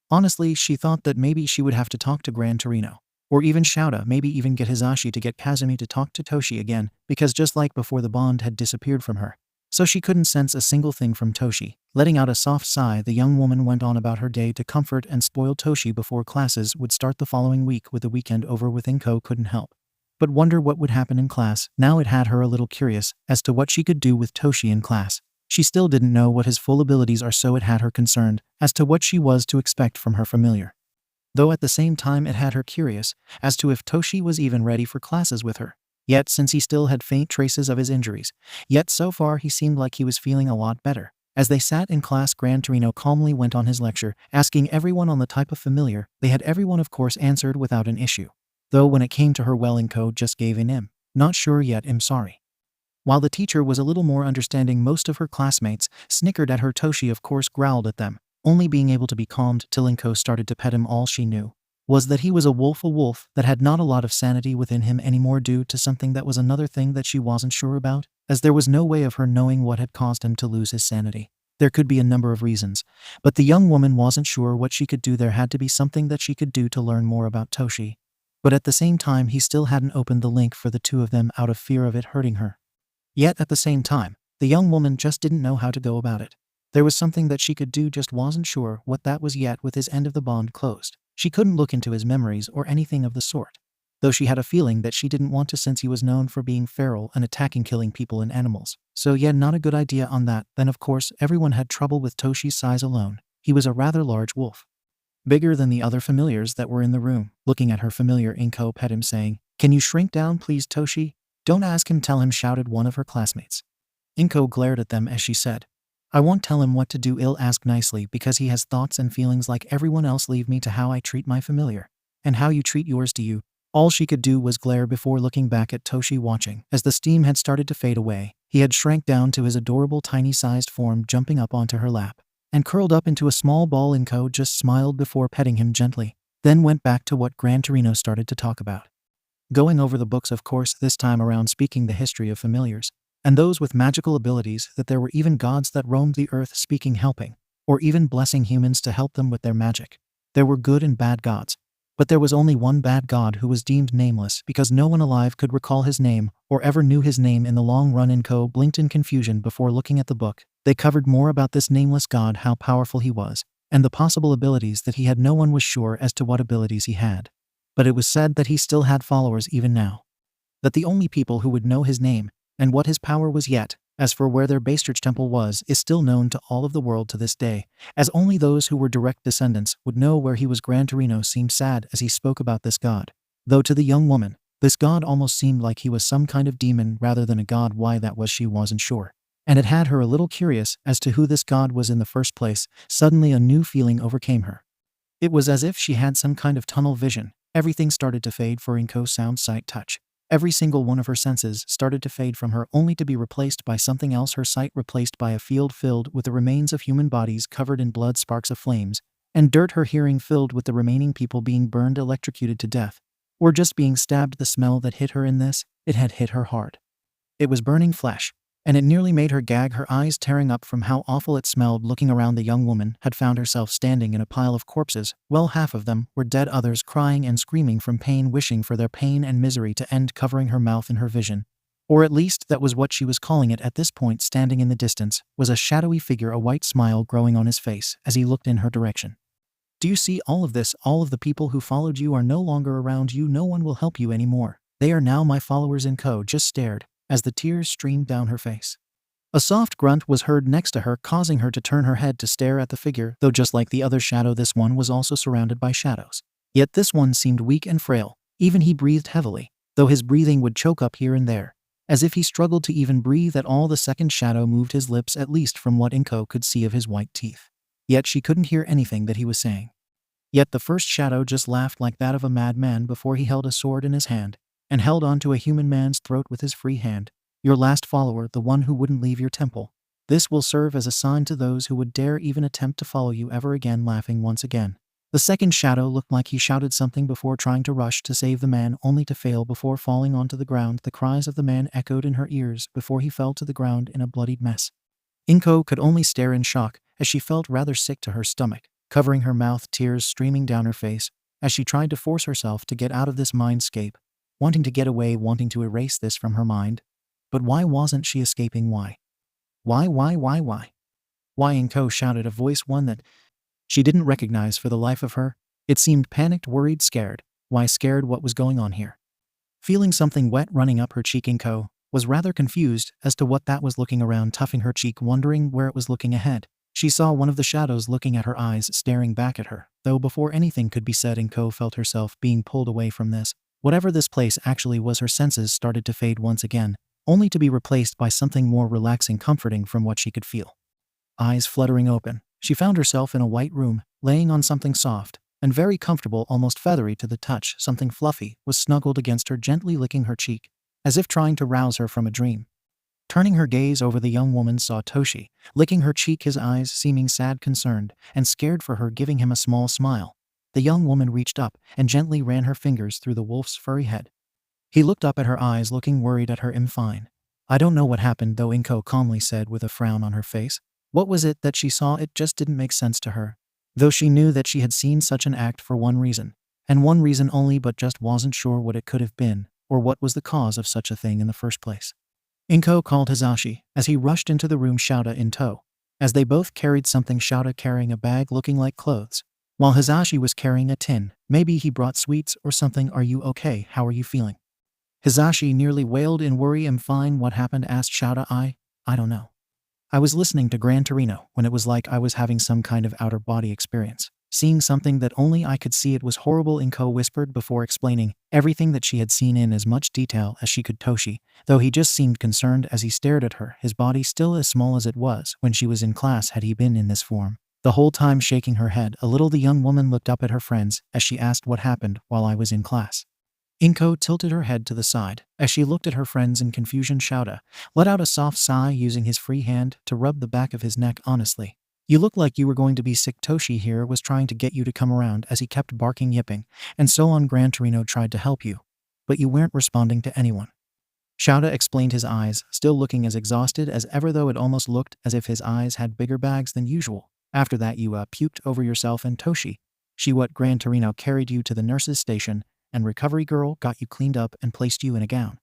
S1: Honestly, she thought that maybe she would have to talk to Gran Torino, or even 𝗬𝗪, maybe even get Hisashi to get Kazumi to talk to Toshi again, because just like before, the bond had disappeared from her, so she couldn't sense a single thing from Toshi. Letting out a soft sigh, the young woman went on about her day to comfort and spoil Toshi before classes would start the following week. With the weekend over with, Inko couldn't help but wonder what would happen in class. Now it had her a little curious as to what she could do with Toshi in class. She still didn't know what his full abilities are, so it had her concerned as to what she was to expect from her familiar. Though at the same time it had her curious as to if Toshi was even ready for classes with her. Yet since he still had faint traces of his injuries, yet so far he seemed like he was feeling a lot better. As they sat in class, Gran Torino calmly went on his lecture, asking everyone on the type of familiar they had. Everyone of course answered without an issue. Though when it came to her, well, Inko just gave in. Not sure yet, I'm sorry. While the teacher was a little more understanding, most of her classmates snickered at her. Toshi of course growled at them, only being able to be calmed till Inko started to pet him. All she knew was that he was a wolf that had not a lot of sanity within him anymore due to something that was another thing that she wasn't sure about, as there was no way of her knowing what had caused him to lose his sanity. There could be a number of reasons, but the young woman wasn't sure what she could do. There had to be something that she could do to learn more about Toshi. But at the same time, he still hadn't opened the link for the two of them out of fear of it hurting her. Yet at the same time, the young woman just didn't know how to go about it. There was something that she could do, just wasn't sure what that was yet. With his end of the bond closed, she couldn't look into his memories or anything of the sort, though she had a feeling that she didn't want to, since he was known for being feral and attacking, killing people and animals. So yeah, not a good idea on that. Then of course everyone had trouble with Toshi's size alone. He was a rather large wolf, bigger than the other familiars that were in the room. Looking at her familiar, Inko pet him, saying, "Can you shrink down please, Toshi?" "Don't ask him, tell him," shouted one of her classmates. Inko glared at them as she said, "I won't tell him what to do. I'll ask nicely because he has thoughts and feelings like everyone else. Leave me to how I treat my familiar, and how you treat yours. Do you?" All she could do was glare before looking back at Toshi, watching as the steam had started to fade away. He had shrank down to his adorable tiny-sized form, jumping up onto her lap and curled up into a small ball. Inko just smiled before petting him gently, then went back to what Gran Torino started to talk about. Going over the books, of course, this time around speaking the history of familiars, and those with magical abilities, that there were even gods that roamed the earth speaking, helping, or even blessing humans to help them with their magic. There were good and bad gods, but there was only one bad god who was deemed nameless because no one alive could recall his name or ever knew his name in the long run. Inko blinked in confusion before looking at the book. They covered more about this nameless god, how powerful he was, and the possible abilities that he had. No one was sure as to what abilities he had, but it was said that he still had followers even now. That the only people who would know his name and what his power was yet As for where their 𝗬𝗃𝗁 temple was is still known to all of the world to this day, as only those who were direct descendants would know where he was. 𝗬𝗏 seemed sad as he spoke about this god. Though to the young woman, this god almost seemed like he was some kind of demon rather than a god. Why that was she wasn't sure. And it had her a little curious as to who this god was in the first place. Suddenly a new feeling overcame her. It was as if she had some kind of tunnel vision. Everything started to fade for Inko: sound, sight, touch. Every single one of her senses started to fade from her, only to be replaced by something else. Her sight replaced by a field filled with the remains of human bodies covered in blood, sparks of flames, and dirt. Her hearing filled with the remaining people being burned, electrocuted to death, or just being stabbed. The smell that hit her in this, it had hit her hard. It was burning flesh, and it nearly made her gag, her eyes tearing up from how awful it smelled. Looking around, the young woman had found herself standing in a pile of corpses. Well, half of them were dead, others crying and screaming from pain, wishing for their pain and misery to end, covering her mouth in her vision. Or at least that was what she was calling it at this point. Standing in the distance was a shadowy figure, a white smile growing on his face as he looked in her direction. Do you see all of this? All of the people who followed you are no longer around you. No one will help you anymore. They are now my followers. Inko just stared as the tears streamed down her face. A soft grunt was heard next to her, causing her to turn her head to stare at the figure. Though just like the other shadow, this one was also surrounded by shadows. Yet this one seemed weak and frail. Even he breathed heavily, though his breathing would choke up here and there, as if he struggled to even breathe at all. The second shadow moved his lips, at least from what Inko could see of his white teeth. Yet she couldn't hear anything that he was saying. Yet the first shadow just laughed like that of a madman before he held a sword in his hand and held onto a human man's throat with his free hand. Your last follower, the one who wouldn't leave your temple. This will serve as a sign to those who would dare even attempt to follow you ever again. Laughing once again, the second shadow looked like he shouted something before trying to rush to save the man, only to fail before falling onto the ground. The cries of the man echoed in her ears before he fell to the ground in a bloodied mess. Inko could only stare in shock as she felt rather sick to her stomach, covering her mouth, tears streaming down her face as she tried to force herself to get out of this mindscape, wanting to get away, wanting to erase this from her mind. But why wasn't she escaping? Why? Why? Inko shouted, a voice, one that she didn't recognize for the life of her. It seemed panicked, worried, scared. Why scared? What was going on here? Feeling something wet running up her cheek, Inko was rather confused as to what that was. Looking around, toughing her cheek, wondering where it was. Looking ahead, she saw one of the shadows looking at her, eyes staring back at her. Though before anything could be said, Inko felt herself being pulled away from this. Whatever this place actually was, her senses started to fade once again, only to be replaced by something more relaxing, comforting from what she could feel. Eyes fluttering open, she found herself in a white room, laying on something soft and very comfortable, almost feathery to the touch. Something fluffy was snuggled against her, gently licking her cheek, as if trying to rouse her from a dream. Turning her gaze over, the young woman saw Toshi, licking her cheek, his eyes seeming sad, concerned, and scared for her, giving him a small smile. The young woman reached up and gently ran her fingers through the wolf's furry head. He looked up at her, eyes looking worried at her. "I'm fine. I don't know what happened though," Inko calmly said with a frown on her face. What was it that she saw? It just didn't make sense to her. Though she knew that she had seen such an act for one reason, and one reason only, but just wasn't sure what it could have been, or what was the cause of such a thing in the first place. Inko called 𝗧𝗵𝗲 as he rushed into the room, 𝗧𝗵𝗲 in tow, as they both carried something, 𝗧𝗵𝗲 carrying a bag looking like clothes, while 𝗧𝗵𝗲 was carrying a tin. Maybe he brought sweets or something. "Are you okay? How are you feeling?" 𝗧𝗵𝗲 nearly wailed in worry. "I'm fine. What happened?" asked 𝗧𝗵𝗲. I don't know. I was listening to 𝗬𝗏 when it was like I was having some kind of outer body experience, seeing something that only I could see. It was horrible," Inko whispered before explaining everything that she had seen in as much detail as she could. Toshi, though he just seemed concerned as he stared at her, his body still as small as it was when she was in class. Had he been in this form the whole time? Shaking her head a little, the young woman looked up at her friends as she asked, "What happened while I was in class?" Inko tilted her head to the side as she looked at her friends in confusion. 𝗧𝗵𝗲 let out a soft sigh, using his free hand to rub the back of his neck. "Honestly, you look like you were going to be sick. Toshi here was trying to get you to come around as he kept barking, yipping, and so on. 𝗬𝗏 tried to help you, but you weren't responding to anyone." 𝗧𝗵𝗲 explained, his eyes still looking as exhausted as ever, though it almost looked as if his eyes had bigger bags than usual. "After that you puked over yourself and Toshi. What 𝗬𝗏 carried you to the nurse's station, and recovery girl got you cleaned up and placed you in a gown.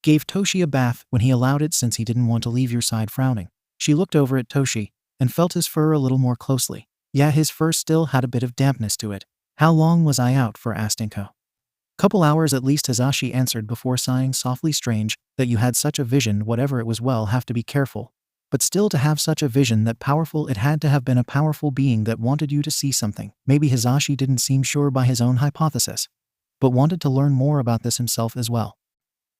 S1: Gave Toshi a bath when he allowed it, since he didn't want to leave your side." Frowning, she looked over at Toshi and felt his fur a little more closely. Yeah, his fur still had a bit of dampness to it. "How long was I out for?" asked Inko. Couple hours at least, 𝗧𝗪 answered before sighing softly. Strange that you had such a vision. Whatever it was, well, have to be careful. But still, to have such a vision that powerful, it had to have been a powerful being that wanted you to see something. Maybe 𝗧𝗪 didn't seem sure by his own hypothesis, but wanted to learn more about this himself as well.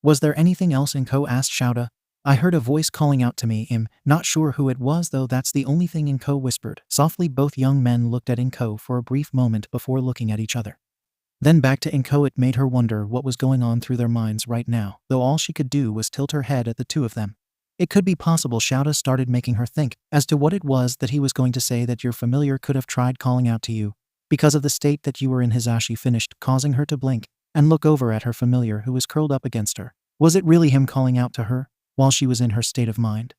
S1: Was there anything else? Inko asked 𝗬𝗪. I heard a voice calling out to me. Not sure who it was though. That's the only thing, Inko whispered softly. Both young men looked at Inko for a brief moment before looking at each other. Then back to Inko. It made her wonder what was going on through their minds right now, though all she could do was tilt her head at the two of them. It could be possible. 𝗬𝗪 started making her think as to what it was that he was going to say, that your familiar could have tried calling out to you because of the state that you were in. 𝗧𝗪 finished, causing her to blink and look over at her familiar who was curled up against her. Was it really him calling out to her while she was in her state of mind?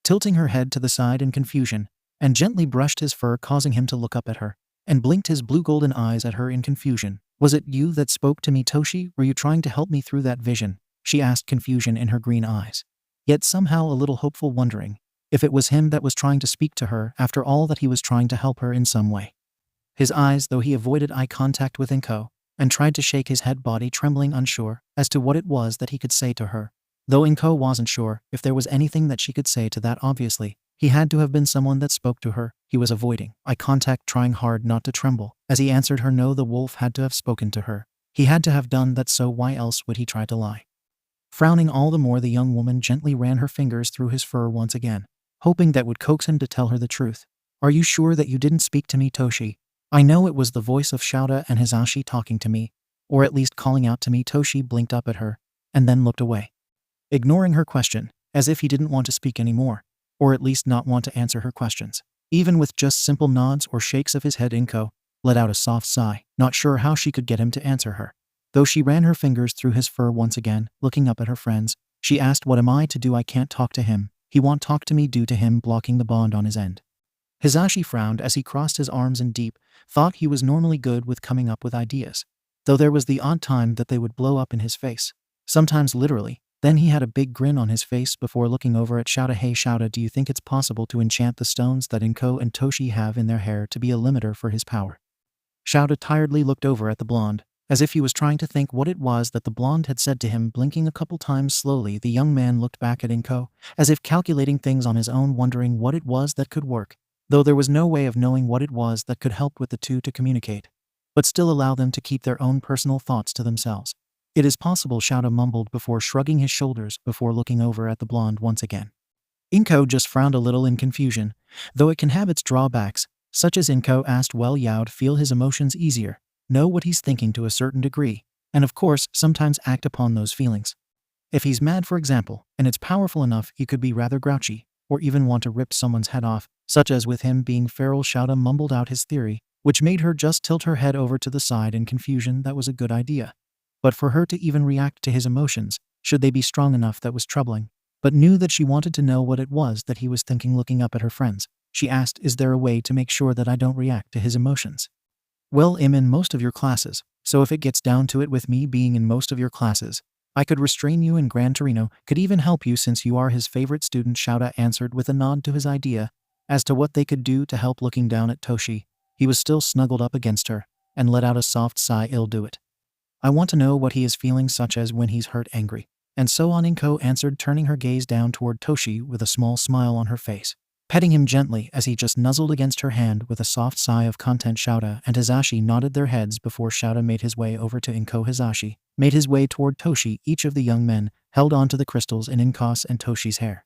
S1: Tilting her head to the side in confusion, and gently brushed his fur, causing him to look up at her, and blinked his blue golden eyes at her in confusion. Was it you that spoke to me, Toshi? Were you trying to help me through that vision? She asked, confusion in her green eyes, yet somehow a little hopeful, wondering if it was him that was trying to speak to her after all, that he was trying to help her in some way. His eyes, though he avoided eye contact with Inko, and tried to shake his head, body trembling, unsure as to what it was that he could say to her. Though Inko wasn't sure if there was anything that she could say to that, obviously he had to have been someone that spoke to her. He was avoiding eye contact, trying hard not to tremble as he answered her. No, the wolf had to have spoken to her. He had to have done that, so why else would he try to lie? Frowning all the more, the young woman gently ran her fingers through his fur once again, hoping that would coax him to tell her the truth. Are you sure that you didn't speak to me, Toshi? I know it was the voice of 𝗬𝗪 and 𝗧𝗪 talking to me, or at least calling out to me. Toshi blinked up at her and then looked away, ignoring her question as if he didn't want to speak anymore, or at least not want to answer her questions. Even with just simple nods or shakes of his head, Inko let out a soft sigh, not sure how she could get him to answer her. Though she ran her fingers through his fur once again, looking up at her friends, she asked, what am I to do? I can't talk to him. He won't talk to me due to him blocking the bond on his end. 𝗧𝗪 frowned as he crossed his arms in deep thought. He was normally good with coming up with ideas, though there was the odd time that they would blow up in his face, sometimes literally. Then he had a big grin on his face before looking over at 𝗬𝗪. Hey 𝗬𝗪, do you think it's possible to enchant the stones that Inko and Toshi have in their hair to be a limiter for his power? 𝗬𝗪 tiredly looked over at the blonde, as if he was trying to think what it was that the blonde had said to him. Blinking a couple times slowly, the young man looked back at Inko, as if calculating things on his own, wondering what it was that could work, though there was no way of knowing what it was that could help with the two to communicate, but still allow them to keep their own personal thoughts to themselves. It is possible, 𝗬𝗪 mumbled before shrugging his shoulders before looking over at the blonde once again. Inko just frowned a little in confusion, though it can have its drawbacks, such as Inko asked, well, you'd feel his emotions easier, know what he's thinking to a certain degree, and of course sometimes act upon those feelings. If he's mad, for example, and it's powerful enough, he could be rather grouchy, or even want to rip someone's head off, such as with him being feral. 𝗬𝗪 mumbled out his theory, which made her just tilt her head over to the side in confusion. That was a good idea. But for her to even react to his emotions, should they be strong enough, that was troubling. But knew that she wanted to know what it was that he was thinking. Looking up at her friends, she asked, is there a way to make sure that I don't react to his emotions? Well, I'm in most of your classes, so if it gets down to it, with me being in most of your classes, I could restrain you, and Gran Torino could even help you since you are his favorite student. 𝗬𝗪 answered with a nod to his idea as to what they could do to help. Looking down at Toshi, he was still snuggled up against her, and let out a soft sigh. I'll do it. I want to know what he is feeling, such as when he's hurt, angry, and so on. Inko answered, turning her gaze down toward Toshi with a small smile on her face, petting him gently as he just nuzzled against her hand with a soft sigh of content. 𝗬𝗪 and 𝗧𝗪 nodded their heads before 𝗬𝗪 made his way over to Inko. 𝗧𝗪 made his way toward Toshi. Each of the young men held onto the crystals in Inko's and Toshi's hair.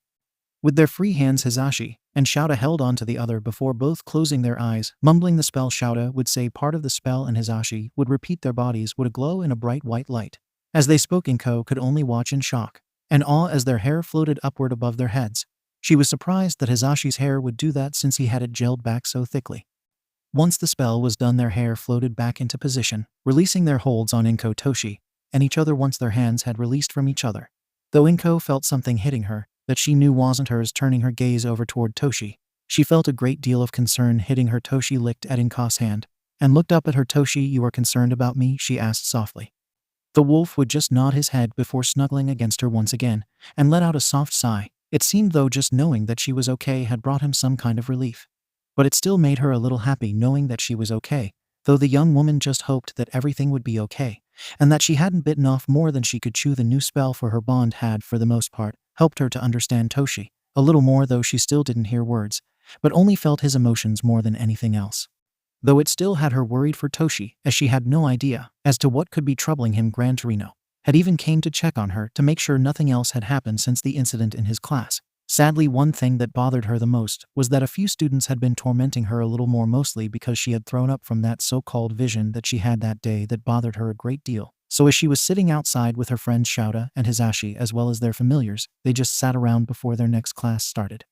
S1: With their free hands, 𝗧𝗪 and 𝗬𝗪 held onto the other before both closing their eyes, mumbling the spell. 𝗬𝗪 would say part of the spell and 𝗧𝗪 would repeat. Their bodies would glow in a bright white light. As they spoke, Inko could only watch in shock and awe as their hair floated upward above their heads. She was surprised that 𝗧𝗪's hair would do that, since he had it gelled back so thickly. Once the spell was done, their hair floated back into position, releasing their holds on Inko, Toshi, and each other once their hands had released from each other. Though Inko felt something hitting her that she knew wasn't hers, turning her gaze over toward Toshi, she felt a great deal of concern hitting her. Toshi licked at Inko's hand and looked up at her. Toshi, you are concerned about me? She asked softly. The wolf would just nod his head before snuggling against her once again, and let out a soft sigh. It seemed though just knowing that she was okay had brought him some kind of relief. But it still made her a little happy knowing that she was okay, though the young woman just hoped that everything would be okay, and that she hadn't bitten off more than she could chew. The new spell for her bond had, for the most part, helped her to understand Toshi a little more, though she still didn't hear words, but only felt his emotions more than anything else. Though it still had her worried for Toshi, as she had no idea as to what could be troubling him. Gran Torino had even came to check on her to make sure nothing else had happened since the incident in his class. Sadly, one thing that bothered her the most was that a few students had been tormenting her a little more, mostly because she had thrown up from that so-called vision that she had that day that bothered her a great deal. So as she was sitting outside with her friends 𝗬𝗪 and 𝗧𝗵𝗲 as well as their familiars, they just sat around before their next class started.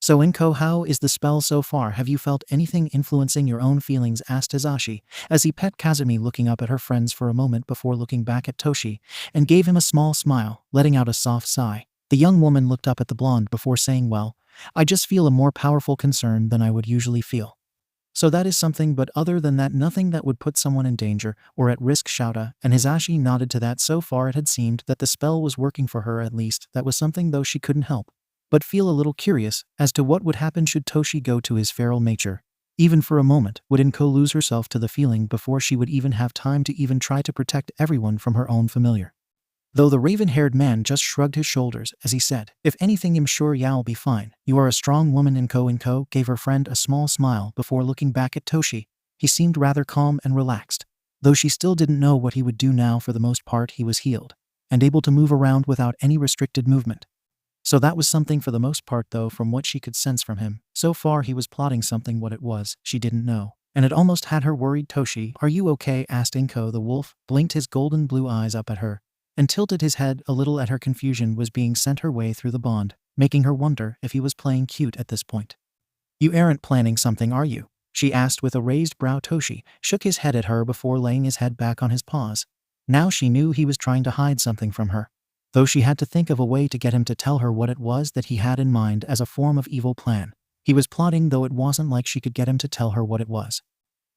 S1: "So Inko, how is the spell so far? Have you felt anything influencing your own feelings?" asked 𝗧𝗵𝗲 as he pet 𝗧𝗵𝗲, looking up at her friends for a moment before looking back at Toshi and gave him a small smile, letting out a soft sigh. The young woman looked up at the blonde before saying, "Well, I just feel a more powerful concern than I would usually feel." "So that is something, but other than that, nothing that would put someone in danger or at risk?" 𝗬𝗪 and 𝗧𝗵𝗲 nodded to that. So far it had seemed that the spell was working for her, at least that was something, though she couldn't help but feel a little curious as to what would happen should Toshi go to his feral nature. Even for a moment would Inko lose herself to the feeling before she would even have time to even try to protect everyone from her own familiar. Though the raven-haired man just shrugged his shoulders as he said, "If anything, I'm sure you'll be fine. You are a strong woman." Inko gave her friend a small smile before looking back at Toshi. He seemed rather calm and relaxed. Though she still didn't know what he would do now, for the most part he was healed and able to move around without any restricted movement. So that was something for the most part, though from what she could sense from him, so far he was plotting something. What it was, she didn't know, and it almost had her worried. "Toshi, are you okay?" asked Inko. The wolf blinked his golden blue eyes up at her and tilted his head a little at her confusion was being sent her way through the bond, making her wonder if he was playing cute at this point. "You aren't planning something, are you?" she asked with a raised brow. Toshi shook his head at her before laying his head back on his paws. Now she knew he was trying to hide something from her, though she had to think of a way to get him to tell her what it was that he had in mind as a form of evil plan. He was plotting, though it wasn't like she could get him to tell her what it was.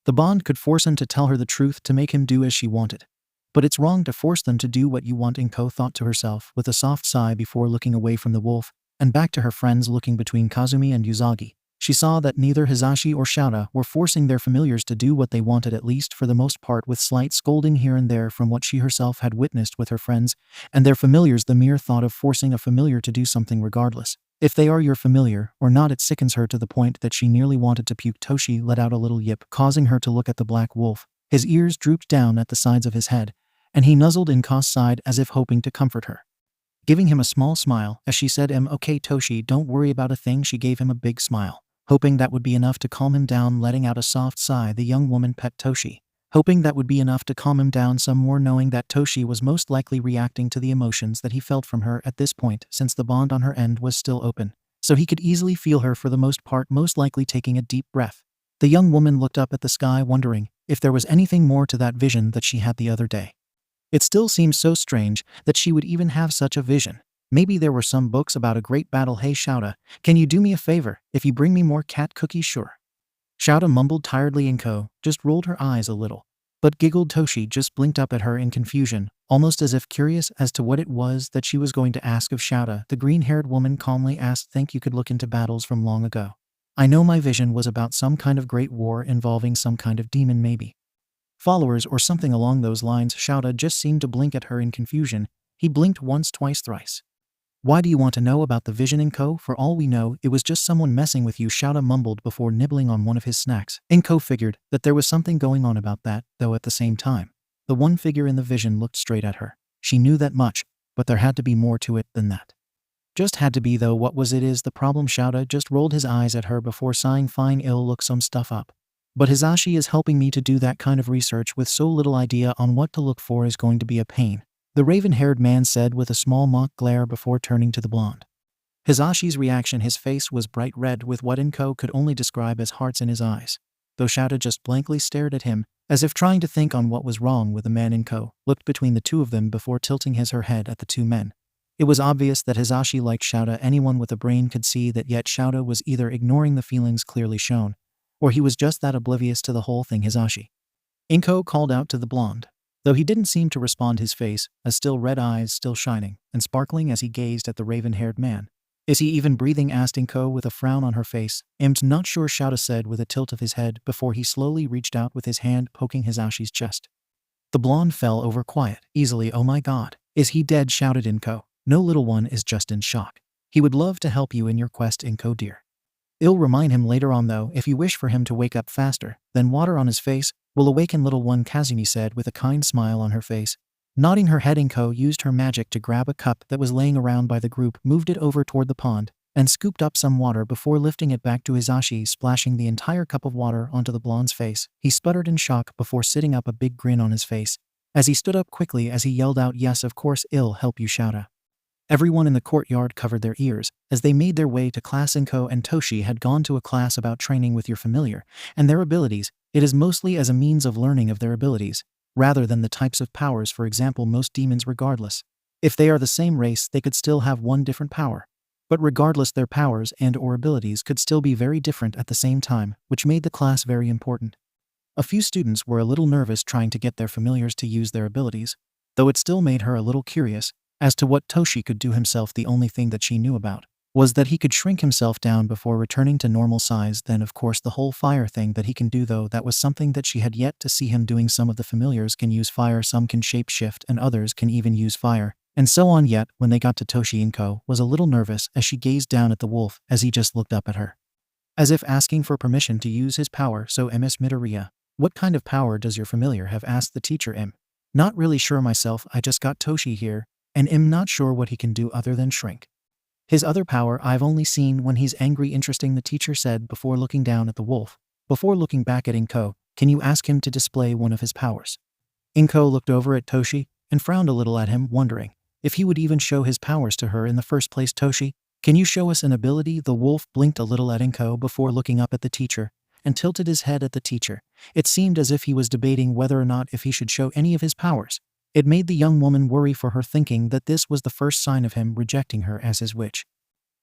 S1: The bond could force him to tell her the truth to make him do as she wanted. But it's wrong to force them to do what you want, Inko thought to herself with a soft sigh before looking away from the wolf and back to her friends. Looking between Kazumi and Usagi, she saw that neither 𝗧𝗵𝗲 or 𝗬𝗪 were forcing their familiars to do what they wanted, at least for the most part, with slight scolding here and there from what she herself had witnessed with her friends and their familiars. The mere thought of forcing a familiar to do something, regardless if they are your familiar or not, it sickens her to the point that she nearly wanted to puke. Toshi let out a little yip, causing her to look at the black wolf. His ears drooped down at the sides of his head, and he nuzzled Inko's side as if hoping to comfort her, giving him a small smile as she said, "Okay Toshi, don't worry about a thing." She gave him a big smile, hoping that would be enough to calm him down. Letting out a soft sigh, the young woman pet Toshi, hoping that would be enough to calm him down some more, knowing that Toshi was most likely reacting to the emotions that he felt from her at this point, since the bond on her end was still open, so he could easily feel her for the most part, most likely taking a deep breath. The young woman looked up at the sky, wondering if there was anything more to that vision that she had the other day. It still seemed so strange that she would even have such a vision. Maybe there were some books about a great battle. "Hey 𝗬𝗪, can you do me a favor if you bring me more cat cookies?" "Sure." 𝗬𝗪 mumbled tiredly. Inko just rolled her eyes a little, but giggled. Toshi just blinked up at her in confusion, almost as if curious as to what it was that she was going to ask of 𝗬𝗪. The green-haired woman calmly asked, "Think you could look into battles from long ago? I know my vision was about some kind of great war involving some kind of demon, maybe followers or something along those lines." 𝗬𝗪 just seemed to blink at her in confusion. He blinked once, twice, thrice. "Why do you want to know about the vision, Inko? For all we know, it was just someone messing with you," 𝗬𝗪 mumbled before nibbling on one of his snacks. Inko figured that there was something going on about that, though at the same time, the one figure in the vision looked straight at her. She knew that much, but there had to be more to it than that. Just had to be, though. What was it? Is the problem? 𝗬𝗪 just rolled his eyes at her before sighing, "Fine, I'll look some stuff up. But 𝗧𝗵𝗲 is helping me to do that kind of research with so little idea on what to look for is going to be a pain," the raven-haired man said with a small mock glare before turning to the blonde. 𝗧𝗵𝗲's reaction, his face was bright red with what Inko could only describe as hearts in his eyes, though 𝗬𝗪 just blankly stared at him, as if trying to think on what was wrong with the man. Inko looked between the two of them before tilting her head at the two men. It was obvious that 𝗧𝗵𝗲 liked 𝗬𝗪. Anyone with a brain could see that, yet 𝗬𝗪 was either ignoring the feelings clearly shown, or he was just that oblivious to the whole thing. "𝗧𝗵𝗲," Inko called out to the blonde, though he didn't seem to respond, his face, as still red eyes still shining and sparkling as he gazed at the raven-haired man. "Is he even breathing?" asked Inko with a frown on her face. "I'm not sure," 𝗬𝗪 said with a tilt of his head before he slowly reached out with his hand, poking 𝗧𝗵𝗲's chest. The blonde fell over quiet, easily. "Oh my god. Is he dead?" shouted Inko. "No, little one is just in shock. He would love to help you in your quest, Inko dear. I'll remind him later on though. If you wish for him to wake up faster, then water on his face will awaken little one," 𝗬𝗍𝗄𝗎 said with a kind smile on her face. Nodding her head, Inko used her magic to grab a cup that was laying around by the group, moved it over toward the pond, and scooped up some water before lifting it back to 𝗧𝗪𝗎, splashing the entire cup of water onto the blonde's face. He sputtered in shock before sitting up, a big grin on his face. As he stood up quickly as he yelled out, "Yes, of course, I'll help you, 𝗬𝗪𝗧." Everyone in the courtyard covered their ears as they made their way to class. Inko and 𝗬𝗪𝗓 had gone to a class about training with your familiar and their abilities. It is mostly as a means of learning of their abilities, rather than the types of powers. For example, most demons, regardless if they are the same race, they could still have one different power. But regardless, their powers and or abilities could still be very different at the same time, which made the class very important. A few students were a little nervous trying to get their familiars to use their abilities, though it still made her a little curious as to what 𝗬𝗪𝗓 could do himself. The only thing that she knew about was that he could shrink himself down before returning to normal size. Then of course the whole fire thing that he can do, though that was something that she had yet to see him doing. Some of the familiars can use fire, some can shape shift, and others can even use fire, and so on. Yet when they got to 𝗬𝗪𝗓, Inko was a little nervous as she gazed down at the wolf as he just looked up at her, as if asking for permission to use his power. "So 𝗵𝘃𝗲𝗏, what kind of power does your familiar have?" asked the teacher. Not really sure myself. I just got 𝗬𝗪𝗓 here, and not sure what he can do other than shrink. His other power I've only seen when he's angry." "Interesting," the teacher said before looking down at the wolf. Before looking back at Inko, "Can you ask him to display one of his powers?" Inko looked over at 𝗬𝗪𝗓 and frowned a little at him, wondering if he would even show his powers to her in the first place. "𝗬𝗪𝗓, can you show us an ability?" The wolf blinked a little at Inko before looking up at the teacher and tilted his head at the teacher. It seemed as if he was debating whether or not if he should show any of his powers. It made the young woman worry for her, thinking that this was the first sign of him rejecting her as his witch.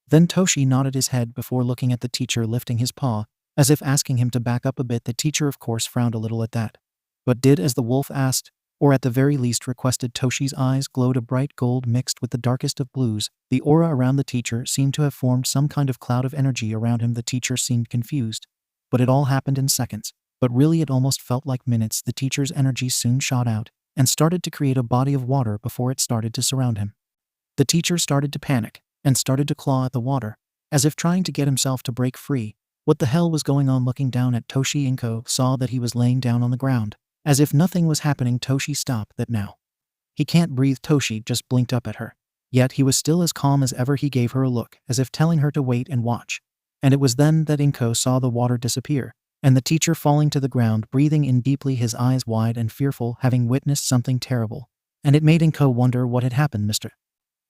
S1: Then 𝗬𝗪𝗓 nodded his head before looking at the teacher, lifting his paw, as if asking him to back up a bit. The teacher of course frowned a little at that, but did as the wolf asked, or at the very least requested. 𝗬𝗪𝗓's eyes glowed a bright gold mixed with the darkest of blues. The aura around the teacher seemed to have formed some kind of cloud of energy around him. The teacher seemed confused, but it all happened in seconds. But really it almost felt like minutes. The teacher's energy soon shot out and started to create a body of water before it started to surround him. The teacher started to panic and started to claw at the water, as if trying to get himself to break free. What the hell was going on? Looking down at 𝗬𝗪𝗓, Inko saw that he was laying down on the ground, as if nothing was happening. 𝗬𝗪𝗓, stop that now. He can't breathe. 𝗬𝗪𝗓 just blinked up at her. Yet he was still as calm as ever. He gave her a look, as if telling her to wait and watch. And it was then that Inko saw the water disappear, and the teacher falling to the ground, breathing in deeply, his eyes wide and fearful, having witnessed something terrible. And it made Inko wonder what had happened. "Mr.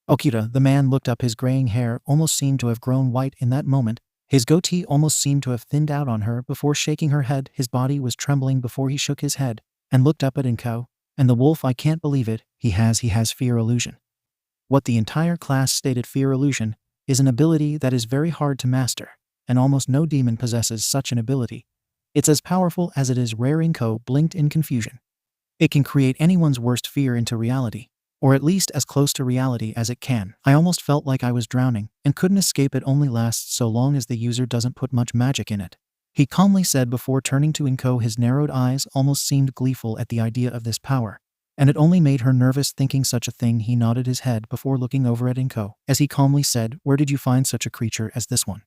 S1: Okita," the man looked up. His graying hair almost seemed to have grown white in that moment. His goatee almost seemed to have thinned out on her before shaking her head. His body was trembling before he shook his head and looked up at Inko. "And the wolf, I can't believe it. He has fear illusion." What the entire class stated. Fear illusion is an ability that is very hard to master, and almost no demon possesses such an ability. It's as powerful as it is rare. Inko blinked in confusion. It can create anyone's worst fear into reality, or at least as close to reality as it can. "I almost felt like I was drowning and couldn't escape. It only lasts so long as the user doesn't put much magic in it," he calmly said before turning to Inko. His narrowed eyes almost seemed gleeful at the idea of this power, and it only made her nervous thinking such a thing. He nodded his head before looking over at Inko, as he calmly said, "Where did you find such a creature as this one?"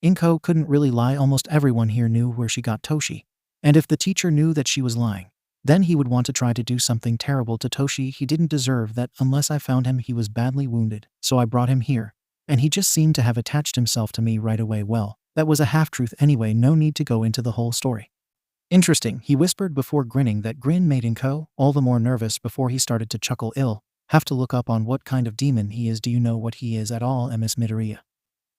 S1: Inko couldn't really lie. Almost everyone here knew where she got 𝗬𝗪𝗓, and if the teacher knew that she was lying, then he would want to try to do something terrible to 𝗬𝗪𝗓. "He didn't deserve that. Unless I found him, he was badly wounded, so I brought him here, and he just seemed to have attached himself to me right away." "Well, that was a half-truth anyway. No need to go into the whole story." "Interesting," he whispered before grinning. That grin made Inko all the more nervous before he started to chuckle. "I'll have to look up on what kind of demon he is. Do you know what he is at all, 𝗵𝘃𝗧𝗏?"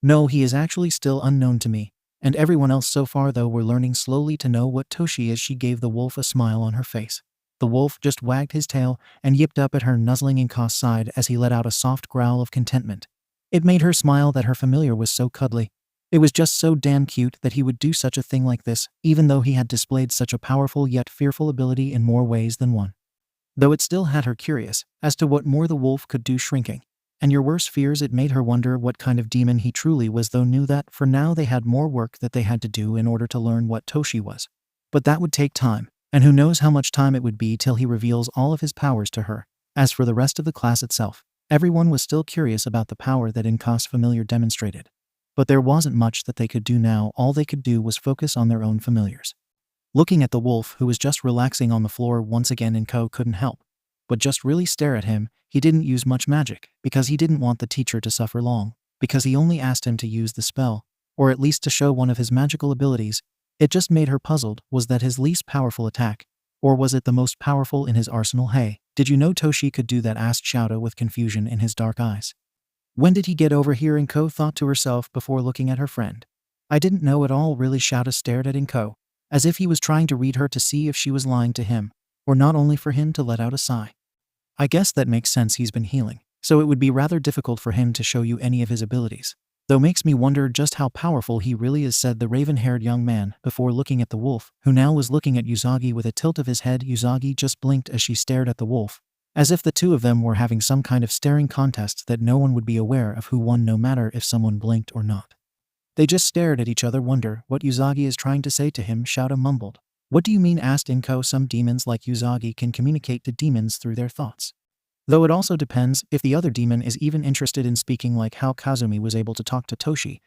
S1: "No, he is actually still unknown to me and everyone else so far, though we're learning slowly to know what 𝗬𝗪𝗓 is." She gave the wolf a smile on her face. The wolf just wagged his tail and yipped up at her, nuzzling Inko's side as he let out a soft growl of contentment. It made her smile that her familiar was so cuddly. It was just so damn cute that he would do such a thing like this, even though he had displayed such a powerful yet fearful ability in more ways than one. Though it still had her curious as to what more the wolf could do, shrinking and your worst fears. It made her wonder what kind of demon he truly was, though knew that for now they had more work that they had to do in order to learn what 𝗬𝗪𝗓 was. But that would take time, And who knows how much time it would be till he reveals all of his powers to her. As for the rest of the class itself, everyone was still curious about the power that 𝗵𝗃𝗲 demonstrated. But there wasn't much that they could do now. All they could do was focus on their own familiars. Looking at the wolf, who was just relaxing on the floor once again, Inko couldn't help but just really stare at him. He didn't use much magic, because he didn't want the teacher to suffer long, because he only asked him to use the spell, or at least to show one of his magical abilities. It just made her puzzled. Was that his least powerful attack? Or was it the most powerful in his arsenal? Hey, did you know 𝗬𝗪 could do that? Asked 𝗬𝗪 with confusion in his dark eyes. When did he get over here? Inko thought to herself before looking at her friend. I didn't know at all, really. 𝗬𝗪 stared at Inko, as if he was trying to read her to see if she was lying to him, or not, only for him to let out a sigh. I guess that makes sense. He's been healing, so it would be rather difficult for him to show you any of his abilities. Though makes me wonder just how powerful he really is, said the raven-haired young man before looking at the wolf, who now was looking at 𝗬𝗪 with a tilt of his head. 𝗬𝗪 just blinked as she stared at the wolf, as if the two of them were having some kind of staring contest that no one would be aware of who won, no matter if someone blinked or not. They just stared at each other. Wonder what 𝗬𝗪 is trying to say to him, 𝗬𝗪 mumbled. What do you mean? Asked Inko. Some demons like 𝗬𝗪 can communicate to demons through their thoughts. Though it also depends if the other demon is even interested in speaking, like how Kazumi was able to talk to 𝗬𝗪.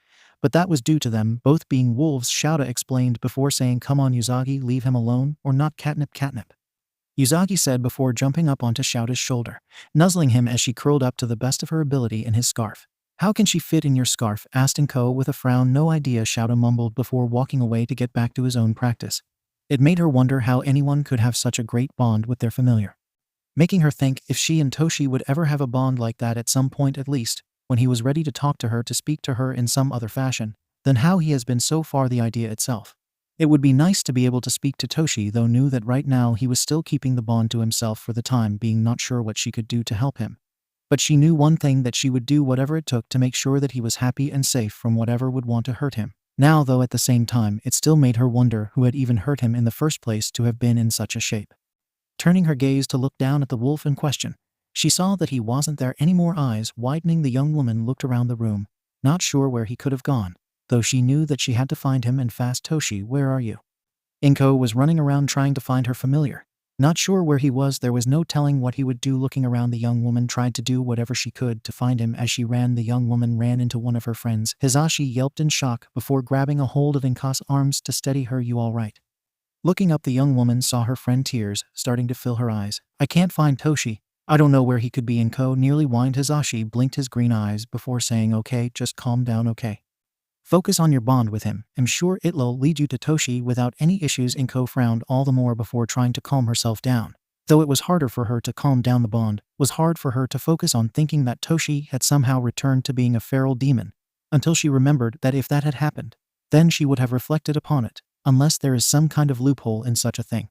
S1: But that was due to them both being wolves, 𝗬𝗪 explained before saying, come on 𝗬𝗪, leave him alone, or not. Catnip. 𝗬𝗪 said before jumping up onto 𝗬𝗪's shoulder, nuzzling him as she curled up to the best of her ability in his scarf. How can she fit in your scarf? Asked Inko with a frown. No idea, 𝗬𝗪 mumbled before walking away to get back to his own practice. It made her wonder how anyone could have such a great bond with their familiar, making her think if she and 𝗬𝗪 would ever have a bond like that at some point, at least when he was ready to talk to her, to speak to her in some other fashion than how he has been so far. The idea itself. It would be nice to be able to speak to 𝗬𝗪, though knew that right now he was still keeping the bond to himself for the time being, not sure what she could do to help him. But she knew one thing, that she would do whatever it took to make sure that he was happy and safe from whatever would want to hurt him. Now, though, at the same time, it still made her wonder who had even hurt him in the first place to have been in such a shape. Turning her gaze to look down at the wolf in question, she saw that he wasn't there anymore. Eyes widening, the young woman looked around the room, not sure where he could have gone, though she knew that she had to find him and fast. 𝗬𝗪, where are you? Inko was running around trying to find her familiar, not sure where he was. There was no telling what he would do. Looking around, the young woman tried to do whatever she could to find him. As she ran, the young woman ran into one of her friends. 𝗬𝗪 yelped in shock before grabbing a hold of Inko's arms to steady her. You all right? Looking up, the young woman saw her friend, tears starting to fill her eyes. I can't find 𝗬𝗪. I don't know where he could be. Inko nearly whined. 𝗬𝗪 blinked his green eyes before saying, okay, just calm down, okay? Focus on your bond with him. I'm sure it'll lead you to 𝗬𝗪 without any issues. Inko frowned all the more before trying to calm herself down. Though it was harder for her to calm down, the bond was hard for her to focus on, thinking that 𝗬𝗪 had somehow returned to being a feral demon, until she remembered that if that had happened, then she would have reflected upon it, unless there is some kind of loophole in such a thing.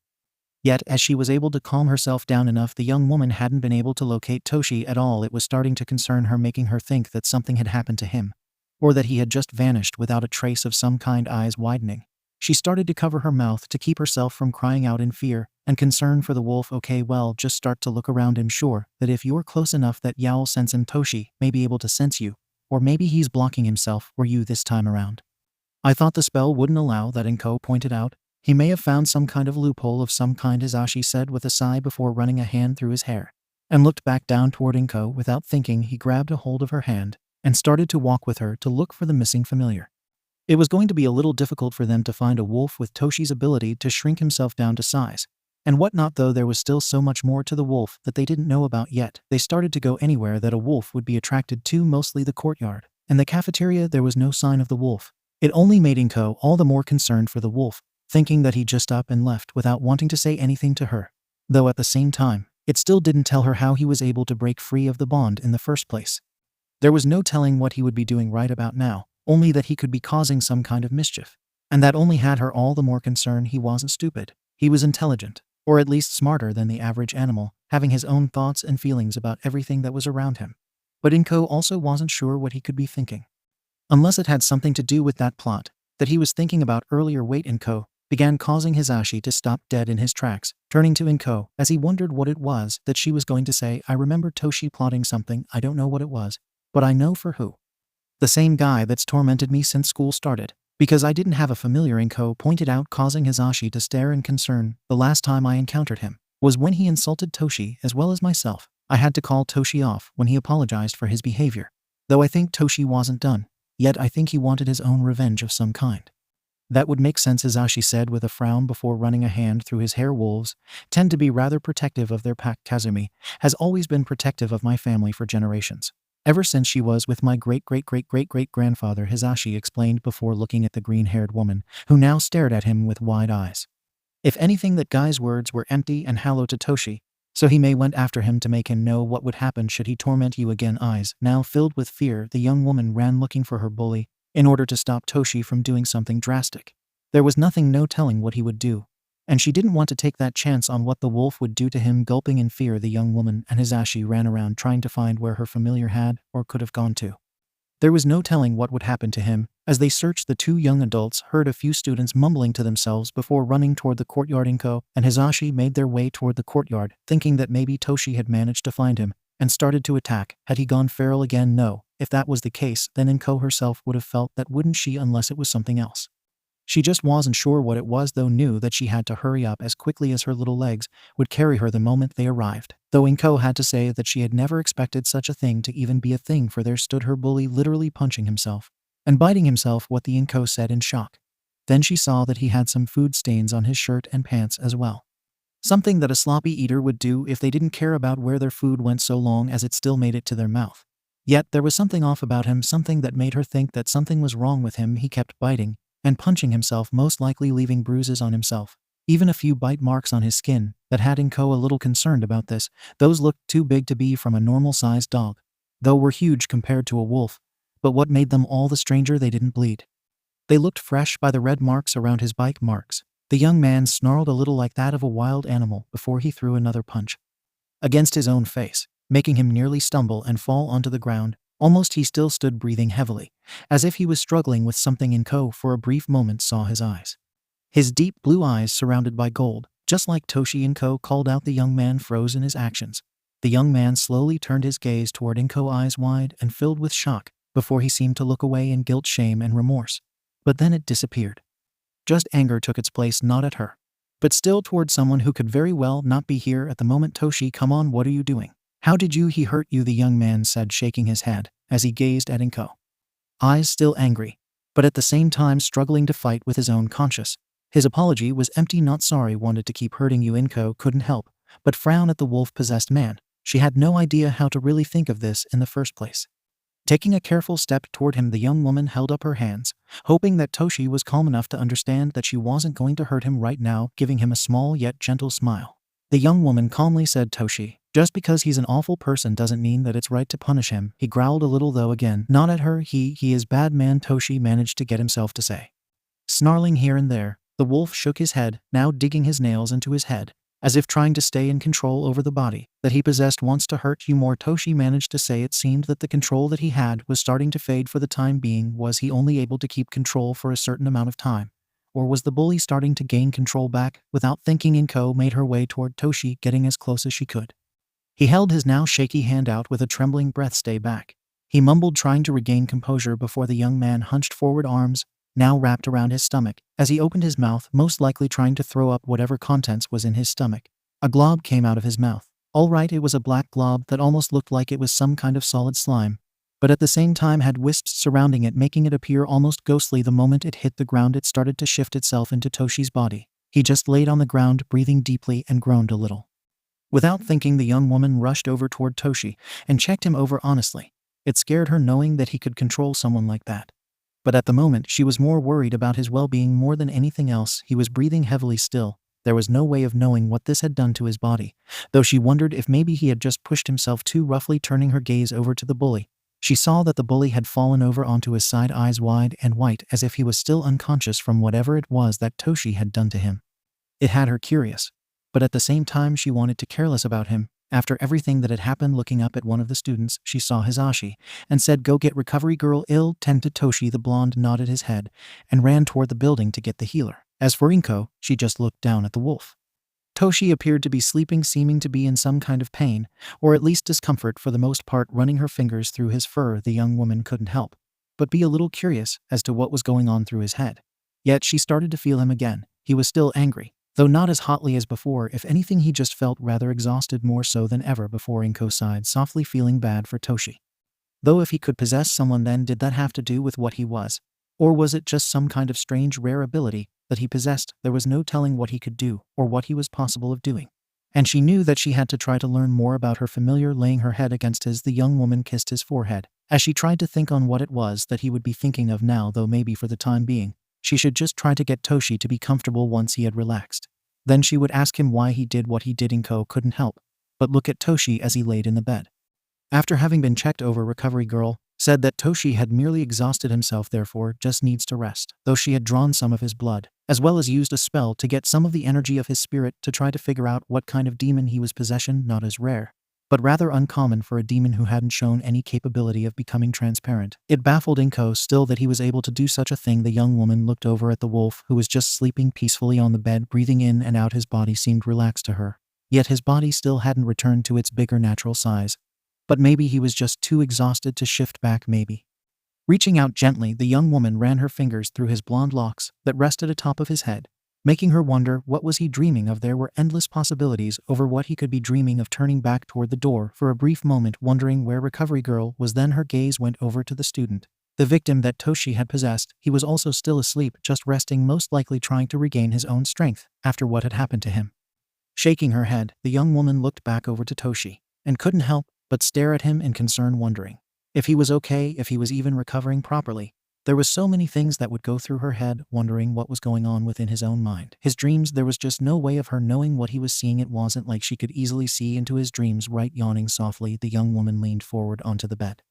S1: Yet, as she was able to calm herself down enough, the young woman hadn't been able to locate 𝗬𝗪 at all. It was starting to concern her, making her think that something had happened to him, or that he had just vanished without a trace of some kind. Eyes widening, she started to cover her mouth to keep herself from crying out in fear and concern for the wolf. Okay, well, just start to look around. I'm sure that if you're close enough that you'll sense him. 𝗬𝗪 may be able to sense you, or maybe he's blocking himself for you this time around. I thought the spell wouldn't allow that, Inko pointed out. He may have found some kind of loophole of some kind, 𝗬𝗪 said with a sigh before running a hand through his hair, and looked back down toward Inko. Without thinking, he grabbed a hold of her hand and started to walk with her to look for the missing familiar. It was going to be a little difficult for them to find a wolf with 𝗬𝗪's ability to shrink himself down to size and whatnot, though there was still so much more to the wolf that they didn't know about yet. They started to go anywhere that a wolf would be attracted to, mostly the courtyard and the cafeteria. There was no sign of the wolf. It only made Inko all the more concerned for the wolf, thinking that he just up and left without wanting to say anything to her. Though at the same time, it still didn't tell her how he was able to break free of the bond in the first place. There was no telling what he would be doing right about now, only that he could be causing some kind of mischief. And that only had her all the more concerned. He wasn't stupid. He was intelligent, or at least smarter than the average animal, having his own thoughts and feelings about everything that was around him. But Inko also wasn't sure what he could be thinking, unless it had something to do with that plot that he was thinking about earlier. Wait, Inko began, causing 𝗬𝗪 to stop dead in his tracks, turning to Inko as he wondered what it was that she was going to say. I remember 𝗬𝗪 plotting something. I don't know what it was, but I know for who. The same guy that's tormented me since school started. Because I didn't have a familiar, Inko pointed out, causing 𝗧𝗪 to stare in concern. The last time I encountered him was when he insulted Toshi as well as myself. I had to call Toshi off when he apologized for his behavior. Though I think Toshi wasn't done, yet I think he wanted his own revenge of some kind. That would make sense, 𝗧𝗪 said with a frown before running a hand through his hair. Wolves tend to be rather protective of their pack. Kazumi has always been protective of my family for generations. Ever since she was with my great-great-great-great-great-grandfather, 𝗧𝗪 explained before looking at the green-haired woman, who now stared at him with wide eyes. If anything, that guy's words were empty and hollow to Toshi, so he may went after him to make him know what would happen should he torment you again. Eyes now filled with fear, the young woman ran looking for her bully in order to stop Toshi from doing something drastic. There was no telling what he would do, and she didn't want to take that chance on what the wolf would do to him. Gulping in fear, the young woman and 𝗧𝗪 ran around trying to find where her familiar had or could have gone to. There was no telling what would happen to him. As they searched, the two young adults heard a few students mumbling to themselves before running toward the courtyard. Inko and 𝗧𝗪 made their way toward the courtyard, thinking that maybe Toshi had managed to find him and started to attack. Had he gone feral again? No. If that was the case, then Inko herself would have felt that, wouldn't she, unless it was something else. She just wasn't sure what it was, though knew that she had to hurry up as quickly as her little legs would carry her the moment they arrived. Though Inko had to say that she had never expected such a thing to even be a thing, for there stood her bully literally punching himself and biting himself. What the Inko said in shock. Then she saw that he had some food stains on his shirt and pants as well. Something that a sloppy eater would do if they didn't care about where their food went, so long as it still made it to their mouth. Yet there was something off about him, something that made her think that something was wrong with him. He kept biting and punching himself, most likely leaving bruises on himself, even a few bite marks on his skin that had Inko a little concerned about this. Those looked too big to be from a normal-sized dog, though were huge compared to a wolf. But what made them all the stranger, they didn't bleed. They looked fresh by the red marks around his bite marks. The young man snarled a little like that of a wild animal before he threw another punch against his own face, making him nearly stumble and fall onto the ground. Almost he still stood, breathing heavily, as if he was struggling with something. Inko for a brief moment saw his eyes. His deep blue eyes surrounded by gold, just like Toshi. Inko called out. The young man froze in his actions. The young man slowly turned his gaze toward Inko, eyes wide and filled with shock, before he seemed to look away in guilt, shame, and remorse. But then it disappeared. Just anger took its place, not at her, but still toward someone who could very well not be here at the moment. Toshi, come on, what are you doing? How did he hurt you? The young man said, shaking his head as he gazed at Inko. Eyes still angry, but at the same time struggling to fight with his own conscience. His apology was empty. Not sorry, wanted to keep hurting you. Inko couldn't help but frown at the wolf-possessed man. She had no idea how to really think of this in the first place. Taking a careful step toward him, the young woman held up her hands, hoping that Toshi was calm enough to understand that she wasn't going to hurt him right now, giving him a small yet gentle smile. The young woman calmly said, Toshi, just because he's an awful person doesn't mean that it's right to punish him. He growled a little, though again not at her. He is bad man, Toshi managed to get himself to say. Snarling here and there, the wolf shook his head, now digging his nails into his head, as if trying to stay in control over the body that he possessed. Wants to hurt you more, Toshi managed to say. It seemed that the control that he had was starting to fade for the time being. Was he only able to keep control for a certain amount of time? Or was the bully starting to gain control back? Without thinking, Inko made her way toward Toshi, getting as close as she could. He held his now shaky hand out with a trembling breath. Stay back, he mumbled, trying to regain composure before the young man hunched forward, arms now wrapped around his stomach, as he opened his mouth, most likely trying to throw up whatever contents was in his stomach. A glob came out of his mouth. All right, it was a black glob that almost looked like it was some kind of solid slime, but at the same time had wisps surrounding it, making it appear almost ghostly. The moment it hit the ground, it started to shift itself into Toshi's body. He just laid on the ground, breathing deeply, and groaned a little. Without thinking, the young woman rushed over toward Toshi and checked him over honestly. It scared her knowing that he could control someone like that. But at the moment, she was more worried about his well-being more than anything else. He was breathing heavily still. There was no way of knowing what this had done to his body, though she wondered if maybe he had just pushed himself too roughly. Turning her gaze over to the bully, she saw that the bully had fallen over onto his side, eyes wide and white, as if he was still unconscious from whatever it was that Toshi had done to him. It had her curious, but at the same time she wanted to care less about him. After everything that had happened, looking up at one of the students, she saw 𝗧𝗪 and said, go get recovery girl ill tend to Toshi. The blonde nodded his head and ran toward the building to get the healer. As for Inko, she just looked down at the wolf. Toshi appeared to be sleeping, seeming to be in some kind of pain, or at least discomfort for the most part, running her fingers through his fur. The young woman couldn't help but be a little curious as to what was going on through his head. Yet she started to feel him again. He was still angry, though not as hotly as before. If anything, he just felt rather exhausted, more so than ever before. Inko sighed softly, feeling bad for Toshi. Though if he could possess someone, then did that have to do with what he was? Or was it just some kind of strange rare ability that he possessed? There was no telling what he could do or what he was possible of doing. And she knew that she had to try to learn more about her familiar. Laying her head against his, the young woman kissed his forehead, as she tried to think on what it was that he would be thinking of now, though maybe for the time being, she should just try to get Toshi to be comfortable once he had relaxed. Then she would ask him why he did what he did. Inko couldn't help but look at Toshi as he laid in the bed. After having been checked over, recovery girl said that Toshi had merely exhausted himself, therefore just needs to rest, though she had drawn some of his blood, as well as used a spell to get some of the energy of his spirit to try to figure out what kind of demon he was possession. Not as rare, but rather uncommon for a demon who hadn't shown any capability of becoming transparent. It baffled Inko still that he was able to do such a thing. The young woman looked over at the wolf, who was just sleeping peacefully on the bed, breathing in and out. His body seemed relaxed to her, yet his body still hadn't returned to its bigger natural size. But maybe he was just too exhausted to shift back, maybe. Reaching out gently, the young woman ran her fingers through his blonde locks that rested atop of his head, making her wonder what was he dreaming of. There were endless possibilities over what he could be dreaming of. Turning back toward the door for a brief moment, wondering where recovery girl was, then her gaze went over to the student, the victim that Toshi had possessed. He was also still asleep, just resting, most likely trying to regain his own strength after what had happened to him. Shaking her head, the young woman looked back over to Toshi and couldn't help but stare at him in concern, wondering if he was okay, if he was even recovering properly. There was so many things that would go through her head, wondering what was going on within his own mind. His dreams, there was just no way of her knowing what he was seeing. It wasn't like she could easily see into his dreams, right? Yawning softly, the young woman leaned forward onto the bed,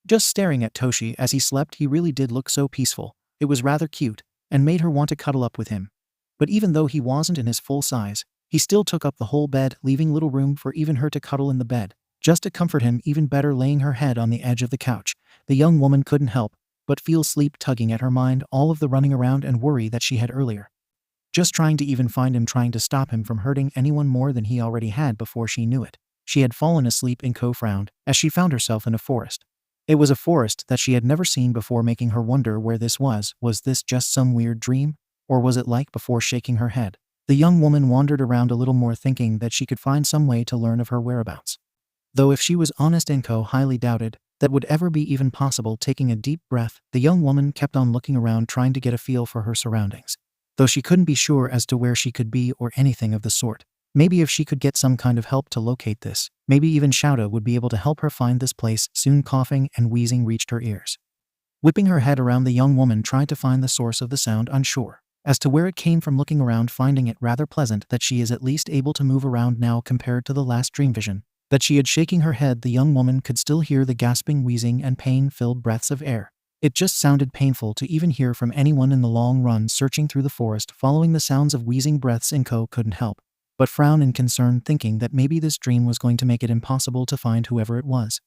S1: just staring at Toshi as he slept. He really did look so peaceful. It was rather cute and made her want to cuddle up with him. But even though he wasn't in his full size, he still took up the whole bed, leaving little room for even her to cuddle in the bed, just to comfort him even better. Laying her head on the edge of the couch, the young woman couldn't help but feel sleep tugging at her mind. All of the running around and worry that she had earlier, just trying to even find him, trying to stop him from hurting anyone more than he already had. Before she knew it, she had fallen asleep. Inko frowned as she found herself in a forest. It was a forest that she had never seen before, making her wonder where this was. Was this just some weird dream, or was it like before? Shaking her head, the young woman wandered around a little more, thinking that she could find some way to learn of her whereabouts. Though if she was honest, Inko highly doubted that would ever be even possible. Taking a deep breath, the young woman kept on looking around, trying to get a feel for her surroundings, though she couldn't be sure as to where she could be or anything of the sort. Maybe if she could get some kind of help to locate this, maybe even 𝗬𝗪 would be able to help her find this place. Soon coughing and wheezing reached her ears. Whipping her head around, the young woman tried to find the source of the sound, unsure as to where it came from. Looking around, finding it rather pleasant that she is at least able to move around now compared to the last dream vision that she had. Shaking her head, the young woman could still hear the gasping, wheezing, and pain-filled breaths of air. It just sounded painful to even hear from anyone in the long run. Searching through the forest, following the sounds of wheezing breaths, Inko couldn't help but frown in concern, thinking that maybe this dream was going to make it impossible to find whoever it was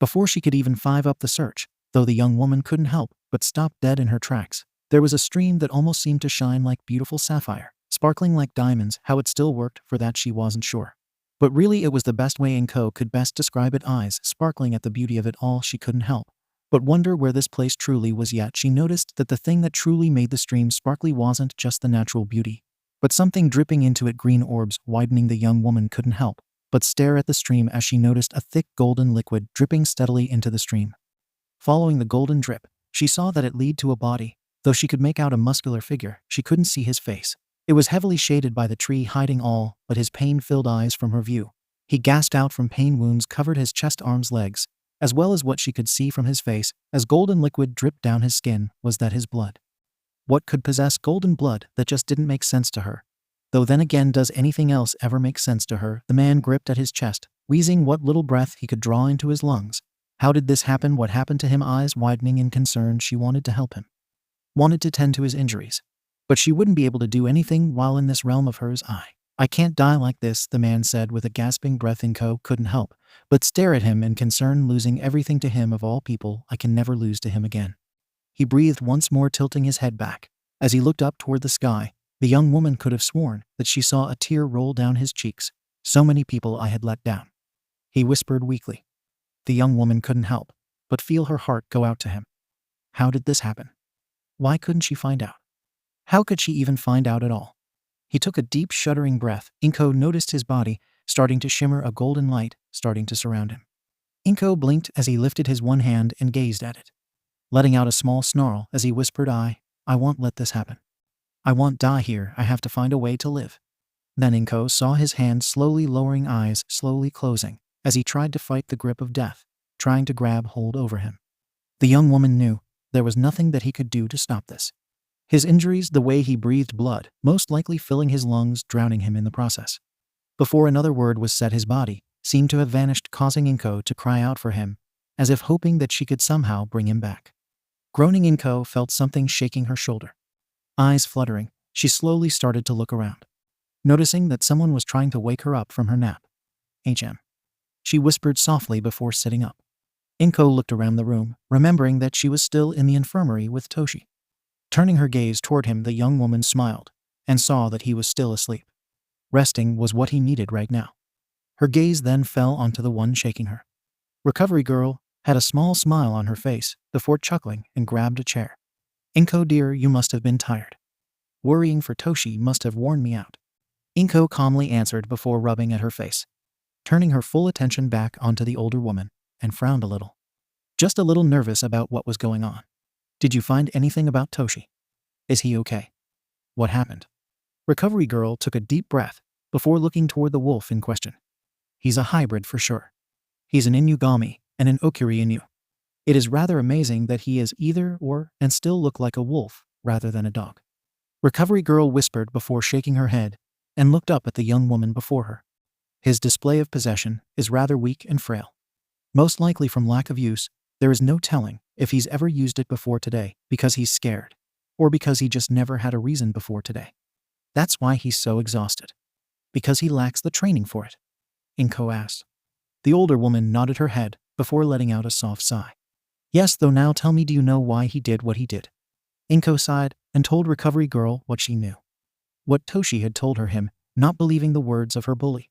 S1: before she could even five up the search. Though the young woman couldn't help but stop dead in her tracks. There was a stream that almost seemed to shine like beautiful sapphire, sparkling like diamonds. How it still worked, for that she wasn't sure. But really it was the best way Inko could best describe it. Eyes sparkling at the beauty of it all, she couldn't help but wonder where this place truly was. Yet she noticed that the thing that truly made the stream sparkly wasn't just the natural beauty, but something dripping into it. Green orbs widening, the young woman couldn't help but stare at the stream as she noticed a thick golden liquid dripping steadily into the stream. Following the golden drip, she saw that it led to a body. Though she could make out a muscular figure, she couldn't see his face. It was heavily shaded by the tree, hiding all but his pain-filled eyes from her view. He gasped out from pain. Wounds covered his chest, arms, legs, as well as what she could see from his face as golden liquid dripped down his skin. Was that his blood? What could possess golden blood? That just didn't make sense to her. Though then again, does anything else ever make sense to her? The man gripped at his chest, wheezing what little breath he could draw into his lungs. How did this happen? What happened to him? Eyes widening in concern, she wanted to help him, wanted to tend to his injuries. But she wouldn't be able to do anything while in this realm of hers. I can't die like this, the man said with a gasping breath. Inko couldn't help but stare at him in concern. Losing everything to him of all people, I can never lose to him again. He breathed once more, tilting his head back. As he looked up toward the sky, the young woman could have sworn that she saw a tear roll down his cheeks. So many people I had let down, he whispered weakly. The young woman couldn't help but feel her heart go out to him. How did this happen? Why couldn't she find out? How could she even find out at all? He took a deep, shuddering breath. Inko noticed his body starting to shimmer, a golden light starting to surround him. Inko blinked as he lifted his one hand and gazed at it, letting out a small snarl as he whispered, I won't let this happen. I won't die here. I have to find a way to live. Then Inko saw his hand slowly lowering, eyes slowly closing, as he tried to fight the grip of death, trying to grab hold over him. The young woman knew there was nothing that he could do to stop this. His injuries, the way he breathed blood, most likely filling his lungs, drowning him in the process. Before another word was said, his body seemed to have vanished, causing Inko to cry out for him, as if hoping that she could somehow bring him back. Groaning, Inko felt something shaking her shoulder. Eyes fluttering, she slowly started to look around, noticing that someone was trying to wake her up from her nap. hm. She whispered softly before sitting up. Inko looked around the room, remembering that she was still in the infirmary with Toshi. Turning her gaze toward him, the young woman smiled and saw that he was still asleep. Resting was what he needed right now. Her gaze then fell onto the one shaking her. Recovery Girl had a small smile on her face before chuckling and grabbed a chair. Inko dear, you must have been tired. Worrying for Toshi must have worn me out. Inko calmly answered before rubbing at her face, turning her full attention back onto the older woman, and frowned a little. Just a little nervous about what was going on. Did you find anything about Toshi? Is he okay? What happened? Recovery Girl took a deep breath before looking toward the wolf in question. He's a hybrid for sure. He's an Inugami and an Okiri Inu. It is rather amazing that he is either or and still look like a wolf rather than a dog. Recovery Girl whispered before shaking her head and looked up at the young woman before her. His display of possession is rather weak and frail. Most likely from lack of use. There is no telling if he's ever used it before today because he's scared, or because he just never had a reason before today. That's why he's so exhausted. Because he lacks the training for it. Inko asked. The older woman nodded her head before letting out a soft sigh. Yes, though now tell me, do you know why he did what he did? Inko sighed and told Recovery Girl what she knew. What Toshi had told her, not believing the words of her bully.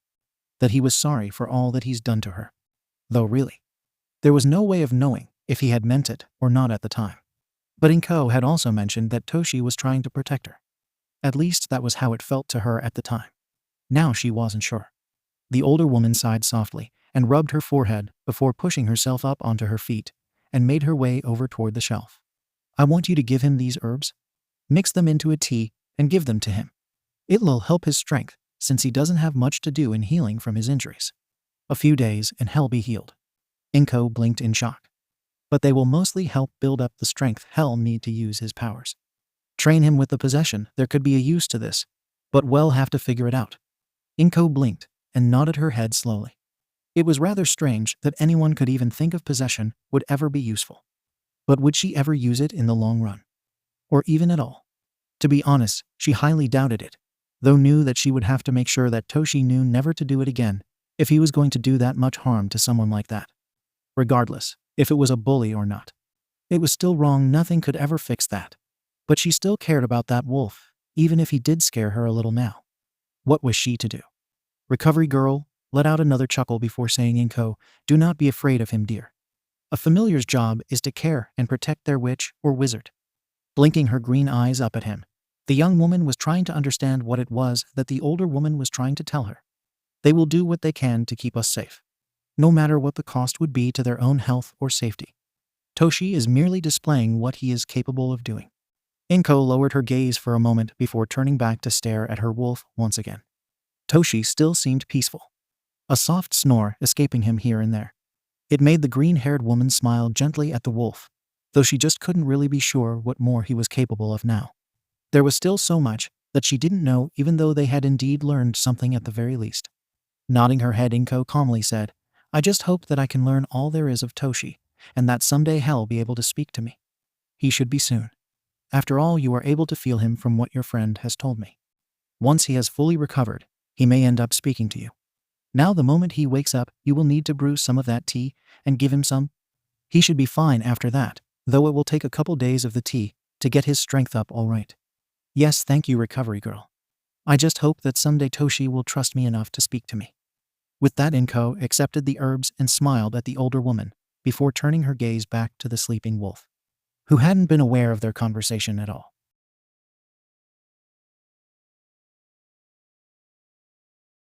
S1: That he was sorry for all that he's done to her. Though really, there was no way of knowing if he had meant it or not at the time. But Inko had also mentioned that Toshi was trying to protect her. At least that was how it felt to her at the time. Now she wasn't sure. The older woman sighed softly and rubbed her forehead before pushing herself up onto her feet and made her way over toward the shelf. I want you to give him these herbs. Mix them into a tea and give them to him. It'll help his strength since he doesn't have much to do in healing from his injuries. A few days and he'll be healed. Inko blinked in shock. But they will mostly help build up the strength he'll need to use his powers. Train him with the possession. There could be a use to this, but we'll have to figure it out. Inko blinked and nodded her head slowly. It was rather strange that anyone could even think of possession would ever be useful. But would she ever use it in the long run? Or even at all? To be honest, she highly doubted it, though knew that she would have to make sure that Toshi knew never to do it again if he was going to do that much harm to someone like that. Regardless, if it was a bully or not. It was still wrong. Nothing could ever fix that. But she still cared about that wolf, even if he did scare her a little now. What was she to do? Recovery Girl let out another chuckle before saying, Inko, do not be afraid of him, dear. A familiar's job is to care and protect their witch or wizard. Blinking her green eyes up at him, the young woman was trying to understand what it was that the older woman was trying to tell her. They will do what they can to keep us safe, no matter what the cost would be to their own health or safety. Toshi is merely displaying what he is capable of doing. Inko lowered her gaze for a moment before turning back to stare at her wolf once again. Toshi still seemed peaceful, a soft snore escaping him here and there. It made the green-haired woman smile gently at the wolf, though she just couldn't really be sure what more he was capable of now. There was still so much that she didn't know, even though they had indeed learned something at the very least. Nodding her head, Inko calmly said, I just hope that I can learn all there is of Toshi, and that someday he'll be able to speak to me. He should be soon. After all, you are able to feel him from what your friend has told me. Once he has fully recovered, he may end up speaking to you. Now the moment he wakes up, you will need to brew some of that tea and give him some. He should be fine after that, though it will take a couple days of the tea to get his strength up all right. Yes, thank you, Recovery Girl. I just hope that someday Toshi will trust me enough to speak to me. With that, Inko accepted the herbs and smiled at the older woman before turning her gaze back to the sleeping wolf, who hadn't been aware of their conversation at all.